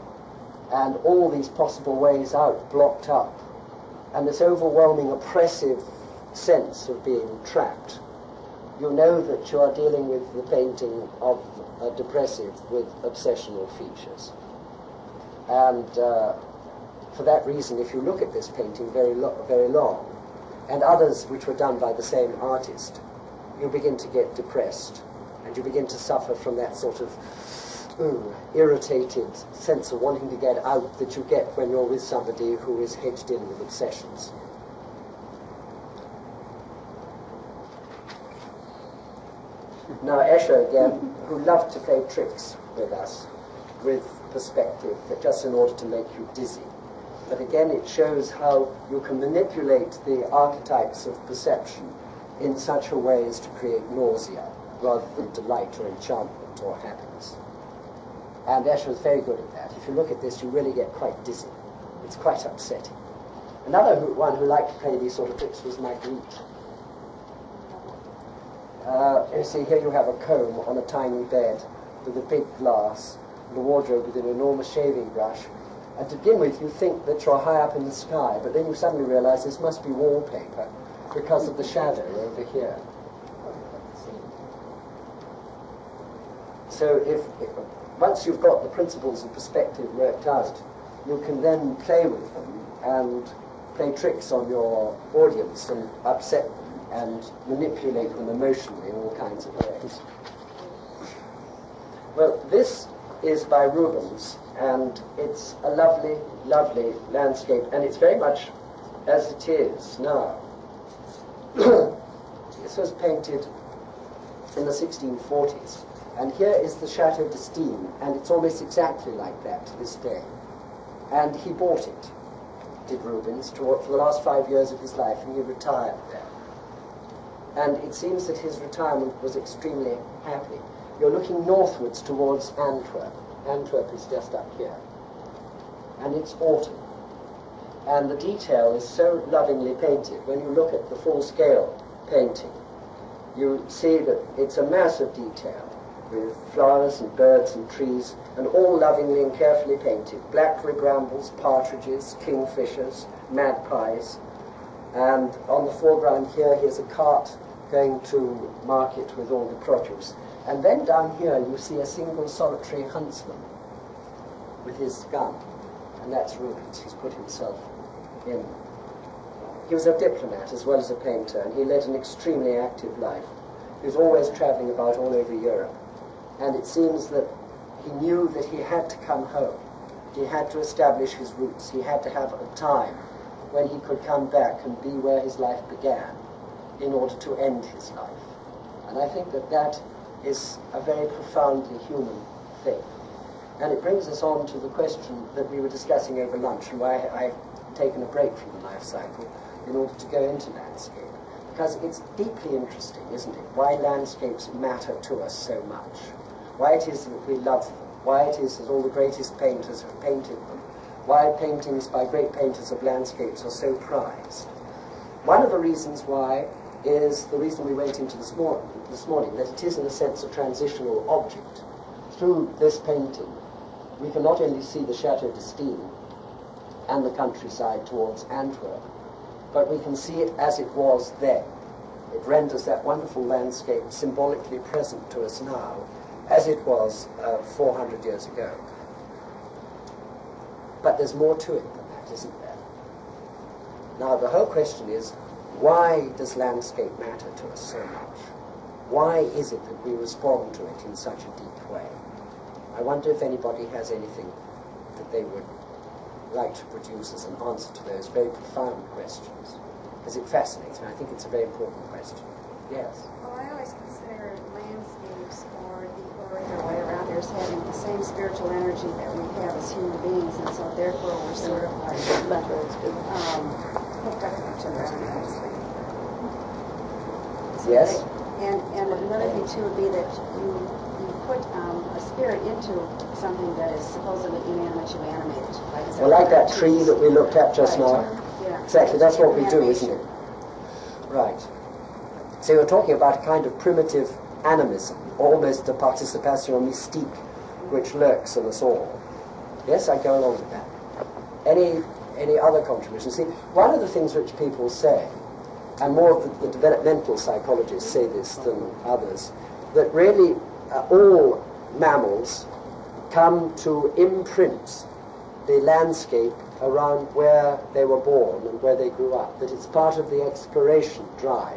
and all these possible ways out blocked up, and this overwhelming oppressive sense of being trapped, you know that you are dealing with the painting of a depressive with obsessional features. And for that reason, if you look at this painting very long, and others which were done by the same artist, you begin to get depressed, and you begin to suffer from that sort of irritated sense of wanting to get out that you get when you're with somebody who is hedged in with obsessions. Now Escher again, who loved to play tricks with us, with perspective, just in order to make you dizzy. But again, it shows how you can manipulate the archetypes of perception in such a way as to create nausea, rather than delight or enchantment or happiness. And Escher was very good at that. If you look at this, you really get quite dizzy. It's quite upsetting. Another one who liked to play these sort of tricks was Magritte. You see, here you have a comb on a tiny bed with a big glass, and a wardrobe with an enormous shaving brush. And to begin with, you think that you're high up in the sky, but then you suddenly realize this must be wallpaper because of the shadow over here. So once you've got the principles of perspective worked out, you can then play with them and play tricks on your audience and upset them and manipulate them emotionally in all kinds of ways. Well, this is by Rubens, and it's a lovely, lovely landscape, and it's very much as it is now. This was painted in the 1640s, and here is the Chateau d'Estaing, and it's almost exactly like that to this day. And he bought it, did Rubens, for the last 5 years of his life, and he retired there. And it seems that his retirement was extremely happy. You're looking northwards towards Antwerp. Antwerp is just up here. And it's autumn. And the detail is so lovingly painted. When you look at the full-scale painting, you see that it's a mass of detail with flowers and birds and trees, and all lovingly and carefully painted. Blackberry brambles, partridges, kingfishers, magpies. And on the foreground here, here's a cart going to market with all the produce. And then down here you see a single solitary huntsman with his gun. And that's Rubens. He's put himself in. He was a diplomat as well as a painter, and he led an extremely active life. He was always traveling about all over Europe. And it seems that he knew that he had to come home. He had to establish his roots. He had to have a time when he could come back and be where his life began in order to end his life. And I think that that is a very profoundly human thing. And it brings us on to the question that we were discussing over lunch, and why I've taken a break from the life cycle in order to go into landscape. Because it's deeply interesting, isn't it? Why landscapes matter to us so much. Why it is that we love them. Why it is that all the greatest painters have painted them. Why paintings by great painters of landscapes are so prized. One of the reasons why is the reason we went into this morning, that it is in a sense a transitional object. Through this painting, we can not only see the Chateau d'Estaing and the countryside towards Antwerp, but we can see it as it was then. It renders that wonderful landscape symbolically present to us now, as it was 400 years ago. But there's more to it than that, isn't there? Now, the whole question is, why does landscape matter to us so much? Why is it that we respond to it in such a deep way? I wonder if anybody has anything that they would like to produce as an answer to those very profound questions, because it fascinates me. I think it's a very important question. Yes? Well, I always consider landscapes or the other way around here as having the same spiritual energy that we have as human beings, and so therefore we're sort of like hooked up with each other. Yes? And another thing too would be that you put a spirit into something that is supposedly inanimate, you animate it. Well, like that tree that we looked at just now. Yeah. Exactly, that's what we do, isn't it? Right. So you're talking about a kind of primitive animism, almost a participation mystique, which lurks in us all. Yes, I go along with that. Any other contributions? See, one of the things which people say, and more of the developmental psychologists say this than others, that really all mammals come to imprint the landscape around where they were born and where they grew up, that it's part of the exploration drive,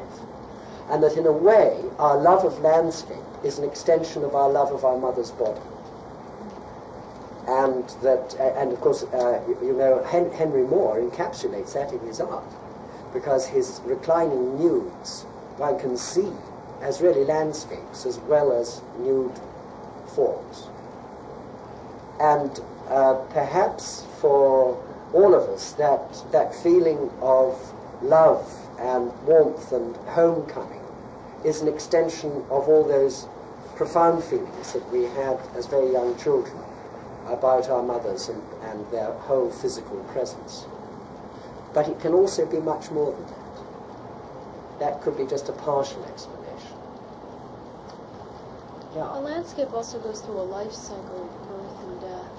and that in a way our love of landscape is an extension of our love of our mother's body. And that, and of course, you know, Henry Moore encapsulates that in his art, because his reclining nudes, one can see as really landscapes as well as nude forms. And perhaps for all of us, that feeling of love and warmth and homecoming is an extension of all those profound feelings that we had as very young children about our mothers and their whole physical presence. But it can also be much more than that. That could be just a partial explanation. Yeah. A landscape also goes through a life cycle of birth and death.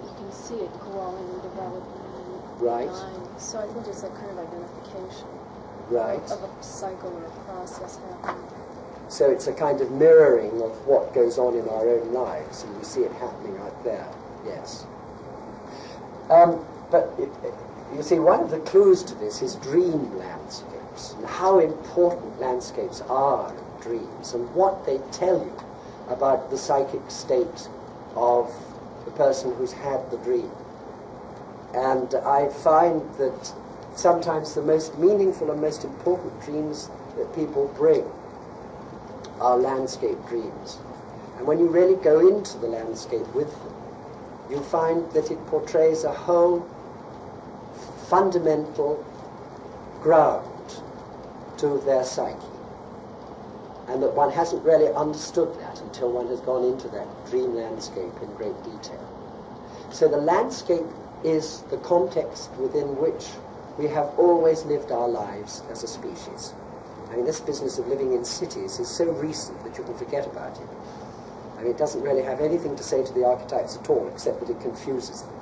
You can see it growing and developing and dying. So I think there's a kind of identification of a cycle or a process happening. So it's a kind of mirroring of what goes on in our own lives, and we see it happening right there. Yes. But you see, one of the clues to this is dream landscapes, and how important landscapes are in dreams, and what they tell you about the psychic state of the person who's had the dream. And I find that sometimes the most meaningful and most important dreams that people bring are landscape dreams. And when you really go into the landscape with them, you find that it portrays a whole fundamental ground to their psyche, and that one hasn't really understood that until one has gone into that dream landscape in great detail. So the landscape is the context within which we have always lived our lives as a species. I mean, this business of living in cities is so recent that you can forget about it. I mean, it doesn't really have anything to say to the archetypes at all, except that it confuses them.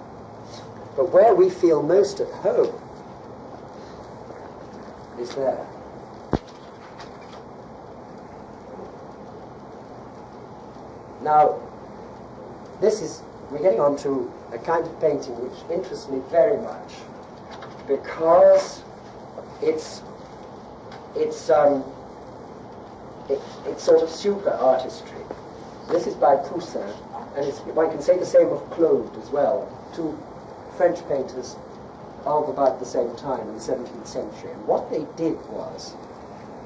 But where we feel most at home is there. Now, we're getting on to a kind of painting which interests me very much, because it's sort of super artistry. This is by Poussin, and one can say the same of Claude as well, two French painters of about the same time in the 17th century. And what they did was,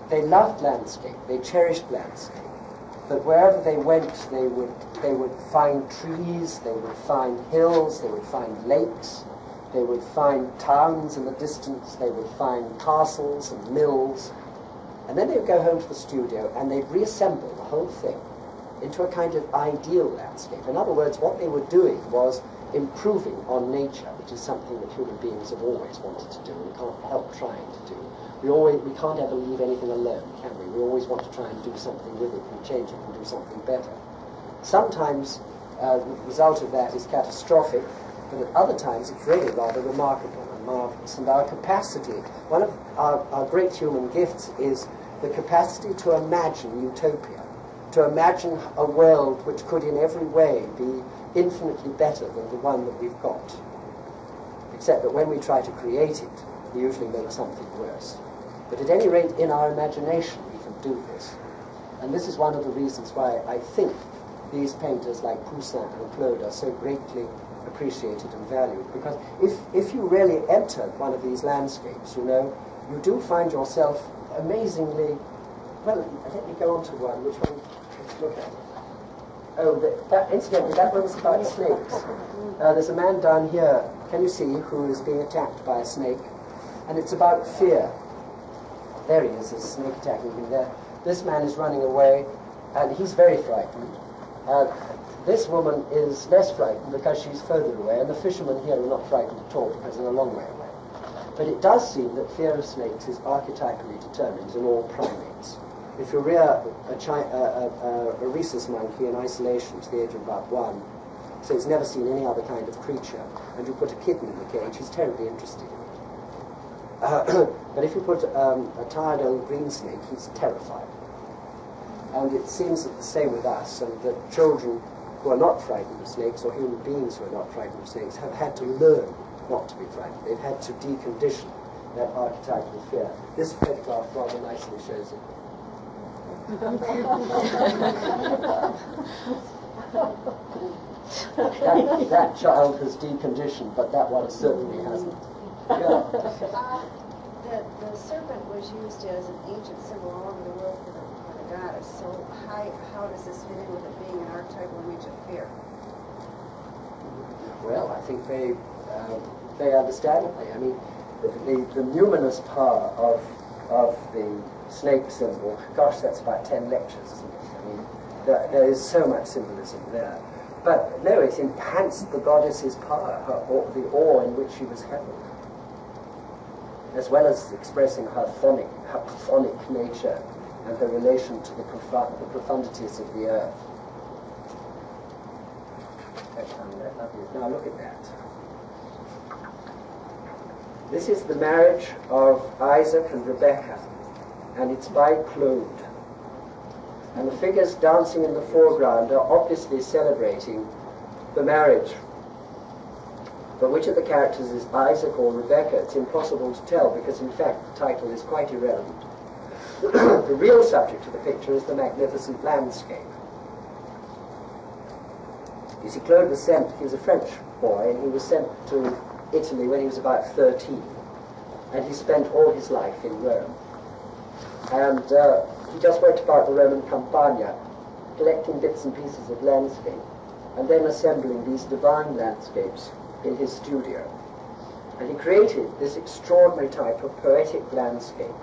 they loved landscape, they cherished landscape, but wherever they went, they would find trees, they would find hills, they would find lakes, they would find towns in the distance, they would find castles and mills, and then they would go home to the studio and they'd reassemble the whole thing into a kind of ideal landscape. In other words, what they were doing was improving on nature, which is something that human beings have always wanted to do and we can't help trying to do. We can't ever leave anything alone, can we? We always want to try and do something with it and change it and do something better. Sometimes the result of that is catastrophic, but at other times it's really rather remarkable and marvelous. And our capacity, one of our great human gifts is the capacity to imagine utopia, to imagine a world which could in every way be infinitely better than the one that we've got. Except that when we try to create it, we usually make something worse. But at any rate, in our imagination, we can do this. And this is one of the reasons why I think these painters like Poussin and Claude are so greatly appreciated and valued. Because if you really enter one of these landscapes, you know, you do find yourself amazingly... Well, let me go on to one. Which one? Let's look at it. Oh, incidentally, that one's about snakes. There's a man down here, can you see, who is being attacked by a snake. And it's about fear. There he is, there's a snake attacking him there. This man is running away, and he's very frightened. This woman is less frightened because she's further away, and the fishermen here are not frightened at all because they're a long way away. But it does seem that fear of snakes is archetypally determined in all primates. If you rear a rhesus monkey in isolation to the age of about 1, so it's never seen any other kind of creature, and you put a kitten in the cage, he's terribly interested in it. But if you put a tired old green snake, he's terrified. And it seems that the same with us, and that children who are not frightened of snakes, or human beings who are not frightened of snakes, have had to learn not to be frightened. They've had to decondition that archetypal fear. This photograph rather nicely shows it. that child has deconditioned, but that one certainly hasn't. Yeah. The serpent was used as an ancient symbol all over the world for the goddess. So how does this fit in with it being an archetypal image of fear? Well, I think they understandably. I mean, the numinous power of the snake symbol, gosh, that's about 10 lectures, isn't it? I mean, there is so much symbolism there. But no, it enhanced the goddess's power, the awe in which she was held, as well as expressing her chthonic nature and her relation to the profundities of the earth. Now look at that. This is the marriage of Isaac and Rebecca, and it's by Claude. And the figures dancing in the foreground are obviously celebrating the marriage. But which of the characters is Isaac or Rebecca? It's impossible to tell, because in fact the title is quite irrelevant. The real subject of the picture is the magnificent landscape. You see, Claude was sent, he was a French boy, and he was sent to Italy when he was about 13. And he spent all his life in Rome. And he just went about the Roman Campagna, collecting bits and pieces of landscape, and then assembling these divine landscapes in his studio. And he created this extraordinary type of poetic landscape,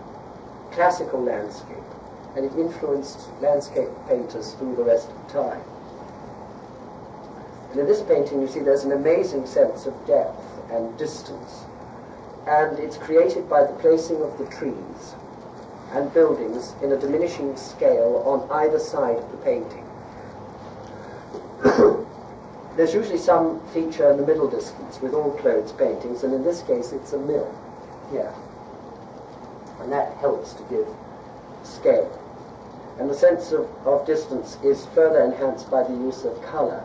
classical landscape, and it influenced landscape painters through the rest of time. And in this painting, you see there's an amazing sense of depth and distance, and it's created by the placing of the trees and buildings in a diminishing scale on either side of the painting. There's usually some feature in the middle distance with all Claude's paintings, and in this case it's a mill here. And that helps to give scale. And the sense of distance is further enhanced by the use of colour.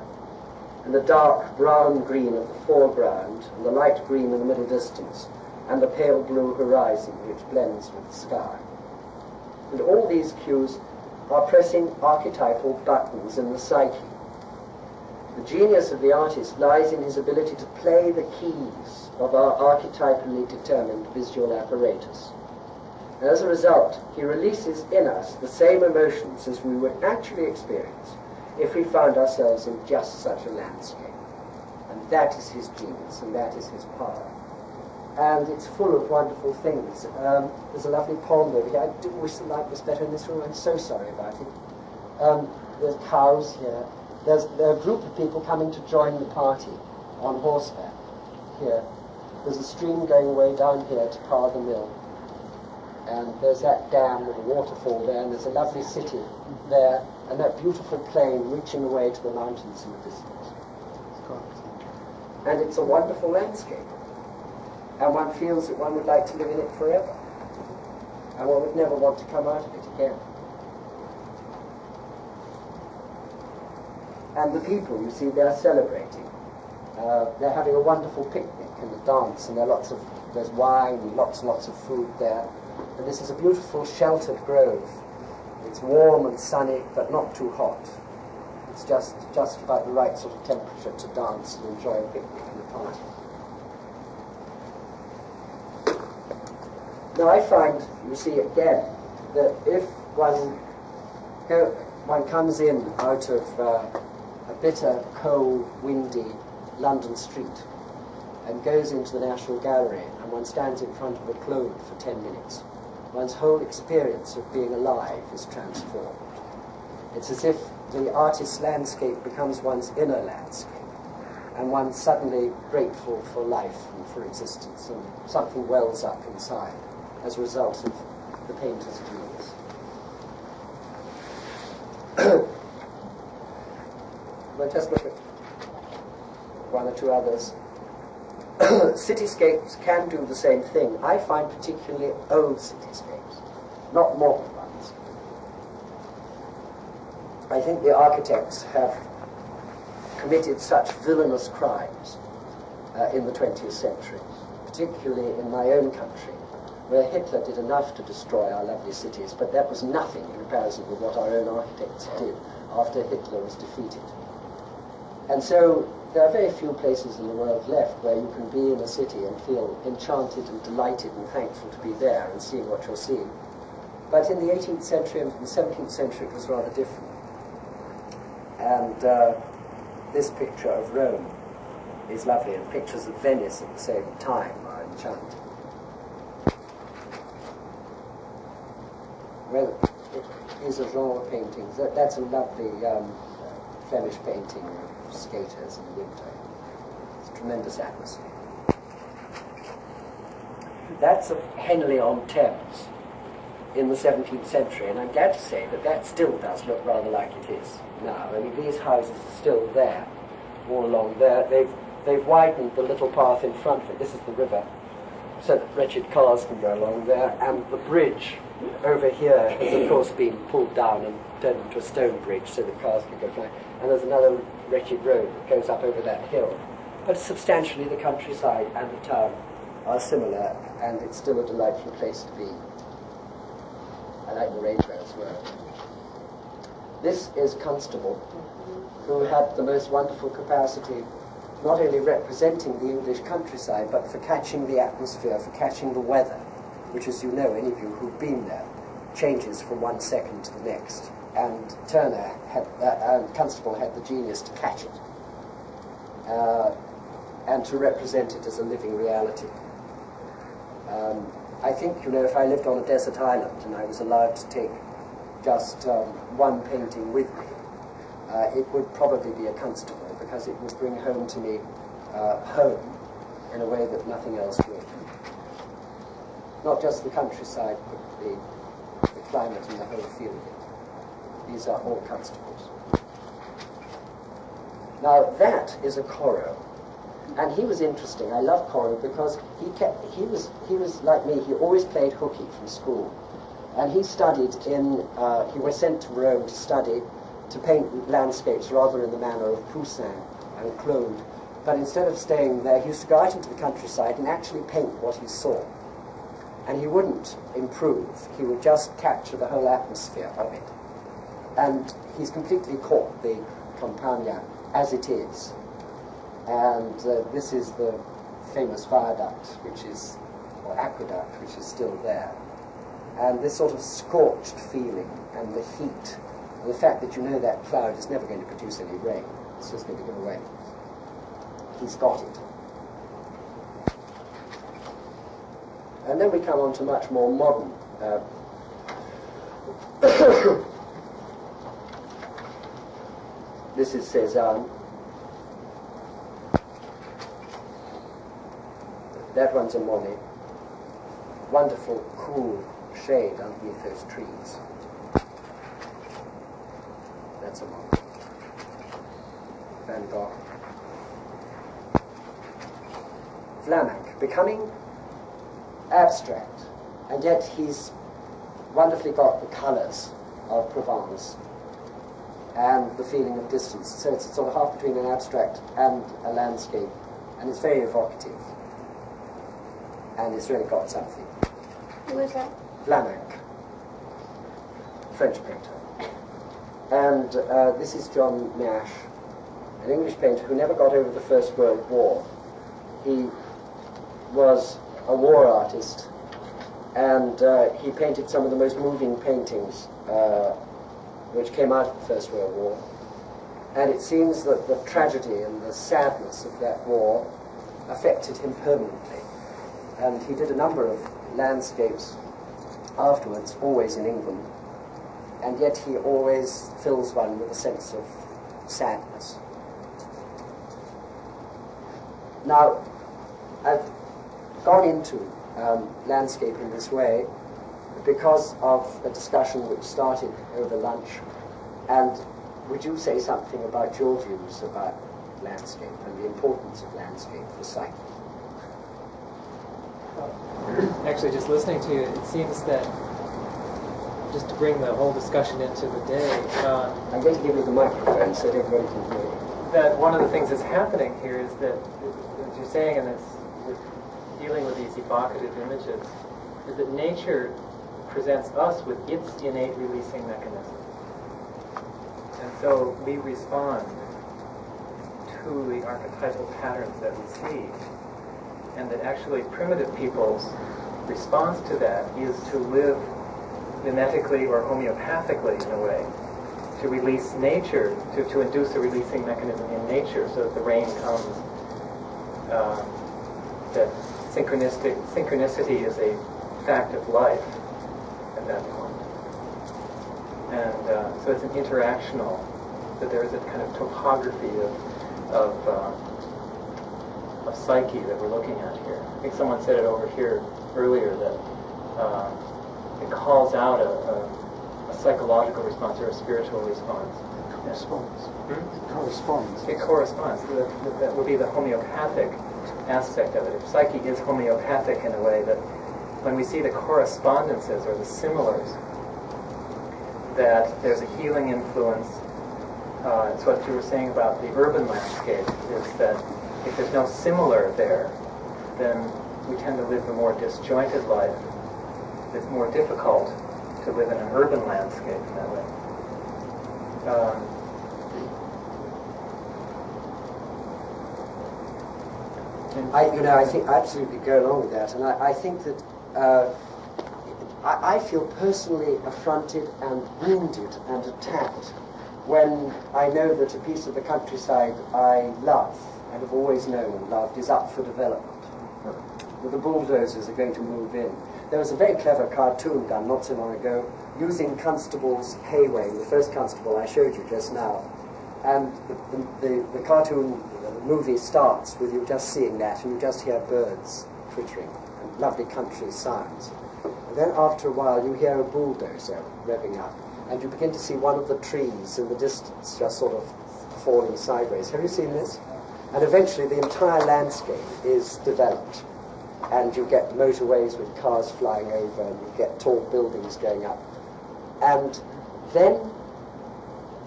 And the dark brown-green of the foreground, and the light green in the middle distance, and the pale blue horizon which blends with the sky. And all these cues are pressing archetypal buttons in the psyche. The genius of the artist lies in his ability to play the keys of our archetypally determined visual apparatus. And as a result, he releases in us the same emotions as we would actually experience if we found ourselves in just such a landscape. And that is his genius, and that is his power. And it's full of wonderful things. There's a lovely poem over here. I do wish the light was better in this room. I'm so sorry about it. There's cows here. There are a group of people coming to join the party on horseback here. There's a stream going way down here to power the mill. And there's that dam with a waterfall there, and there's a lovely city there, and that beautiful plain reaching away to the mountains in the distance. And it's a wonderful landscape. And one feels that one would like to live in it forever. And one would never want to come out of it again. And the people, you see, they're celebrating. They're having a wonderful picnic and a dance, and there's wine and lots and lots of food there. And this is a beautiful sheltered grove. It's warm and sunny, but not too hot. It's just about the right sort of temperature to dance and enjoy a picnic and a party. Now I find, you see, again, that if one comes in out of a bitter, cold, windy London street and goes into the National Gallery and one stands in front of a Claude for 10 minutes, one's whole experience of being alive is transformed. It's as if the artist's landscape becomes one's inner landscape, and one's suddenly grateful for life and for existence, and something wells up inside as a result of the painter's genius. We'll just look at one or two others. Cityscapes can do the same thing. I find particularly old cityscapes, not modern ones. I think the architects have committed such villainous crimes in the 20th century, particularly in my own country, where Hitler did enough to destroy our lovely cities, but that was nothing in comparison with what our own architects did after Hitler was defeated. And so there are very few places in the world left where you can be in a city and feel enchanted and delighted and thankful to be there and seeing what you're seeing. But in the 18th century and the 17th century it was rather different. And this picture of Rome is lovely, and pictures of Venice at the same time are enchanting. Well, it is a genre painting. That's a lovely Flemish painting of skaters in the winter. It's a tremendous atmosphere. That's of Henley-on-Thames in the 17th century, and I'm glad to say that that still does look rather like it is now. I mean, these houses are still there, all along there. They've widened the little path in front of it. This is the river, so that wretched cars can go along there, and the bridge over here has of course been pulled down and turned into a stone bridge so that cars can go flying. And there's another wretched road that goes up over that hill. But substantially the countryside and the town are similar, and it's still a delightful place to be. I like the rainbow as well. This is Constable, who had the most wonderful capacity not only representing the English countryside, but for catching the atmosphere, for catching the weather, which, as you know, any of you who've been there, changes from one second to the next. And Constable had the genius to catch it and to represent it as a living reality. I think, you know, if I lived on a desert island and I was allowed to take just one painting with me, it would probably be a Constable, because it would bring home to me home in a way that nothing else would. Not just the countryside, but the climate and the whole feel of it. These are all Constables. Now that is a Corot, and he was interesting. I love Corot because he was like me. He always played hooky from school, and he studied in. He was sent to Rome to paint landscapes rather in the manner of Poussin and Claude. But instead of staying there, he used to go out into the countryside and actually paint what he saw. And he wouldn't improve. He would just capture the whole atmosphere of it. And he's completely caught the Campagna as it is. And this is the famous viaduct, or aqueduct, which is still there. And this sort of scorched feeling, and the heat, and the fact that you know that cloud is never going to produce any rain. It's just going to go away. He's got it. And then we come on to much more modern. This is Cézanne. That one's a Monet. Wonderful, cool shade underneath those trees. That's a Monet. Van Gogh. Vlaminck, becoming abstract, and yet he's wonderfully got the colours of Provence and the feeling of distance. So it's sort of half between an abstract and a landscape, and it's very evocative, and it's really got something. Who is that? Vlaminck, French painter. And this is John Nash, an English painter who never got over the First World War. He was a war artist, and he painted some of the most moving paintings which came out of the First World War. And it seems that the tragedy and the sadness of that war affected him permanently. And he did a number of landscapes afterwards, always in England. and yet he always fills one with a sense of sadness. Now, I've gone into landscape in this way because of a discussion which started over lunch. And would you say something about your views about landscape and the importance of landscape for psyche? Actually, just listening to you, it seems that, just to bring the whole discussion into the day, I'm going to give you the microphone so that everybody can hear you. That one of the things that's happening here is that, as you're saying, and it's dealing with these evocative images, is that nature presents us with its innate releasing mechanism. And so we respond to the archetypal patterns that we see. And that actually primitive people's response to that is to live mimetically or homeopathically in a way, to release nature, to induce a releasing mechanism in nature so that the rain comes, that synchronicity is a fact of life at that point. And so it's an interactional, that there is a kind of topography of psyche that we're looking at here. I think someone said it over here earlier that it calls out a psychological response or a spiritual response. It corresponds. It corresponds. That would be the homeopathic aspect of it. If psyche is homeopathic in a way, that when we see the correspondences or the similars, that there's a healing influence. It's what you were saying about the urban landscape, is that if there's no similar there, then we tend to live a more disjointed life. It's more difficult to live in an urban landscape in that way. I think I absolutely go along with that, and I think that I feel personally affronted and wounded and attacked when I know that a piece of the countryside I love and have always known and loved is up for development. That the bulldozers are going to move in. There was a very clever cartoon done not so long ago using Constable's Hayway, the first Constable I showed you just now. And the cartoon movie starts with you just seeing that, and you just hear birds twittering and lovely country sounds. And then after a while you hear a bulldozer revving up, and you begin to see one of the trees in the distance just sort of falling sideways. Have you seen this? And eventually the entire landscape is developed, and you get motorways with cars flying over, and you get tall buildings going up. And then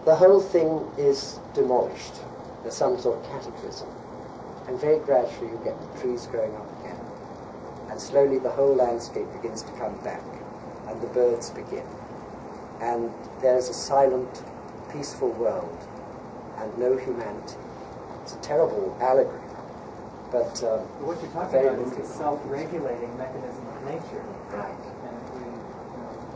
the whole thing is demolished. There's some sort of cataclysm. And very gradually you get the trees growing up again. And slowly the whole landscape begins to come back, and the birds begin. And there's a silent, peaceful world, and no humanity. It's a terrible allegory, but what you're talking about is the self-regulating mechanism of nature. Right. And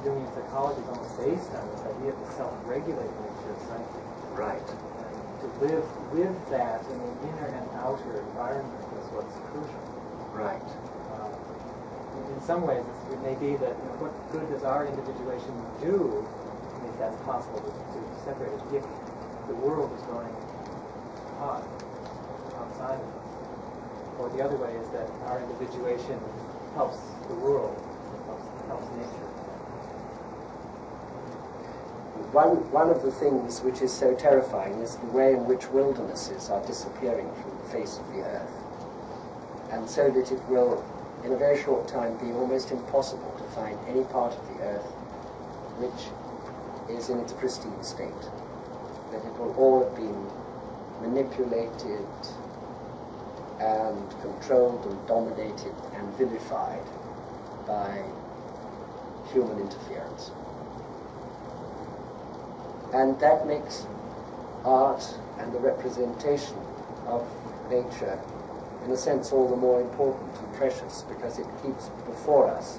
Jungian psychology is almost based on this idea of the self-regulating nature of psyche. Right. And to live with that in the inner and outer environment is what's crucial. Right. In some ways, it may be that what good does our individuation do, if that's possible to separate it, if the world is going on outside of us. Or the other way is that our individuation helps the world, helps nature. One of the things which is so terrifying is the way in which wildernesses are disappearing from the face of the earth. And so that it will, in a very short time, be almost impossible to find any part of the earth which is in its pristine state. That it will all have been manipulated and controlled and dominated and vilified by human interference. And that makes art and the representation of nature, in a sense, all the more important and precious, because it keeps before us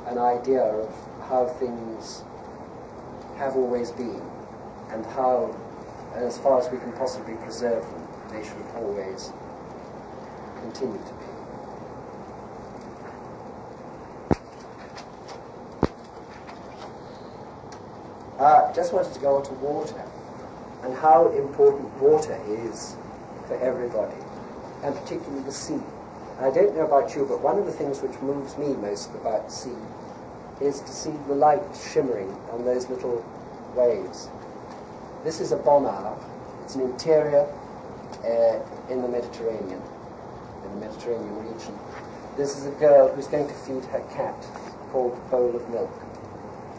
an idea of how things have always been, and how, as far as we can possibly preserve them, they should always continue to be. just wanted to go on to water and how important water is for everybody, and particularly the sea. I don't know about you, but one of the things which moves me most about the sea is to see the light shimmering on those little waves. This is a bonar. It's an interior in the Mediterranean region. This is a girl who's going to feed her cat, called a bowl of milk.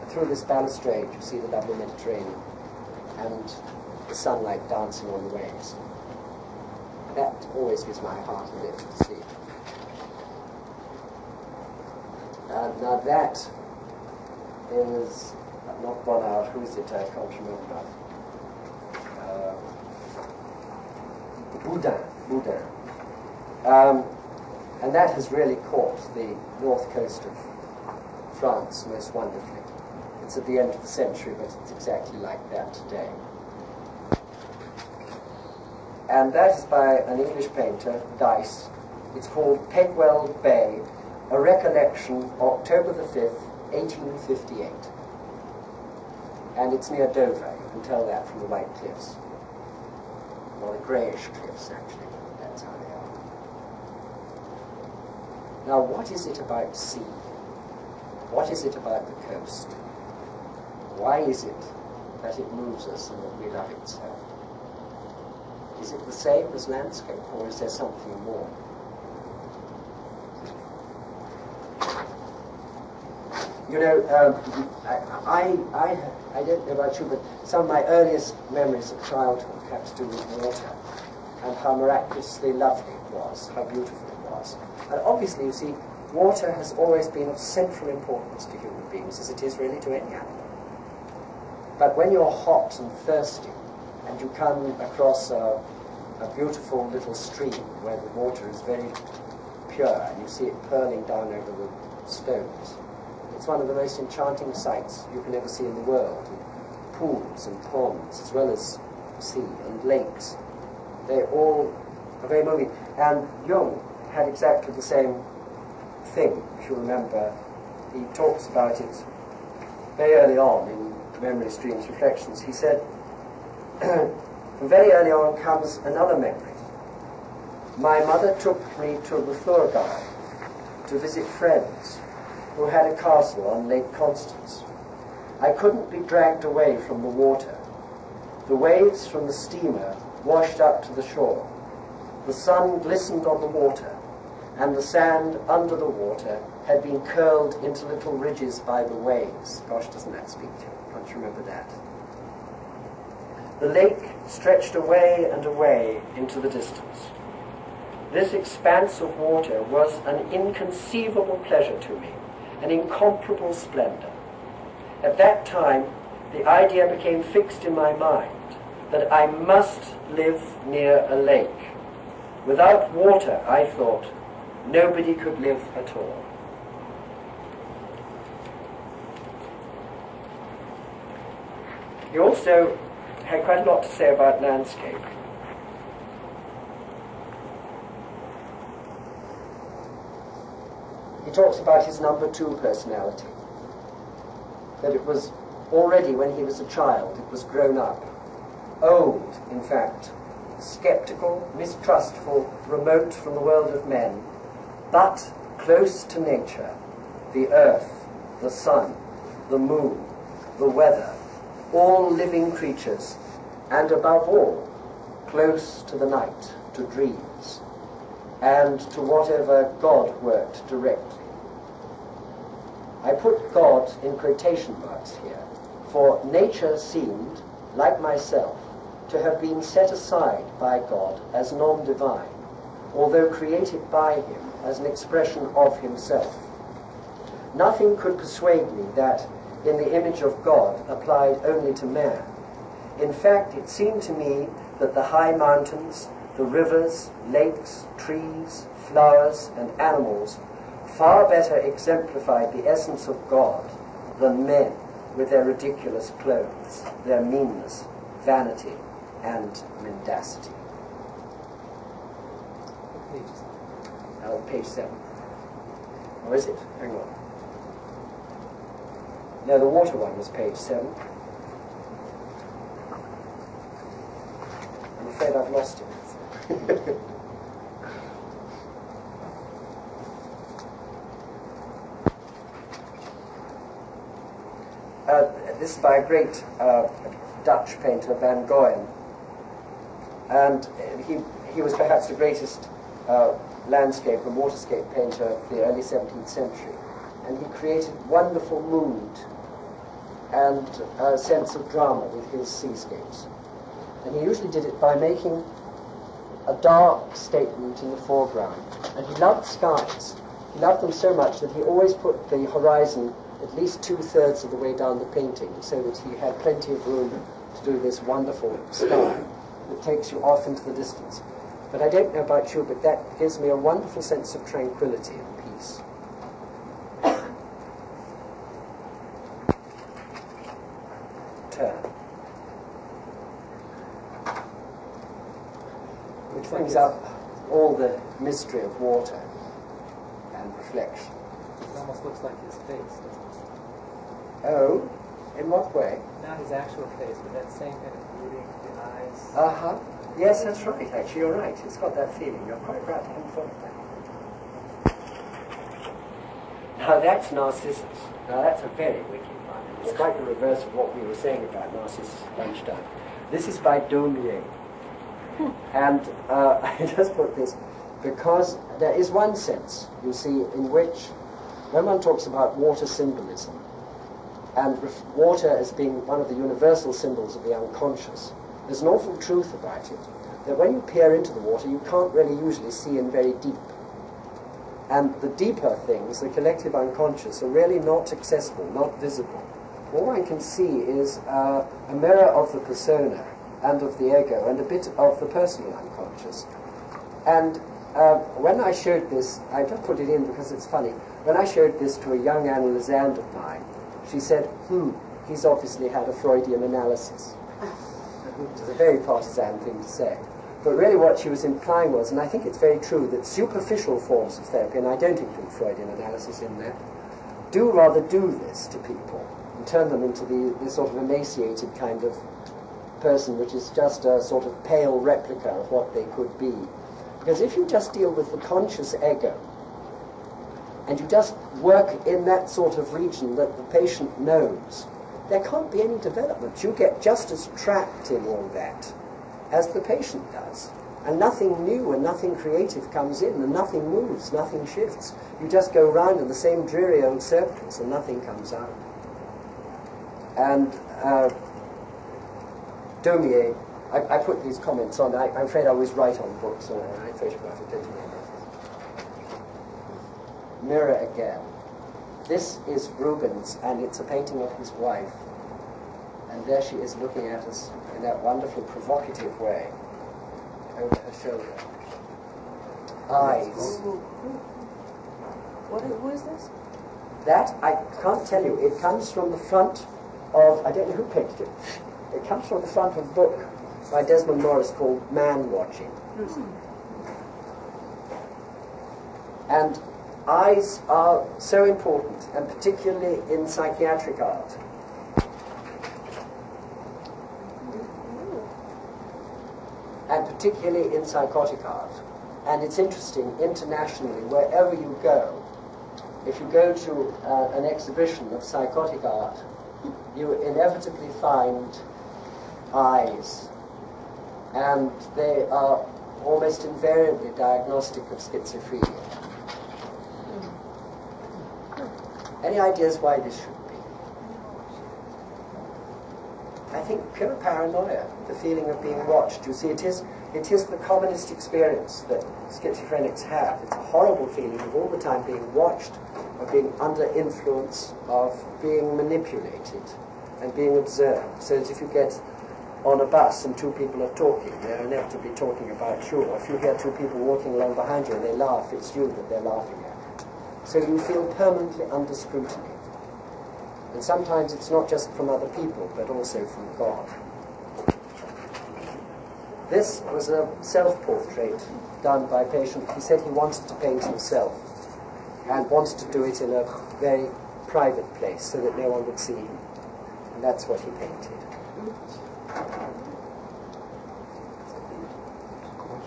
Through this balustrade you see the lovely Mediterranean and the sunlight dancing on the waves. That always gives my heart a lift to see. Now that is not Bonar, who is it? I can't remember. Boudin. And that has really caught the north coast of France most wonderfully. It's at the end of the century, but it's exactly like that today. And that is by an English painter, Dice. It's called Pegwell Bay, a recollection, October the 5th, 1858. And it's near Dover. You can tell that from the white cliffs. Or the greyish cliffs, actually. That's how they are. Now, what is it about sea? What is it about the coast? Why is it that it moves us and that we love it so? Is it the same as landscape, or is there something more? You know, I don't know about you, but some of my earliest memories of childhood have to do with water and how miraculously lovely it was, how beautiful it was. And obviously, you see, water has always been of central importance to human beings, as it is really to any animal. But when you're hot and thirsty, and you come across a beautiful little stream where the water is very pure, and you see it purling down over the stones, it's one of the most enchanting sights you can ever see in the world. Pools and ponds, as well as sea and lakes. They all are very moving. And Jung had exactly the same thing, if you remember. He talks about it very early on in Memory Streams Reflections. He said, from very early on comes another memory. My mother took me to the Thurgau to visit friends who had a castle on Lake Constance. I couldn't be dragged away from the water. The waves from the steamer washed up to the shore. The sun glistened on the water, and the sand under the water had been curled into little ridges by the waves. Gosh, doesn't that speak to you? Can't you remember that? The lake stretched away and away into the distance. This expanse of water was an inconceivable pleasure to me, an incomparable splendor. At that time, the idea became fixed in my mind that I must live near a lake. Without water, I thought, nobody could live at all. He also had quite a lot to say about landscape. He talks about his number 2 personality, that it was already when he was a child, it was grown up, old, in fact, sceptical, mistrustful, remote from the world of men, but close to nature, the earth, the sun, the moon, the weather, all living creatures, and above all, close to the night, to dreams, and to whatever God worked directly. I put God in quotation marks here, for nature seemed, like myself, to have been set aside by God as non-divine, although created by him as an expression of himself. Nothing could persuade me that, in the image of God applied only to man. In fact, it seemed to me that the high mountains, the rivers, lakes, trees, flowers, and animals far better exemplified the essence of God than men with their ridiculous clothes, their meanness, vanity, and mendacity. Page 7. Or is it? Hang on. No, the water one was page 7. afraid I've lost it. This is by a great Dutch painter, Van Gogh, and he was perhaps the greatest landscape and waterscape painter of the early 17th century, and he created wonderful mood and a sense of drama with his seascapes. And he usually did it by making a dark statement in the foreground. And he loved skies. He loved them so much that he always put the horizon at least 2/3 of the way down the painting, so that he had plenty of room to do this wonderful sky that takes you off into the distance. But I don't know about you, but that gives me a wonderful sense of tranquility and peace. Turn. Which brings up all the mystery of water and reflection. It almost looks like his face, doesn't it? Oh, in what way? Not his actual face, but that same kind of brooding, the eyes. Uh-huh. Yes, that's right, actually, you're right. It's got that feeling. You're quite right. I hadn't thought of that. Now, that's Narcissus. Now, that's a very wicked one. It's quite the reverse of what we were saying about Narcissus lunchtime. This is by Daumier. And I just put this because there is one sense, you see, in which when one talks about water symbolism and water as being one of the universal symbols of the unconscious, there's an awful truth about it, that when you peer into the water, you can't really usually see in very deep. And the deeper things, the collective unconscious, are really not accessible, not visible. All one can see is a mirror of the persona and of the ego, and a bit of the personal unconscious. And when I showed this, I just put it in because it's funny, when I showed this to a young analysand of mine, she said, he's obviously had a Freudian analysis. Which is a very partisan thing to say. But really what she was implying was, and I think it's very true, that superficial forms of therapy, and I don't include Freudian analysis in that, do rather do this to people and turn them into this sort of emaciated kind of person which is just a sort of pale replica of what they could be. Because if you just deal with the conscious ego and you just work in that sort of region that the patient knows, there can't be any development. You get just as trapped in all that as the patient does. And nothing new and nothing creative comes in, and nothing moves, nothing shifts. You just go round in the same dreary old circles and nothing comes out. And Daumier, I put these comments on. I'm afraid I was right on books, and I photograph it, don't remember. Mirror again. This is Rubens, and it's a painting of his wife. And there she is looking at us in that wonderful, provocative way, over her shoulder. Eyes. Who is this? That, I can't tell you. It comes from the front of, I don't know who painted it. It comes from the front of a book by Desmond Morris called Man Watching. And eyes are so important, and particularly in psychiatric art. And particularly in psychotic art. And it's interesting, internationally, wherever you go, if you go to an exhibition of psychotic art, you inevitably find eyes. And they are almost invariably diagnostic of schizophrenia. Any ideas why this should be? I think pure paranoia, the feeling of being watched. You see, it is the commonest experience that schizophrenics have. It's a horrible feeling of all the time being watched, of being under influence, of being manipulated and being observed. So that if you get on a bus and two people are talking, they're inevitably talking about you. Or if you hear two people walking along behind you and they laugh, it's you that they're laughing at. So you feel permanently under scrutiny. And sometimes it's not just from other people, but also from God. This was a self-portrait done by a patient. He said he wanted to paint himself and wanted to do it in a very private place so that no one would see him. And that's what he painted.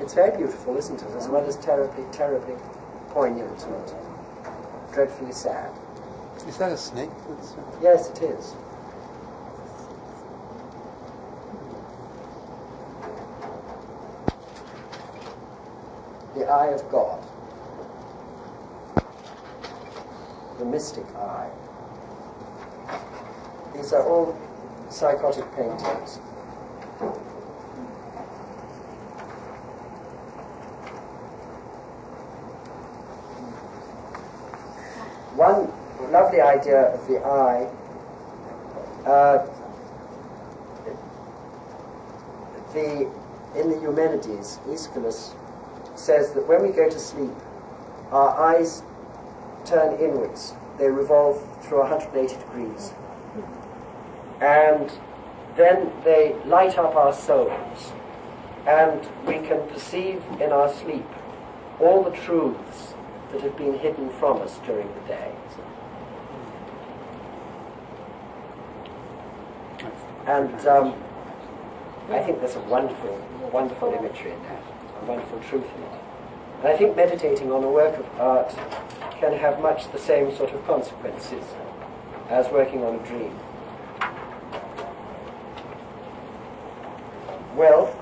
It's very beautiful, isn't it? As well as terribly, terribly poignant and dreadfully sad. Is that a snake? Yes, it is. The eye of God. The mystic eye. These are all psychotic paintings. One lovely idea of the eye, in the Eumenides, Aeschylus says that when we go to sleep, our eyes turn inwards. They revolve through 180 degrees. And then they light up our souls, and we can perceive in our sleep all the truths that have been hidden from us during the day. And I think there's a wonderful, wonderful imagery in that, a wonderful truth in it. And I think meditating on a work of art can have much the same sort of consequences as working on a dream. Well,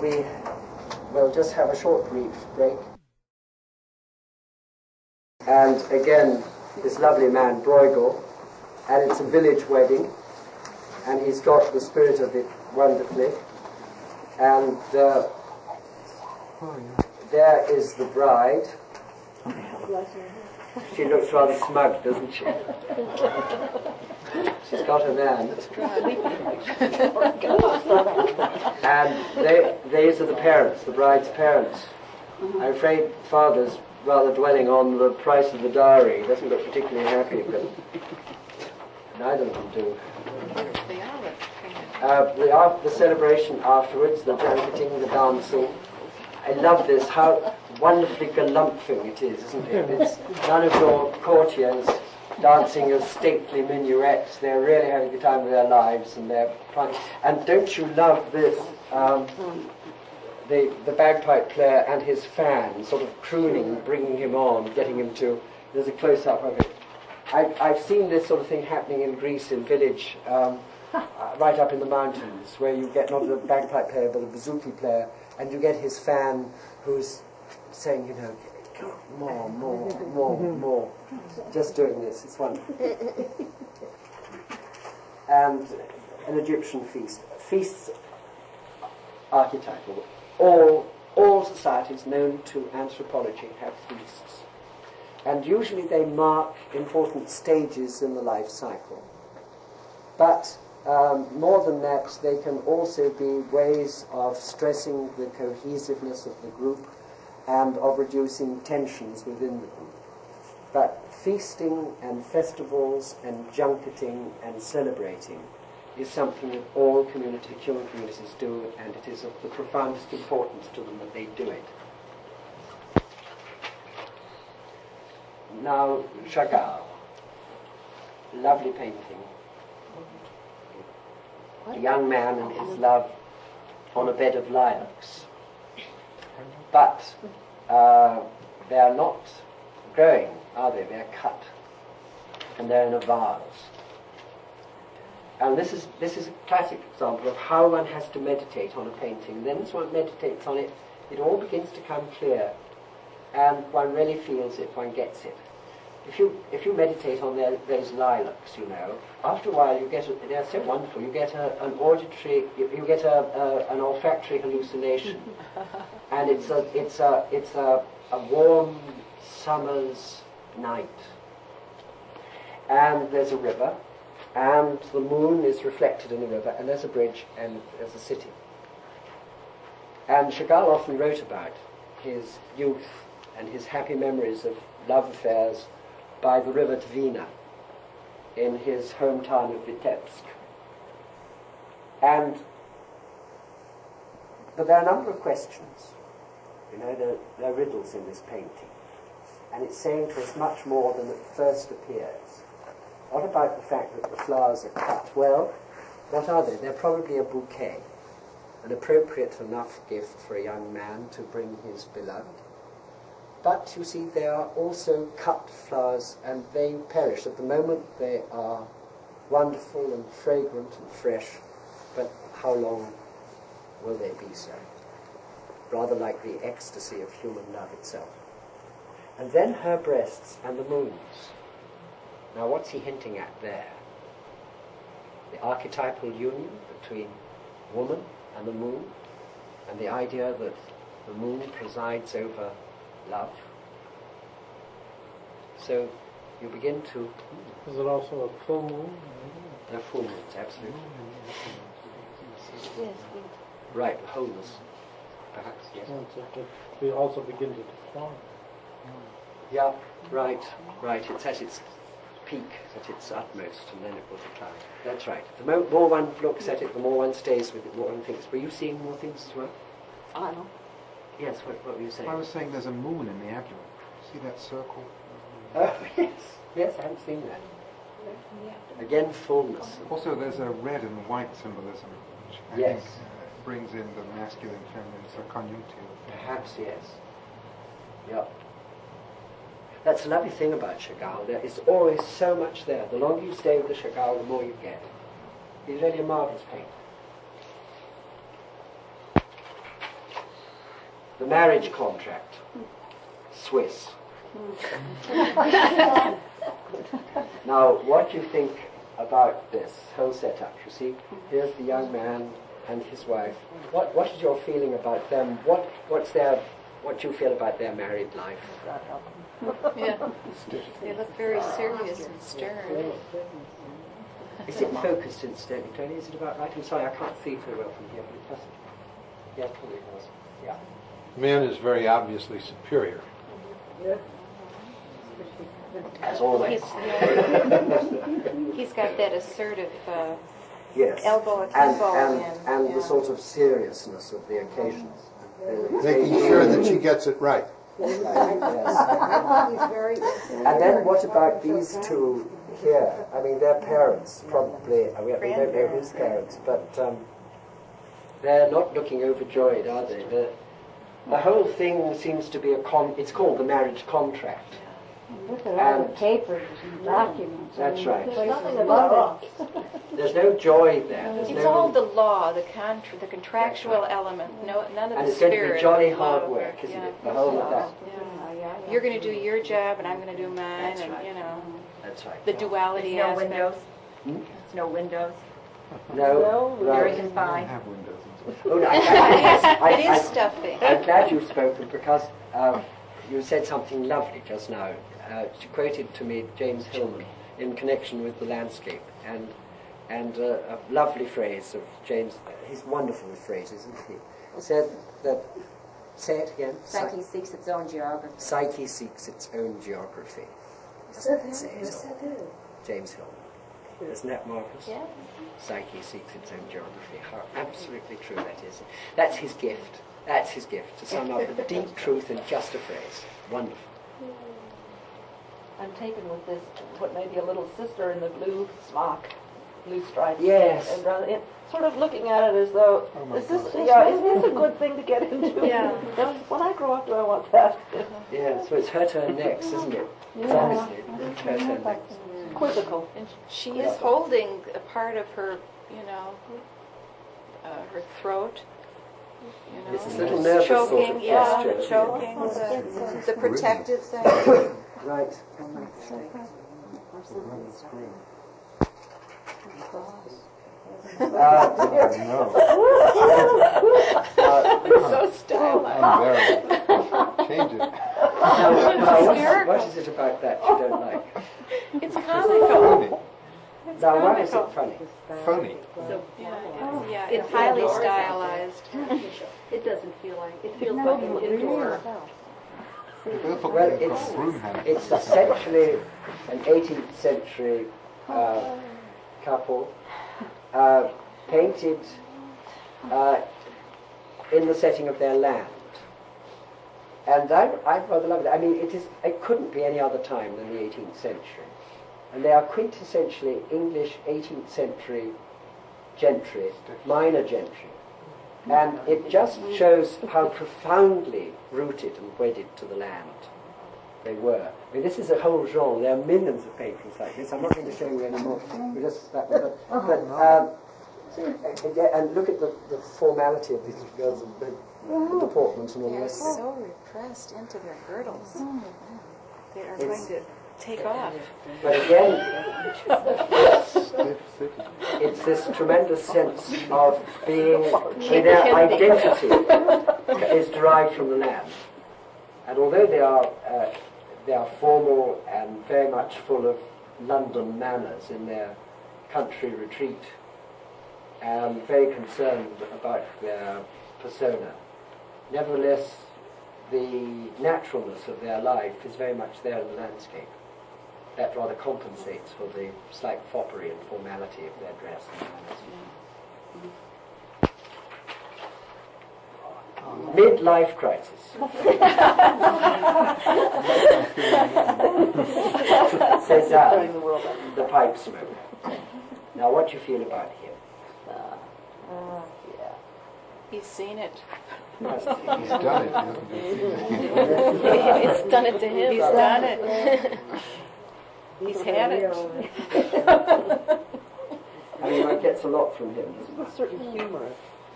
we will just have a short brief break. And again, this lovely man, Bruegel, and it's a village wedding, and he's got the spirit of it wonderfully. And there is the bride. She looks rather smug, doesn't she? She's got a man. And these are the parents, the bride's parents. I'm afraid father's rather dwelling on the price of the dowry. He doesn't look particularly happy, but neither of them do. The celebration afterwards, the junketing, the dancing. I love this, how wonderfully galumphing it is, isn't it? It's none of your courtiers dancing as stately minuets. They're really having the time of their lives, and they're fun. And don't you love this? The bagpipe player and his fan sort of crooning, bringing him on, getting him to. There's a close-up of it. I've seen this sort of thing happening in Greece, in village, right up in the mountains, where you get not a bagpipe player but a bouzouki player, and you get his fan who's saying, you know, more, just doing this. It's wonderful. And an Egyptian feast. Feasts, archetypal. All societies known to anthropology have feasts. And usually they mark important stages in the life cycle. But more than that, they can also be ways of stressing the cohesiveness of the group and of reducing tensions within the group. But feasting and festivals and junketing and celebrating is something that all human communities do, and it is of the profoundest importance to them that they do it. Now, Chagall, lovely painting. A young man and his love on a bed of lilacs. But they are not growing, are they? They're cut. And they're in a vase. And this is a classic example of how one has to meditate on a painting. Then as one meditates on it, it all begins to come clear. And one really feels it, one gets it. If you meditate on those lilacs, you know, after a while you get they're so wonderful. You get an auditory, you get an olfactory hallucination, and it's a warm summer's night, and there's a river, and the moon is reflected in the river, and there's a bridge, and there's a city. And Chagall often wrote about his youth and his happy memories of love affairs by the river Dvina in his hometown of Vitebsk. But there are a number of questions. You know, there are riddles in this painting. And it's saying to us much more than it first appears. What about the fact that the flowers are cut? Well, what are they? They're probably a bouquet. an appropriate enough gift for a young man to bring his beloved. But you see, they are also cut flowers, and they perish. At the moment they are wonderful and fragrant and fresh, but how long will they be so? Rather like the ecstasy of human love itself. And then her breasts and the moon's. Now what's he hinting at there? The archetypal union between woman and the moon, and the idea that the moon presides over love. So you begin to... Is it also a full moon? They're full moons, absolutely. Yes. Right, wholeness, perhaps, yes. We also begin to decline. Yeah, right. It's at its peak, at its utmost, and then it will decline. That's right. The more one looks at it, the more one stays with it, the more one thinks. Were you seeing more things as well? I know. Yes, what were you saying? I was saying there's a moon in the abdomen. See that circle? Oh, yes, I haven't seen that. Again, fullness. Also, there's a red and white symbolism, which I think brings in the masculine, feminine, so conjunctive. Perhaps, yes. Yep. That's a lovely thing about Chagall. There is always so much there. The longer you stay with the Chagall, the more you get. He's really a marvelous painter. The marriage contract. Swiss. Now, what do you think about this whole setup? You see, here's the young man and his wife. What is your feeling about them? What do you feel about their married life? Yeah. They look very serious and stern. Is it focused incidentally, Tony? Is it about right? I'm sorry, I can't see very well from here, but it doesn't. Yeah, probably it was. Yeah. Man is very obviously superior. As always. He's got that assertive yes. elbow akimbo and the sort of seriousness of the occasion. Making sure that she gets it right. Right, yes. And then what about these two here? I mean, their parents probably, we don't know whose parents, but they're not looking overjoyed, are they? The whole thing seems to be it's called the marriage contract. Look at all the papers and documents. That's right. There's nothing about it. There's no joy there. It's all the law, the contractual element. None of the spirit. And it's going to be jolly hard work, isn't it? The whole of that. Yeah. You're going to do your job, and I'm going to do mine, and you know. That's right. The duality no aspect. Windows. Hmm? There's no windows. No. Everything's fine. have windows. Oh, no, it is stuffy. I'm glad you've spoken because you said something lovely just now. She quoted to me James Hillman in connection with the landscape, and a lovely phrase of James. He's wonderful with phrases, isn't he? Said that. Say it again. Psyche seeks its own geography. Psyche seeks its own geography. James Hillman. Isn't that marvelous? Yeah. Psyche seeks its own geography. How absolutely true that is. That's his gift. That's his gift, to sum up the deep truth in just a phrase. Wonderful. I'm taken with this, what may be a little sister in the blue smock, blue stripe. Yes. And sort of looking at it as though, is this a good thing to get into? Yeah. When I grow up, do I want that? Yeah, so it's her turn next, isn't it? Yeah. Honestly, it's her turn next. Quizzical. And she is holding a part of her, her throat. It's this little nervous choking, sort of gesture. choking, the protective thing. Right. So stylized. Change it. What is it about that you don't like? It's comical. Now, why is it funny? Funny. Yeah, it's highly stylized. It doesn't feel like it feels like an indoor. Well, it's essentially an 18th century couple painted in the setting of their land. And I rather love it. I mean, it couldn't be any other time than the 18th century. And they are quintessentially English 18th century gentry, minor gentry. And it just shows how profoundly rooted and wedded to the land they were. I mean, this is a whole genre. There are millions of paintings like this. I'm not going to show you any more. And look at the formality of these girls and the deportment and all the They're rest of it. so repressed into their girdles. They are going to take off. But again, it's this tremendous sense of being, their identity is derived from the land. And although they are formal and very much full of London manners in their country retreat, and very concerned about their persona, nevertheless, the naturalness of their life is very much there in the landscape. That rather compensates for the slight foppery and formality of their dress and manners. Midlife crisis. Says the pipe smoker. Now, what do you feel about him? He's seen it. He's done it. It's done it to him. He's done it. He's had it. I mean, one gets a lot from him. There's a certain humor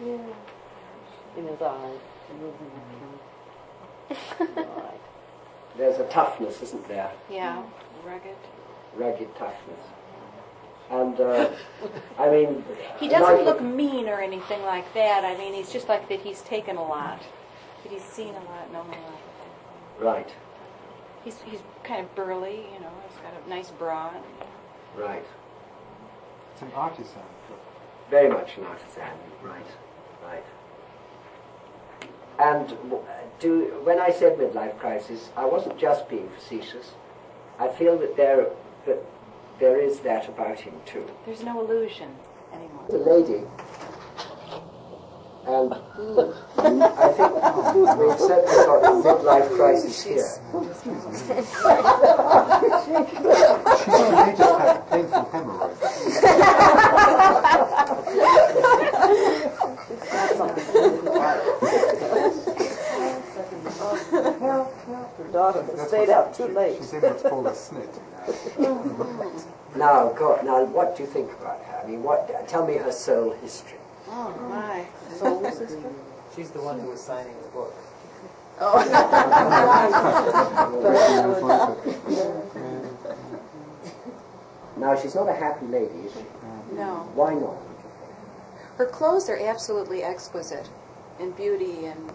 in his eyes. There's a toughness, isn't there? Yeah, rugged. Rugged toughness. And, I mean... He doesn't look mean or anything like that. I mean, he's just like that he's taken a lot. That he's seen a lot, known a lot. Right. He's kind of burly, you know, he's got a nice bra. Right. It's an artisan. Very much an artisan. Right. Right. And when I said midlife crisis, I wasn't just being facetious. I feel that there is that about him too. There's no illusion anymore. The lady, and I think we've certainly got a midlife crisis here. She may just have painful hemorrhoids. Her daughter stayed out too late. She's in what's called a snit. Now, what do you think about her? I mean, tell me her soul history. Oh, my. Soul sister? She's the one who was signing the book. Now, she's not a happy lady, is she? No. Why not? Her clothes are absolutely exquisite in beauty and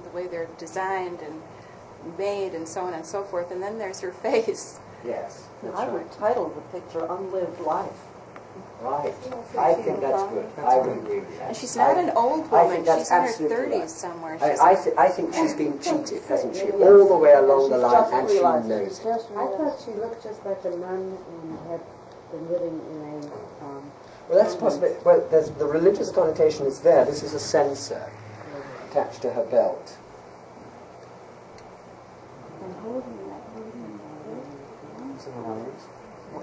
the way they're designed and made and so on and so forth. And then there's her face. Yes, that's I right. would title the picture Unlived Life. Right. I think that's good. I would agree with that. And she's not an old I woman. think that's She's in her absolutely 30s right. somewhere. I think she's been cheated, hasn't she? All the way along the line, and she knows it. I thought she looked just like a nun and had been living in a... Well, that's possible. Well, the religious connotation is there. This is a censer attached to her belt.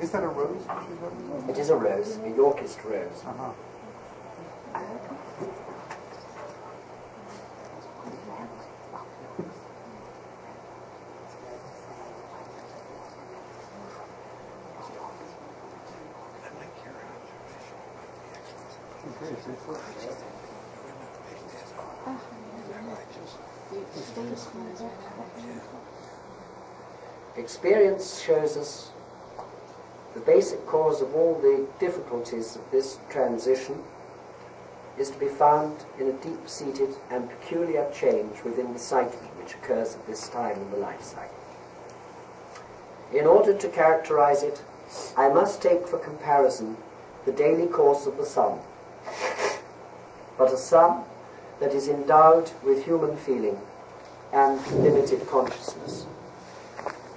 Is that a rose she's holding? It is a rose, a Yorkist rose. Experience shows us the basic cause of all the difficulties of this transition is to be found in a deep-seated and peculiar change within the psyche which occurs at this time in the life cycle. In order to characterize it, I must take for comparison the daily course of the sun, but a sun that is endowed with human feeling and limited consciousness.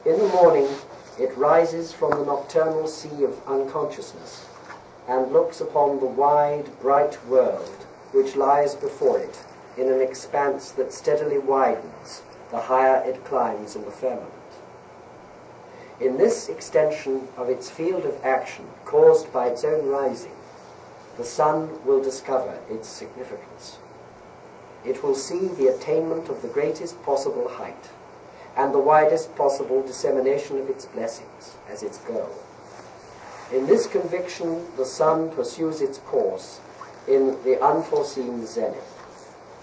In the morning, it rises from the nocturnal sea of unconsciousness and looks upon the wide, bright world which lies before it in an expanse that steadily widens the higher it climbs in the firmament. In this extension of its field of action caused by its own rising, the sun will discover its significance. It will see the attainment of the greatest possible height and the widest possible dissemination of its blessings as its goal. In this conviction, the sun pursues its course in the unforeseen zenith.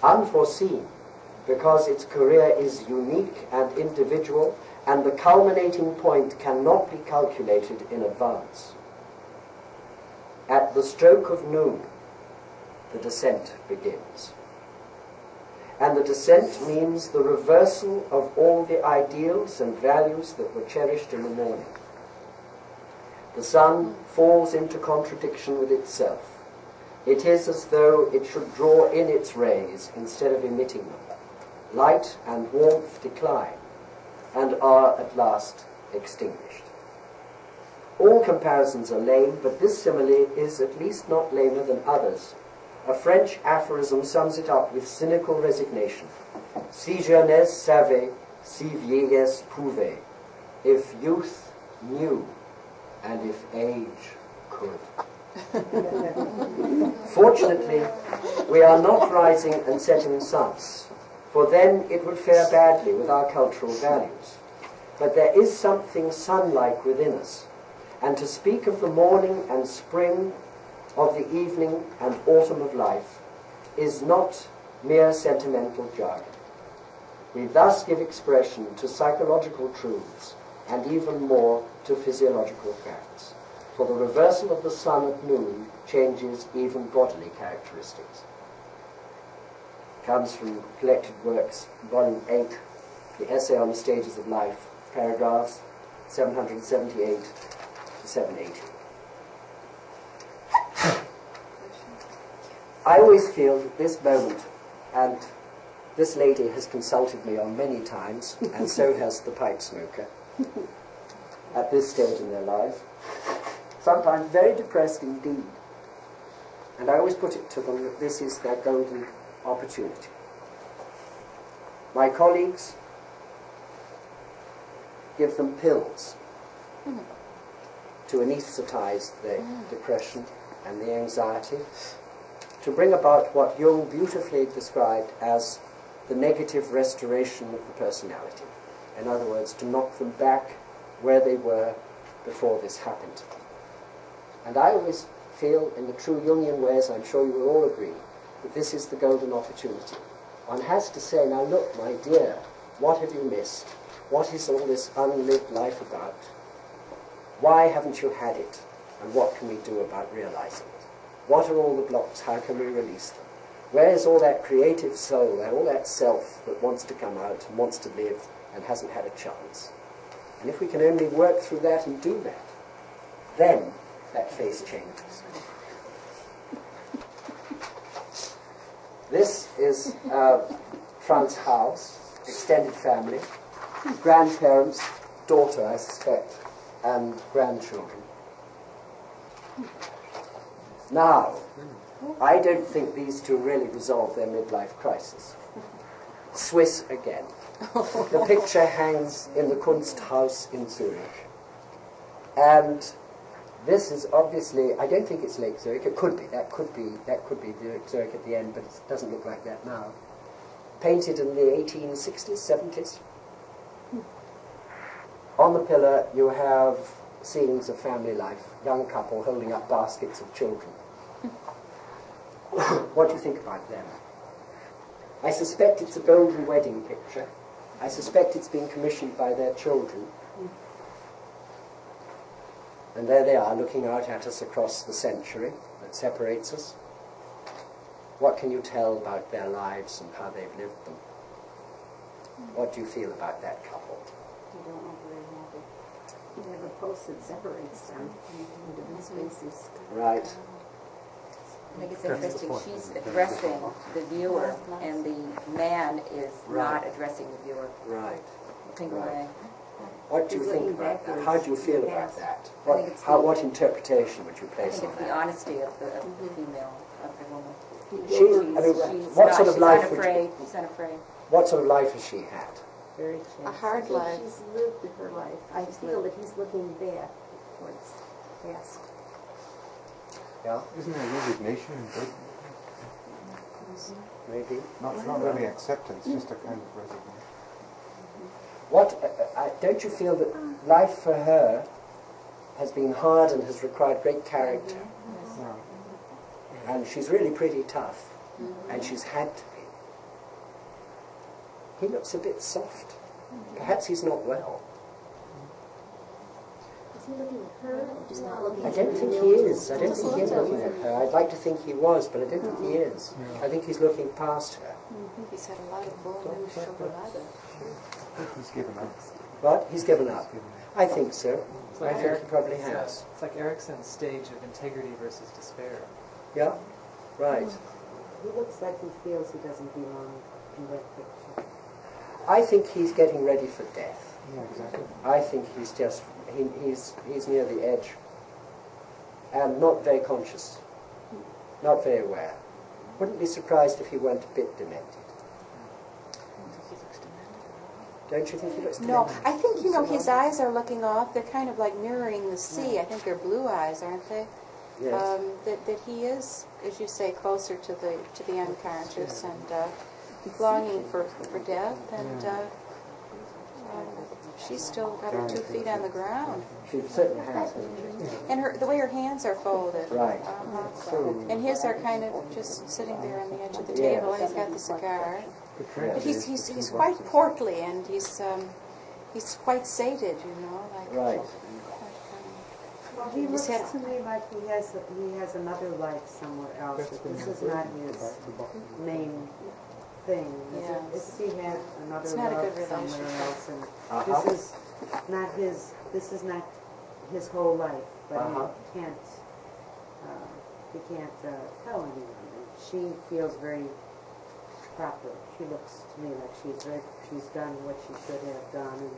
Unforeseen because its career is unique and individual, and the culminating point cannot be calculated in advance. At the stroke of noon, the descent begins. And the descent means the reversal of all the ideals and values that were cherished in the morning. The sun falls into contradiction with itself. It is as though it should draw in its rays instead of emitting them. Light and warmth decline and are at last extinguished. All comparisons are lame, but this simile is at least not lamer than others. A French aphorism sums it up with cynical resignation. Si jeunesse savait, si vieillesse pouvait. If youth knew, and if age could. Fortunately, we are not rising and setting suns, for then it would fare badly with our cultural values. But there is something sun-like within us, and to speak of the morning and spring, of the evening and autumn of life, is not mere sentimental jargon. We thus give expression to psychological truths, and even more to physiological facts. For the reversal of the sun at noon changes even bodily characteristics. Comes from Collected Works, Volume 8, the Essay on the Stages of Life, paragraphs 778 to 780. I always feel that this moment, and this lady has consulted me on many times, and so has the pipe smoker, at this stage in their lives, sometimes very depressed indeed. And I always put it to them that this is their golden opportunity. My colleagues give them pills to anesthetize the depression and the anxiety, to bring about what Jung beautifully described as the negative restoration of the personality. In other words, to knock them back where they were before this happened. And I always feel, in the true Jungian ways, I'm sure you will all agree, that this is the golden opportunity. One has to say, now look, my dear, what have you missed? What is all this unlived life about? Why haven't you had it? And what can we do about realizing it? What are all the blocks? How can we release them? Where is all that creative soul, all that self that wants to come out and wants to live and hasn't had a chance? And if we can only work through that and do that, then that face changes. This is Franz house, extended family, grandparents, daughter, I suspect, and grandchildren. Now, I don't think these two really resolve their midlife crisis. Swiss again. The picture hangs in the Kunsthaus in Zurich. And this is obviously, I don't think it's Lake Zurich. It could be. That could be Zurich at the end, but it doesn't look like that now. Painted in the 1860s, 70s. On the pillar you have scenes of family life. Young couple holding up baskets of children. What do you think about them? I suspect it's a golden wedding picture. I suspect it's been commissioned by their children. And there they are, looking out at us across the century that separates us. What can you tell about their lives and how they've lived them? What do you feel about that couple? I don't know, very happy. You have a post that separates them in different spaces. Right. I think it's interesting. She's addressing the viewer, and the man is not addressing the viewer. Right. Think away. What do you think about that? How do you feel about that? What interpretation would you place on that? I think it's the honesty of the female, of the woman. What sort of life She's unafraid. She's unafraid. What sort of life has she had? Very A hard life. She's lived her life. I feel that he's looking back towards past. Yeah? Isn't there resignation in Buddhism? Maybe. Not really acceptance, just a kind of resignation. Don't you feel that life for her has been hard and has required great character? And she's really pretty tough, and she's had to be. He looks a bit soft. Perhaps he's not well. Is he looking at her or just not looking I at her? don't think he is. I don't think he is looking at her. I'd like to think he was, but I don't think he is. I think he's looking past her. I think he's had a lot of bull and chocolate. He's given up. What? He's given up. I think so. It's like I think he probably has. It's like Erickson's stage of integrity versus despair. Yeah? Right. He looks like he feels he doesn't belong in that picture. I think he's getting ready for death. Yeah, exactly. I think he's just, he's near the edge. And not very conscious. Not very aware. Wouldn't be surprised if he went a bit demented. Don't you think he looks No, demented? I think, his eyes are looking off. They're kind of like mirroring the sea. I think they're blue eyes, aren't they? Yes. That he is, as you say, closer to the unconscious and longing for death. And she's still got her 2 feet on the ground. She certainly has. And the way her hands are folded. Right. And his are kind of just sitting there on the edge of the table, and he's got the cigar. But he's quite portly, and he's quite sated, like. Right. Well, he looks to me like he has another life somewhere else. This is not his main thing. Yes. If he had another It's not a love good somewhere else, and this is not his whole life. But he can't tell anyone. And she feels very proper. She looks to me like she's done what she should have done,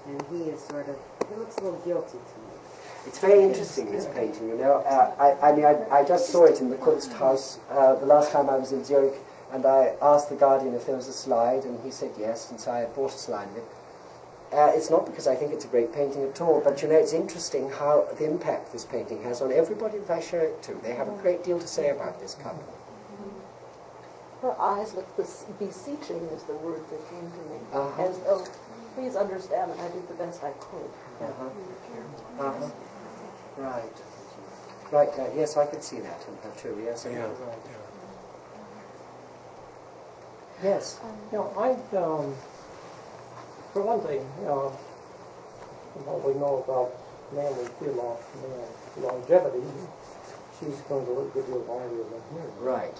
and he is he looks a little guilty to me. It's very interesting, this painting, I just saw it in the Kunsthaus the last time I was in Zurich, and I asked the Guardian if there was a slide, and he said yes, and so I bought a slide of it. It's not because I think it's a great painting at all, but it's interesting how the impact this painting has on everybody that I show it to. They have a great deal to say about this couple. Her eyes look beseeching is the word that came to me. As though, please understand that I did the best I could. Right. Right, yes, I could see that in her too, yes. Yeah. Yes. For one thing, what we know about manly longevity, she's going to live a good deal longer than him. Right.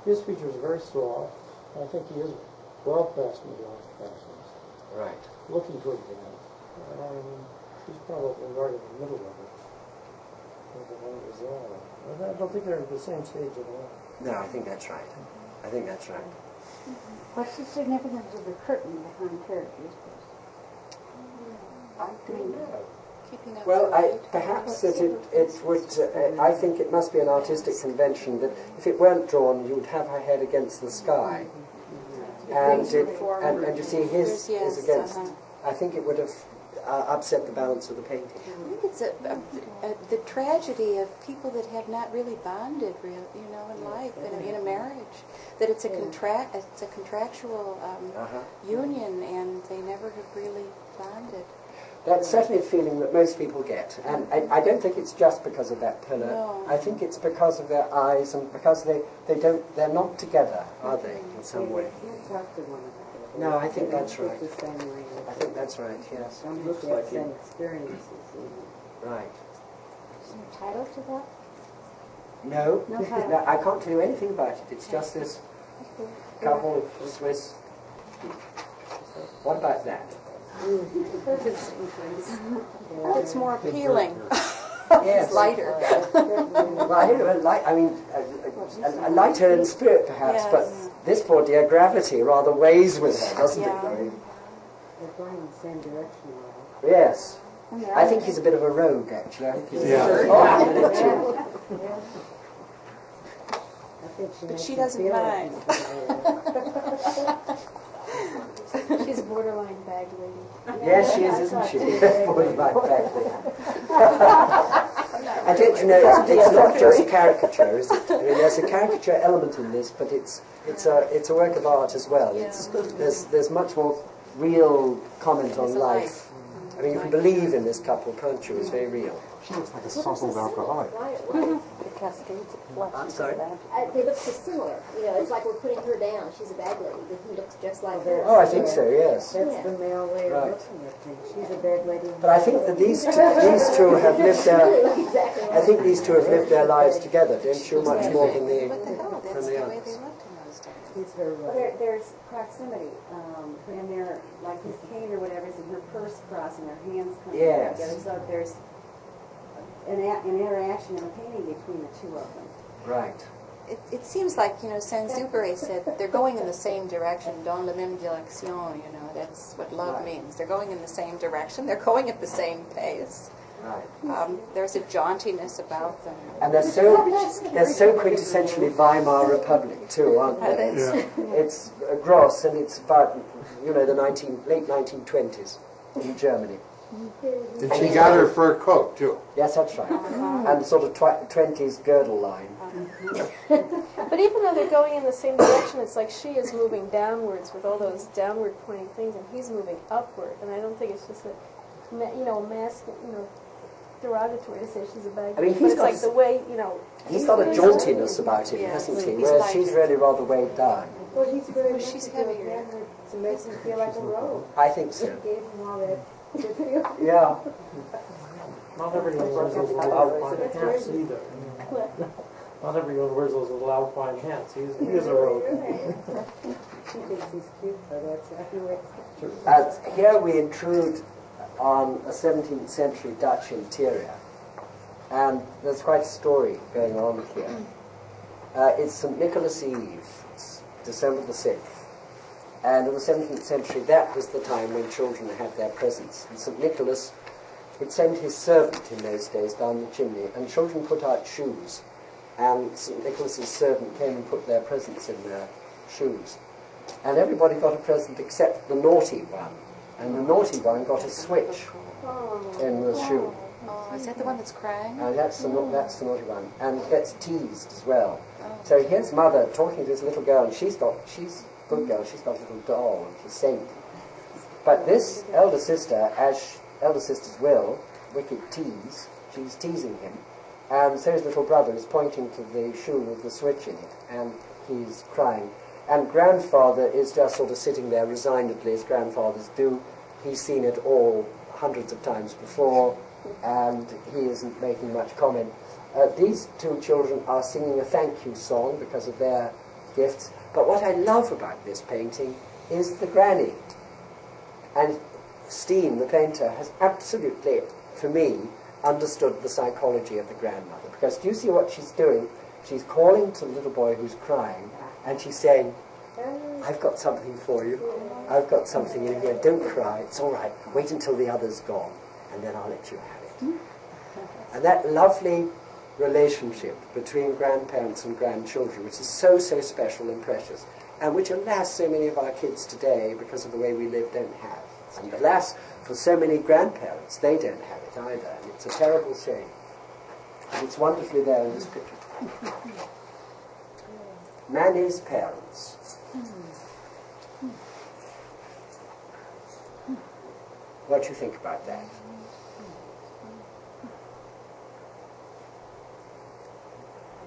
His features are very soft. I think he is well past midlife crisis. Right. Looking toward the end. She's probably right in the middle of it. I don't think they're at the same stage at all. No, I think that's right. I think that's right. What's the significance of the curtain behind her? Well, perhaps that it would. I think it must be an artistic convention that if it weren't drawn, you would have her head against the sky, and you see his is against. I think it would have upset the balance of the painting. I think it's the tragedy of people that have not really bonded, in life, in a marriage. That it's a contractual union, and they never have really bonded. That's certainly a feeling that most people get, and I don't think it's just because of that pillar. No. I think it's because of their eyes and because they're not together, are they, in some way? No, I think that's right. I think that's right, yes. Looks like same experiences. Right. Is there a title to that? No, No title. no, I can't tell you anything about it. It's just this couple of Swiss. What about that? It's more appealing. Yes. It's lighter. Well, I don't know, a lighter in spirit, perhaps, but this poor dear gravity rather weighs with her, doesn't it? They're going in the same direction. Yes. I think he's a bit of a rogue, actually. I think he's But she doesn't mind. She's a borderline bag lady. Yes, she is, isn't she? Borderline bag lady. I don't, you know, it's not just caricature, is it? I mean, there's a caricature element in this, but it's a work of art as well. There's much more real comment on life. I mean, you can believe in this couple, can't you? It's very real. She looks like a sozzled alcoholic. The cascades of flesh. I'm sorry? They look so similar. You know, it's like we're putting her down. She's a bag lady, but he looks just like her. Oh, I think so, yes. That's the male way of looking at things. She's a bag lady. But I think that these two have lived their, I think these two have lived their lives together, don't you? Much more than the others. Well, there's proximity, and they're like his cane or whatever is in her purse cross and their hands come together. So there's an interaction and a painting between the two of them. Right. It seems like, you know, Saint-Exupéry said they're going in the same direction, dans la même direction, you know, that's what love means. They're going in the same direction, they're going at the same pace. Right. There's a jauntiness about them. And they're so quintessentially Weimar Republic too, aren't they? It's gross, and it's about, you know, the late 1920s in Germany. And she got her fur coat too. Yes, that's right. And sort of 20s girdle line. But even though they're going in the same direction, it's like she is moving downwards with all those downward pointing things, and he's moving upward. And I don't think it's just a, you know, derogatory to say she's a bag. I mean, but it's like the way, you know. He's got a jauntiness about him, hasn't he? Whereas she's really rather weighed down. Well, he's very much she's heavier. To make him feel like a rogue. I think so. He gave him all that good feel. Yeah. Not everyone wears those loud fine hats either. Not everyone wears those loud fine hats. He is a rogue. She thinks he's cute, so that's anyway. Here we intrude on a 17th century Dutch interior, and there's quite a story going on here. It's St. Nicholas Eve, it's December the 6th, and in the 17th century that was the time when children had their presents. And St. Nicholas would send his servant in those days down the chimney, and children put out shoes, and St. Nicholas's servant came and put their presents in their shoes. And everybody got a present except the naughty one. And the naughty one got a switch in the shoe. Oh, is that the one that's crying? That's the naughty one. And gets teased as well. So here's mother talking to this little girl, and she's a good girl, she's got a little doll, and she's saint. But this elder sister, as elder sisters will, wicked tease, she's teasing him. And so his little brother is pointing to the shoe with the switch in it, and he's crying. And grandfather is just sort of sitting there resignedly, as grandfathers do. He's seen it all hundreds of times before, and he isn't making much comment. These two children are singing a thank you song because of their gifts. But what I love about this painting is the granny. And Steen, the painter, has absolutely, for me, understood the psychology of the grandmother. Because do you see what she's doing? She's calling to the little boy who's crying, and she's saying, I've got something for you. I've got something in here. Don't cry. It's all right. Wait until the other's gone, and then I'll let you have it. And that lovely relationship between grandparents and grandchildren, which is so, so special and precious, and which, alas, so many of our kids today, because of the way we live, don't have. And alas, for so many grandparents, they don't have it either. And it's a terrible shame. And it's wonderfully there in this picture. Manny's parents. What do you think about that?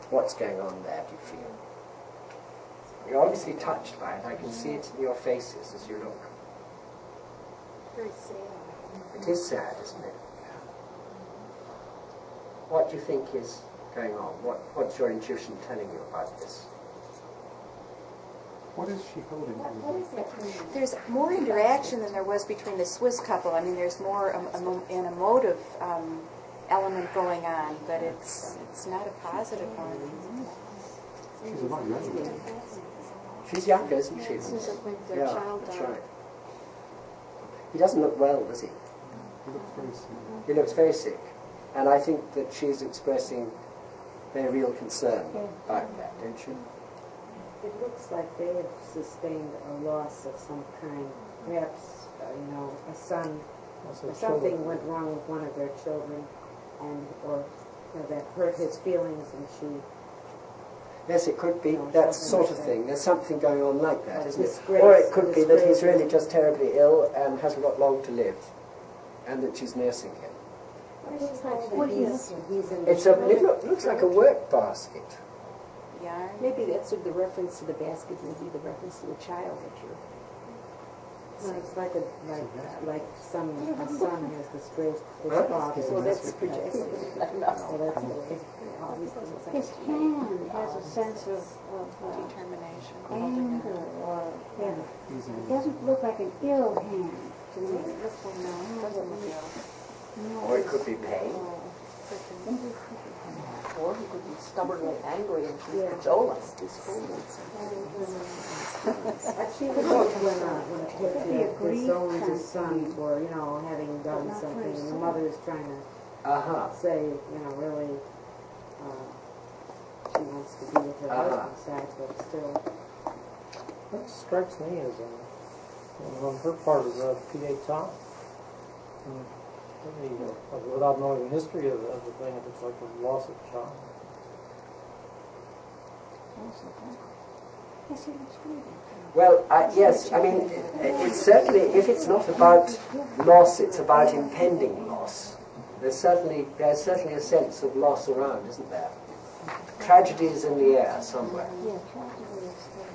What's going on there, do you feel? You're obviously touched by it. I can see it in your faces as you look. Very sad. It is sad, isn't it? What do you think is going on? What's your intuition telling you about this? What is she holding? There's more interaction than there was between the Swiss couple. I mean, there's more an emotive element going on, but it's not a positive one. She's a lot younger. She's younger, isn't she? Since their child that's died. right. He doesn't look well, does he? He looks very sick. He looks very sick. And I think that she's expressing very real concern about that, don't you? It looks like they have sustained a loss of some kind. Perhaps, a son, or something went wrong with one of their children, or that hurt his feelings, and she. Yes, it could be that sort of thing. There's something going on like that, isn't it? Disgrace, Or it could be that he's disgrace. really just terribly ill and hasn't got long to live, and that she's nursing him. It looks like a work basket. Yarn. Maybe that's the reference to the basket would be the reference to the child that you're. Well, it's like a son has disgraced his Huh? father. Well, that's projected. His hand has a sense of Determination. anger or it doesn't look like an ill hand to me. Or it could be pain. Or he could be stubbornly angry and cajolous. I've seen it when a kid disowns his son for, having done something, and the mother is trying to say, really, she wants to be with her husband's side, but still. That strikes me as on her part as a pietà. Without knowing the history of the thing, it's like a loss of child. Well, yes, I mean, it's certainly, if it's not about loss, it's about impending loss. There's certainly a sense of loss around, isn't there? Tragedy is in the air somewhere. Yeah, tragedy is there.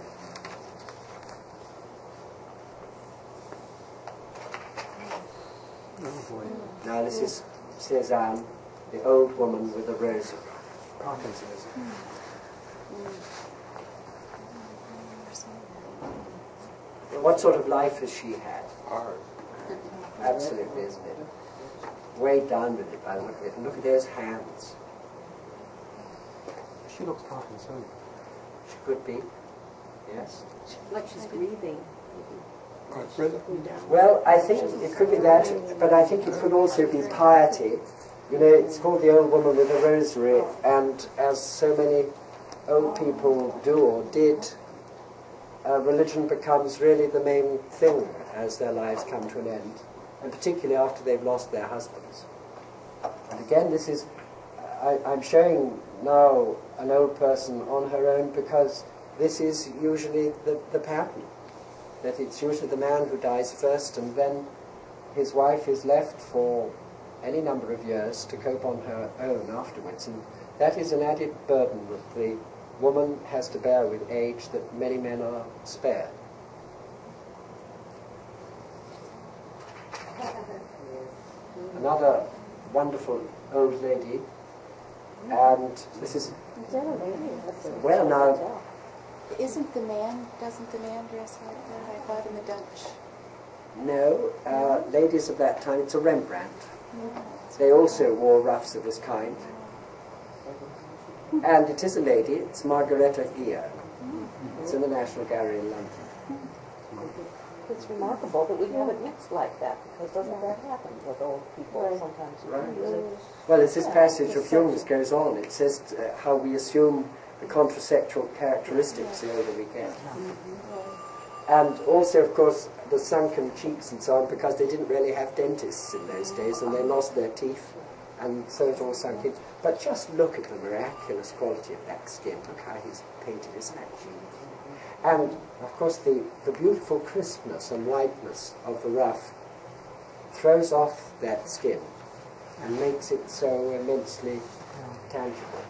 Now this is Cézanne, the old woman with the rosary. Parkinson's. What sort of life has she had? Hard. Absolutely, isn't it? Weighed down with it by the look of it. And look at those hands. She looks Parkinsonian. She could be. Yes. Like she's breathing. Well, I think it could be that, but I think it could also be piety. It's called the old woman with the rosary, and as so many old people do or did, religion becomes really the main thing as their lives come to an end, and particularly after they've lost their husbands. And again, this is, I'm showing now an old person on her own because this is usually the pattern. That it's usually the man who dies first, and then his wife is left for any number of years to cope on her own afterwards. And that is an added burden that the woman has to bear with age that many men are spared. Another wonderful old lady, and this is, well now, Doesn't the man dress like that? I thought in the Dutch. no, ladies of that time, it's a Rembrandt. They also wore ruffs of this kind. And it is a lady, it's Margareta Ear. It's in the National Gallery in London. It's remarkable that we have it mixed like that, because doesn't that happen with old people sometimes? Right. Well, it's this passage of Jung's goes on. It says how we assume the contrasexual characteristics the older we get. And also, of course, the sunken cheeks and so on, because they didn't really have dentists in those days, and they lost their teeth, and so it all sunk in. But just look at the miraculous quality of that skin. Look how he's painted his hatchet. And, of course, the beautiful crispness and whiteness of the ruff throws off that skin and makes it so immensely tangible.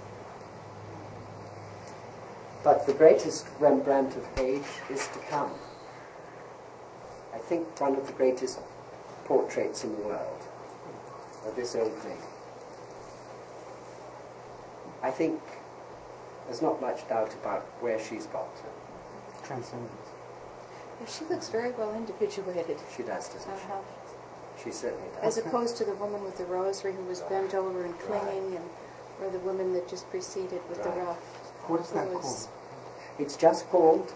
But the greatest Rembrandt of age is to come. I think one of the greatest portraits in the world of this old lady. I think there's not much doubt about where she's got to. Transcendence. Well, she looks very well individuated. She does, doesn't she? She certainly does. As opposed to the woman with the rosary who was bent over and clinging, or the woman that just preceded with the ruff. What is that called? It's just called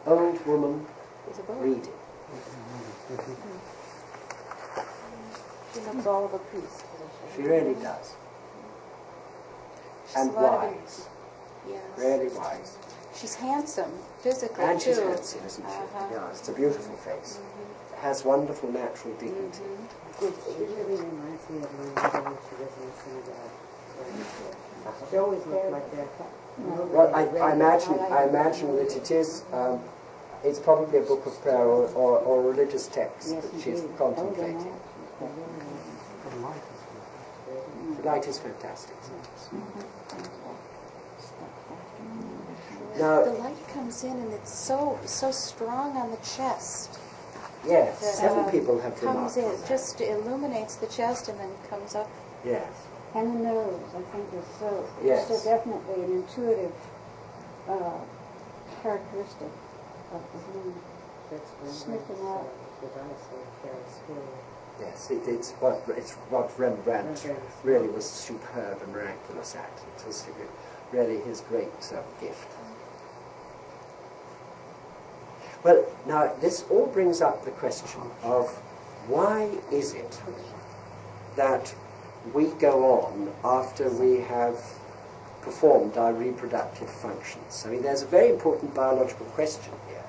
Old Woman Reading. She looks all of a piece. She really does. And wise. Yes. Really wise. She's handsome, physically, And she's too. handsome, isn't she? Yeah, it's a beautiful face. It has wonderful natural dignity. She really reminds me of my mother when she was in the synagogue. She always looked like that. Well, I imagine that it is. It's probably a book of prayer or religious text that she's contemplating. The light is fantastic. Now, the light comes in and it's so strong on the chest. Yes, that, several people have comes in. remarked It just illuminates the chest and then comes up. Yes. And the nose, I think, is so definitely an intuitive characteristic of the human. Sniffing out. Yes, it's what Rembrandt really was superb and miraculous at. It was really his great gift. Well, now this all brings up the question of why is it that we go on after we have performed our reproductive functions? I mean, there's a very important biological question here.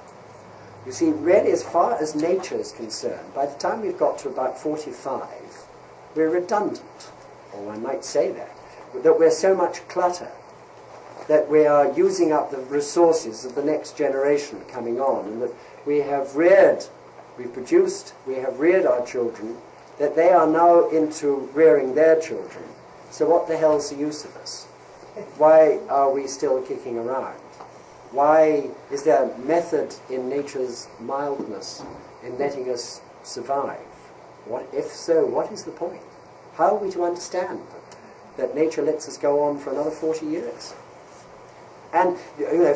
You see, really, as far as nature is concerned, by the time we've got to about 45, we're redundant, or one might say that we're so much clutter, that we are using up the resources of the next generation coming on, and that we have reared our children, that they are now into rearing their children. So what the hell's the use of us? Why are we still kicking around? Why is there a method in nature's mildness in letting us survive? If so, what is the point? How are we to understand that nature lets us go on for another 40 years? And,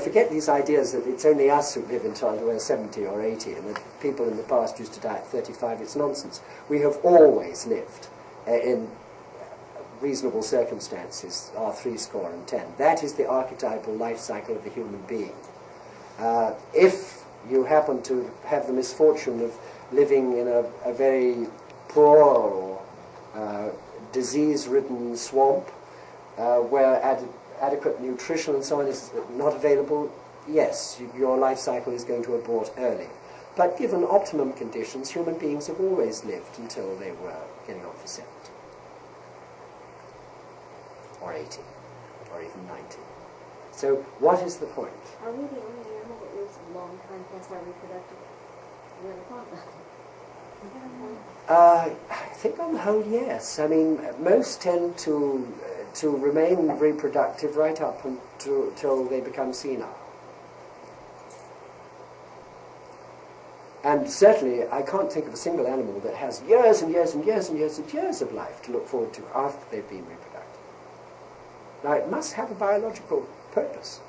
forget these ideas that it's only us who live until we're 70 or 80, and that people in the past used to die at 35. It's nonsense. We have always lived in reasonable circumstances, are 70. That is the archetypal life cycle of the human being. If you happen to have the misfortune of living in a very poor or disease-ridden swamp where adequate nutrition and so on is not available, yes, your life cycle is going to abort early. But given optimum conditions, human beings have always lived until they were getting on for 70. Or 80, or even 90. So what is the point? Are we the only animal that lives a long time past our reproductive? You ever thought about it? I think on the whole, yes. I mean, most tend to remain reproductive right up until they become senile. And certainly, I can't think of a single animal that has years and years and years and years and years of life to look forward to after they've been reproductive. Now, it must have a biological purpose.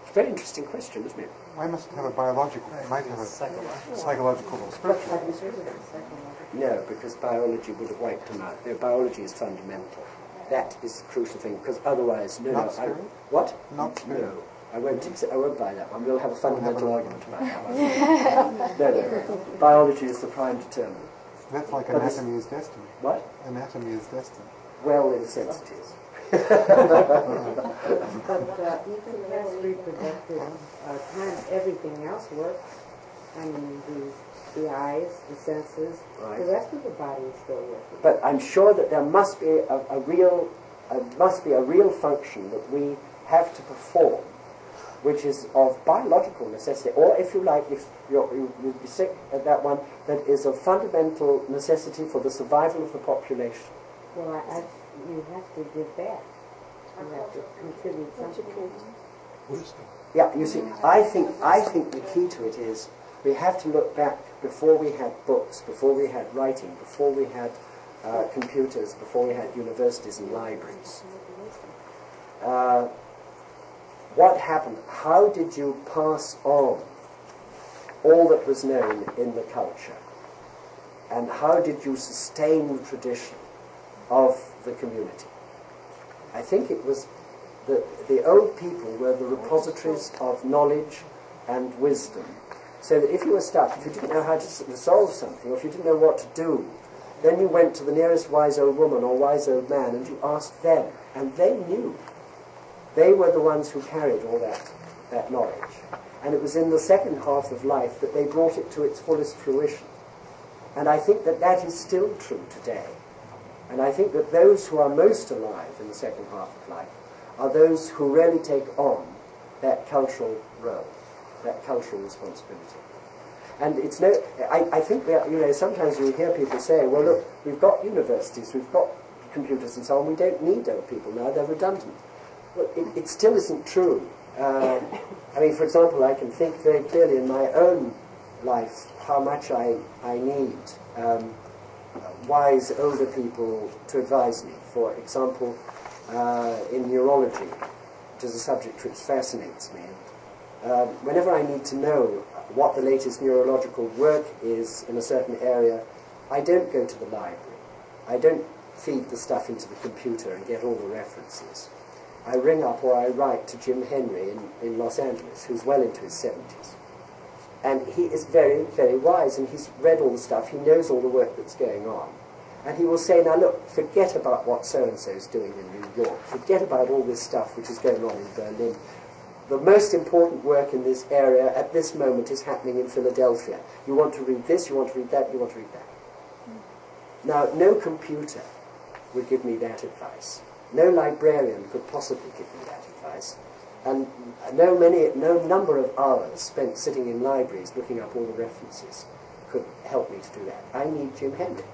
It's a very interesting question, isn't it? Why must it have a biological? It might have a psychological or spiritual. No, because biology would have wiped them out. No, biology is fundamental. That is the crucial thing, because otherwise, what? Not spirit. No, I won't buy that one. We'll have a fundamental argument about that one. No. Biology is the prime determinant. That's like anatomy is destiny. What? Anatomy is destiny. Well, in a sense it is. But even past reproductive time, everything else works. I mean, the eyes, the senses, the rest of the body is still working. But I'm sure that there must be a real function that we have to perform, which is of biological necessity, or if you like, if you'd be sick at that one, that is of fundamental necessity for the survival of the population. Well, you have to give back. You have to contribute something. Wisdom. Yeah, you see, I think the key to it is we have to look back before we had books, before we had writing, before we had computers, before we had universities and libraries. What happened? How did you pass on all that was known in the culture? And how did you sustain the tradition of the community? I think it was the old people were the repositories of knowledge and wisdom. So that if you were stuck, if you didn't know how to resolve something, or if you didn't know what to do, then you went to the nearest wise old woman or wise old man and you asked them, and they knew. They were the ones who carried all that knowledge. And it was in the second half of life that they brought it to its fullest fruition. And I think that is still true today. And I think that those who are most alive in the second half of life are those who really take on that cultural role, that cultural responsibility. And it's no, I think that, you know, sometimes we hear people say, well, look, we've got universities, we've got computers and so on, we don't need old people now, they're redundant. Well, it still isn't true. I mean, for example, I can think very clearly in my own life how much I need wise older people to advise me. For example, in neurology, which is a subject which fascinates me. Whenever I need to know what the latest neurological work is in a certain area, I don't go to the library. I don't feed the stuff into the computer and get all the references. I ring up or I write to Jim Henry in Los Angeles, who's well into his 70s. And he is very, very wise, and he's read all the stuff, he knows all the work that's going on. And he will say, now look, forget about what so-and-so is doing in New York, forget about all this stuff which is going on in Berlin. The most important work in this area at this moment is happening in Philadelphia. You want to read this, you want to read that, you want to read that. Now, no computer would give me that advice. No librarian could possibly give me that advice. And no number of hours spent sitting in libraries looking up all the references could help me to do that. I need Jim Henry.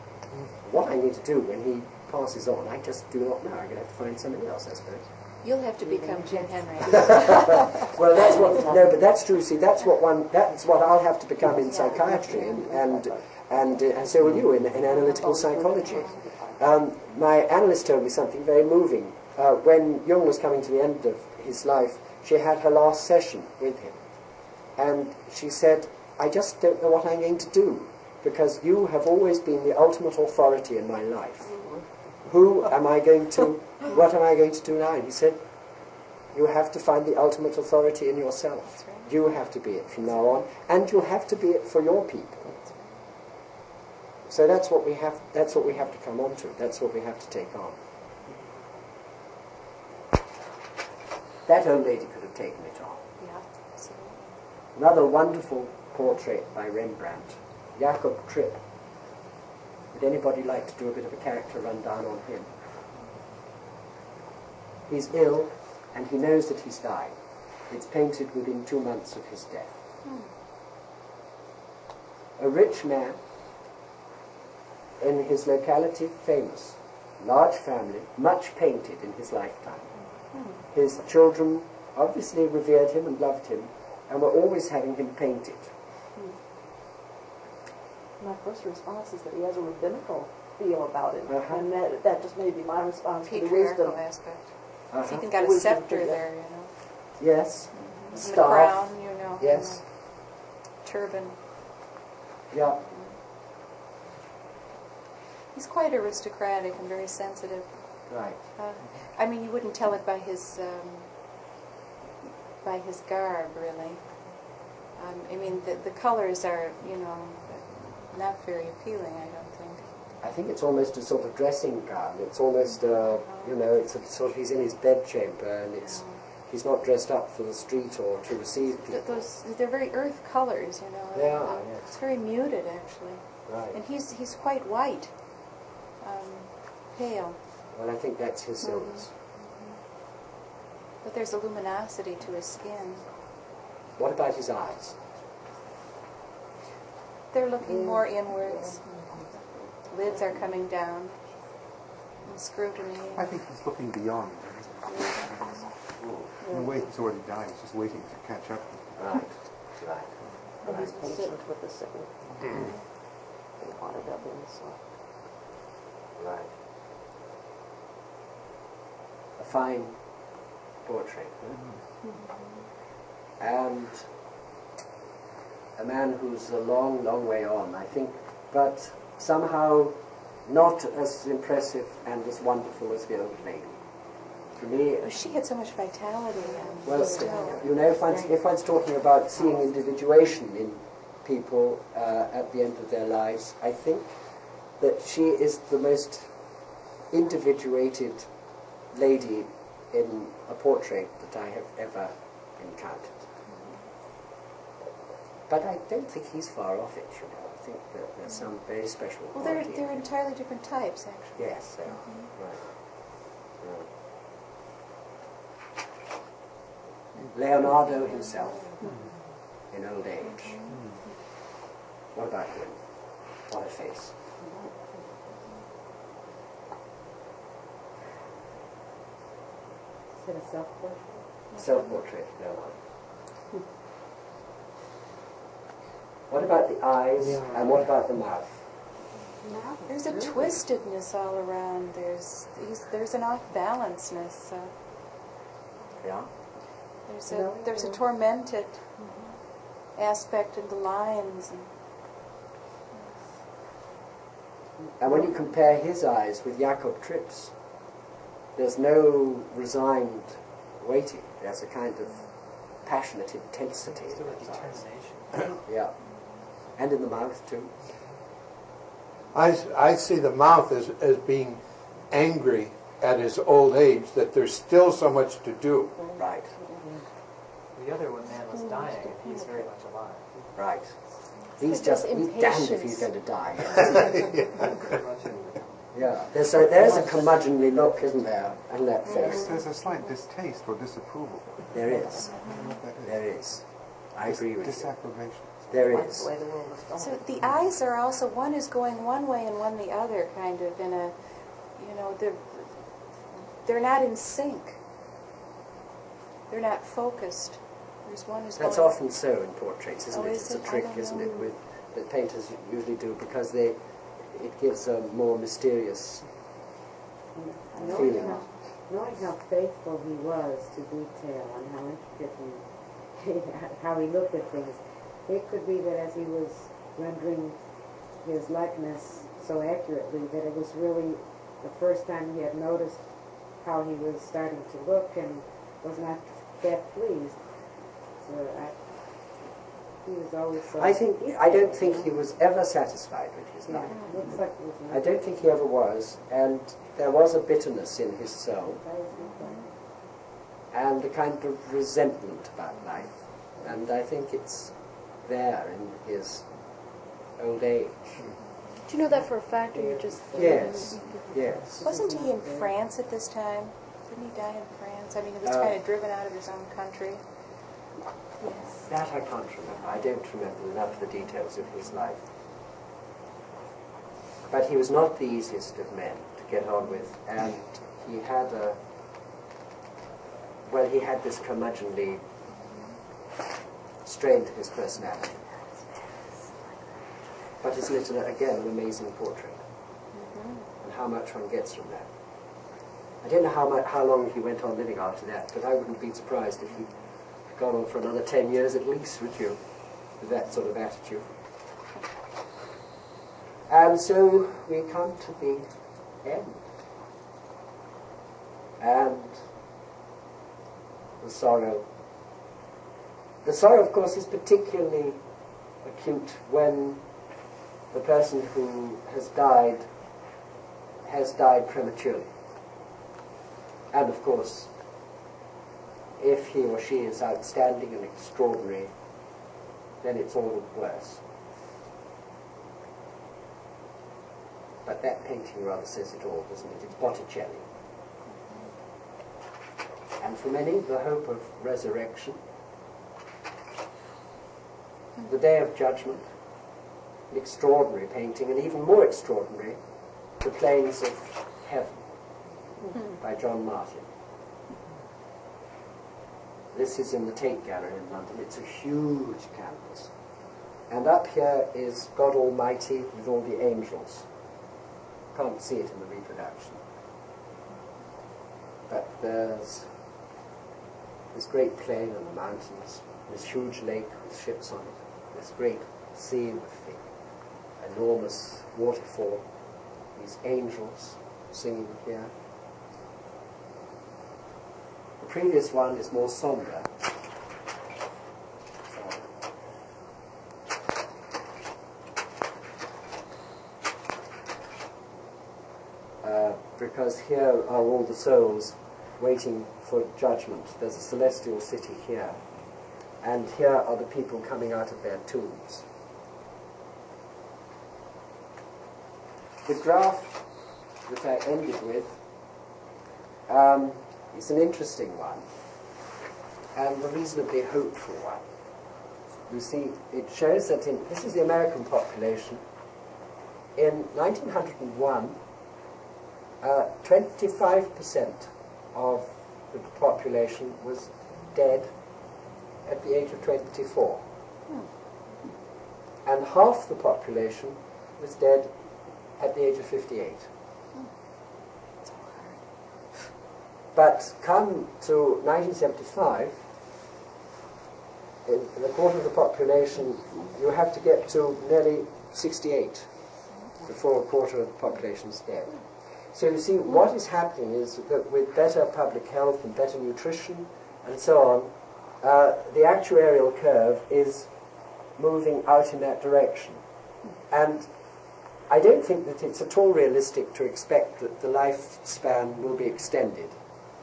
What I need to do when he passes on, I just do not know. I'm going to have to find somebody else, I suppose. You'll have to become Jim Henry. Well, that's what. No, but that's true. See, that's what I'll have to become in psychiatry, and so will you in analytical psychology. My analyst told me something very moving. When Jung was coming to the end of his life, she had her last session with him, and she said, "I just don't know what I'm going to do, because you have always been the ultimate authority in my life. What am I going to do now?" And he said, "You have to find the ultimate authority in yourself. You have to be it from now on, and you have to be it for your people." So that's what we have to come on to. That's what we have to take on. That old lady could have taken it on. Yeah, absolutely. Another wonderful portrait by Rembrandt, Jacob Tripp. Would anybody like to do a bit of a character rundown on him? He's ill, and he knows that he's dying. It's painted within 2 months of his death. A rich man, in his locality, famous, large family, much painted in his lifetime. His children obviously revered him and loved him, and were always having him painted. My first response is that he has a rabbinical feel about him, and that just may be my response to the wisdom aspect. He's even got a scepter there, you know. Yes. And Staff. the crown, you know. Yes. Turban. Yeah. He's quite aristocratic and very sensitive. Right. I mean, you wouldn't tell it by his garb, really. I mean, the colors are, you know, not very appealing, I don't think. I think it's almost a sort of dressing gown. It's almost, you know, it's a sort of, he's in his bedchamber, and he's not dressed up for the street or to receive people. They're very earth colors, you know. They are, yes. It's very muted, actually. Right. And he's quite white, pale. Well, I think that's his illness. But there's a luminosity to his skin. What about his eyes? They're looking more inwards. Lids are coming down. And scrutiny. I think he's looking beyond. In a way, he's already died. He's just waiting to catch up. Right. Right. And he's patient with the sick. They wanted that in the soul. Right. A fine portrait. And a man who's a long, long way on, I think, but somehow not as impressive and as wonderful as the old lady. For me, she had so much vitality. Well, you know, if one's talking about seeing individuation in people at the end of their lives, I think that she is the most individuated lady in a portrait that I have ever encountered. But I don't think he's far off it, you know. I think that there's some very special Well, quality. they're entirely different types, actually. Yes, they are. Right. Leonardo himself, in old age. What about him? What a face. Is it a self-portrait? Self-portrait, Leonardo. What about the eyes, and what about the mouth? There's a twistedness all around. There's an off-balanceness. Yeah? There's a tormented aspect in the lines. And when you compare his eyes with Jakob Tripp's, there's no resigned waiting. There's a kind of passionate intensity in his eyes. Yeah. And in the mouth too. I see the mouth as being angry at his old age, that there's still so much to do. Right. The other one man was dying, and he's very much alive. Right. He's damned if he's going to die. Yeah. There's a curmudgeonly look, isn't there, on that face? There's a slight distaste or disapproval. There is. There is. I agree with you. Disapprobation. There is. So the eyes are also, one is going one way and one the other, kind of in a, they're not in sync. They're not focused. There's one is That's going... often so in portraits, isn't it? It's a trick, isn't it, that painters usually do, because it gives a more mysterious feeling. Knowing how faithful he was to detail and how intricate how he looked at things, it could be that as he was rendering his likeness so accurately that it was really the first time he had noticed how he was starting to look and was not that pleased. So he was always so... I don't think he was ever satisfied with his life. Looks like he was not. I don't think he ever was, and there was a bitterness in his soul, and a kind of resentment about life, and I think it's there in his old age. Do you know that for a fact, or you just... Yes, yes. Wasn't he in France at this time? Didn't he die in France? I mean, he was kind of driven out of his own country. Yes. That I can't remember. I don't remember enough of the details of his life. But he was not the easiest of men to get on with, and he had he had this curmudgeonly strain to his personality. But isn't it, again, an amazing portrait? And how much one gets from that. I don't know how long he went on living after that, but I wouldn't be surprised if he'd gone on for another 10 years at least, would you? With that sort of attitude. And so we come to the end. And the sorrow. The sorrow, of course, is particularly acute when the person who has died prematurely. And of course, if he or she is outstanding and extraordinary, then it's all worse. But that painting rather says it all, doesn't it? It's Botticelli. And for many, the hope of resurrection, the Day of Judgment, an extraordinary painting, and even more extraordinary, The Plains of Heaven by John Martin. This is in the Tate Gallery in London. It's a huge canvas. And up here is God Almighty with all the angels. Can't see it in the reproduction. But there's this great plain and the mountains, this huge lake with ships on it, this great sea with the enormous waterfall, these angels singing here. The previous one is more somber. Because here are all the souls waiting for judgment. There's a celestial city here. And here are the people coming out of their tombs. The graph that I ended with is an interesting one and a reasonably hopeful one. You see, it shows that this is the American population. In 1901, 25% of the population was dead at the age of 24. And half the population was dead at the age of 58. But come to 1975, in a quarter of the population, you have to get to nearly 68 before a quarter of the population is dead. So you see, what is happening is that with better public health and better nutrition and so on, the actuarial curve is moving out in that direction. And I don't think that it's at all realistic to expect that the lifespan will be extended,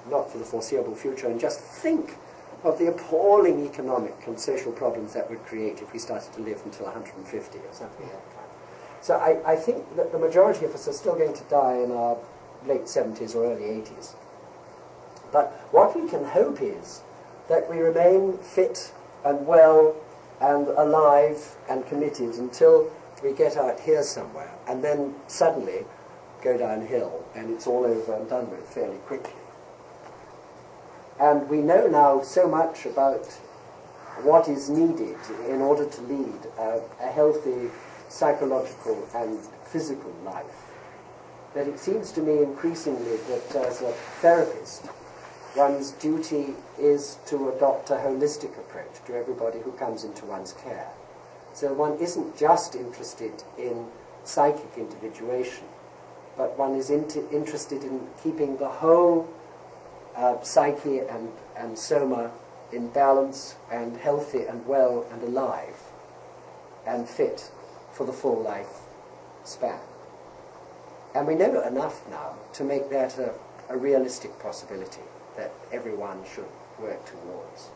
not for the foreseeable future, and just think of the appalling economic and social problems that would create if we started to live until 150 or something like that. So I think that the majority of us are still going to die in our late 70s or early 80s. But what we can hope is that we remain fit and well and alive and committed until we get out here somewhere, and then suddenly go downhill and it's all over and done with fairly quickly. And we know now so much about what is needed in order to lead a healthy psychological and physical life, that it seems to me increasingly that as a therapist, one's duty is to adopt a holistic approach to everybody who comes into one's care. So one isn't just interested in psychic individuation, but one is interested in keeping the whole psyche and soma in balance and healthy and well and alive and fit for the full life span. And we know enough now to make that a realistic possibility that everyone should work towards.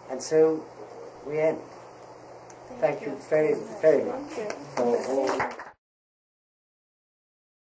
And so we end. Thank you very, very much for all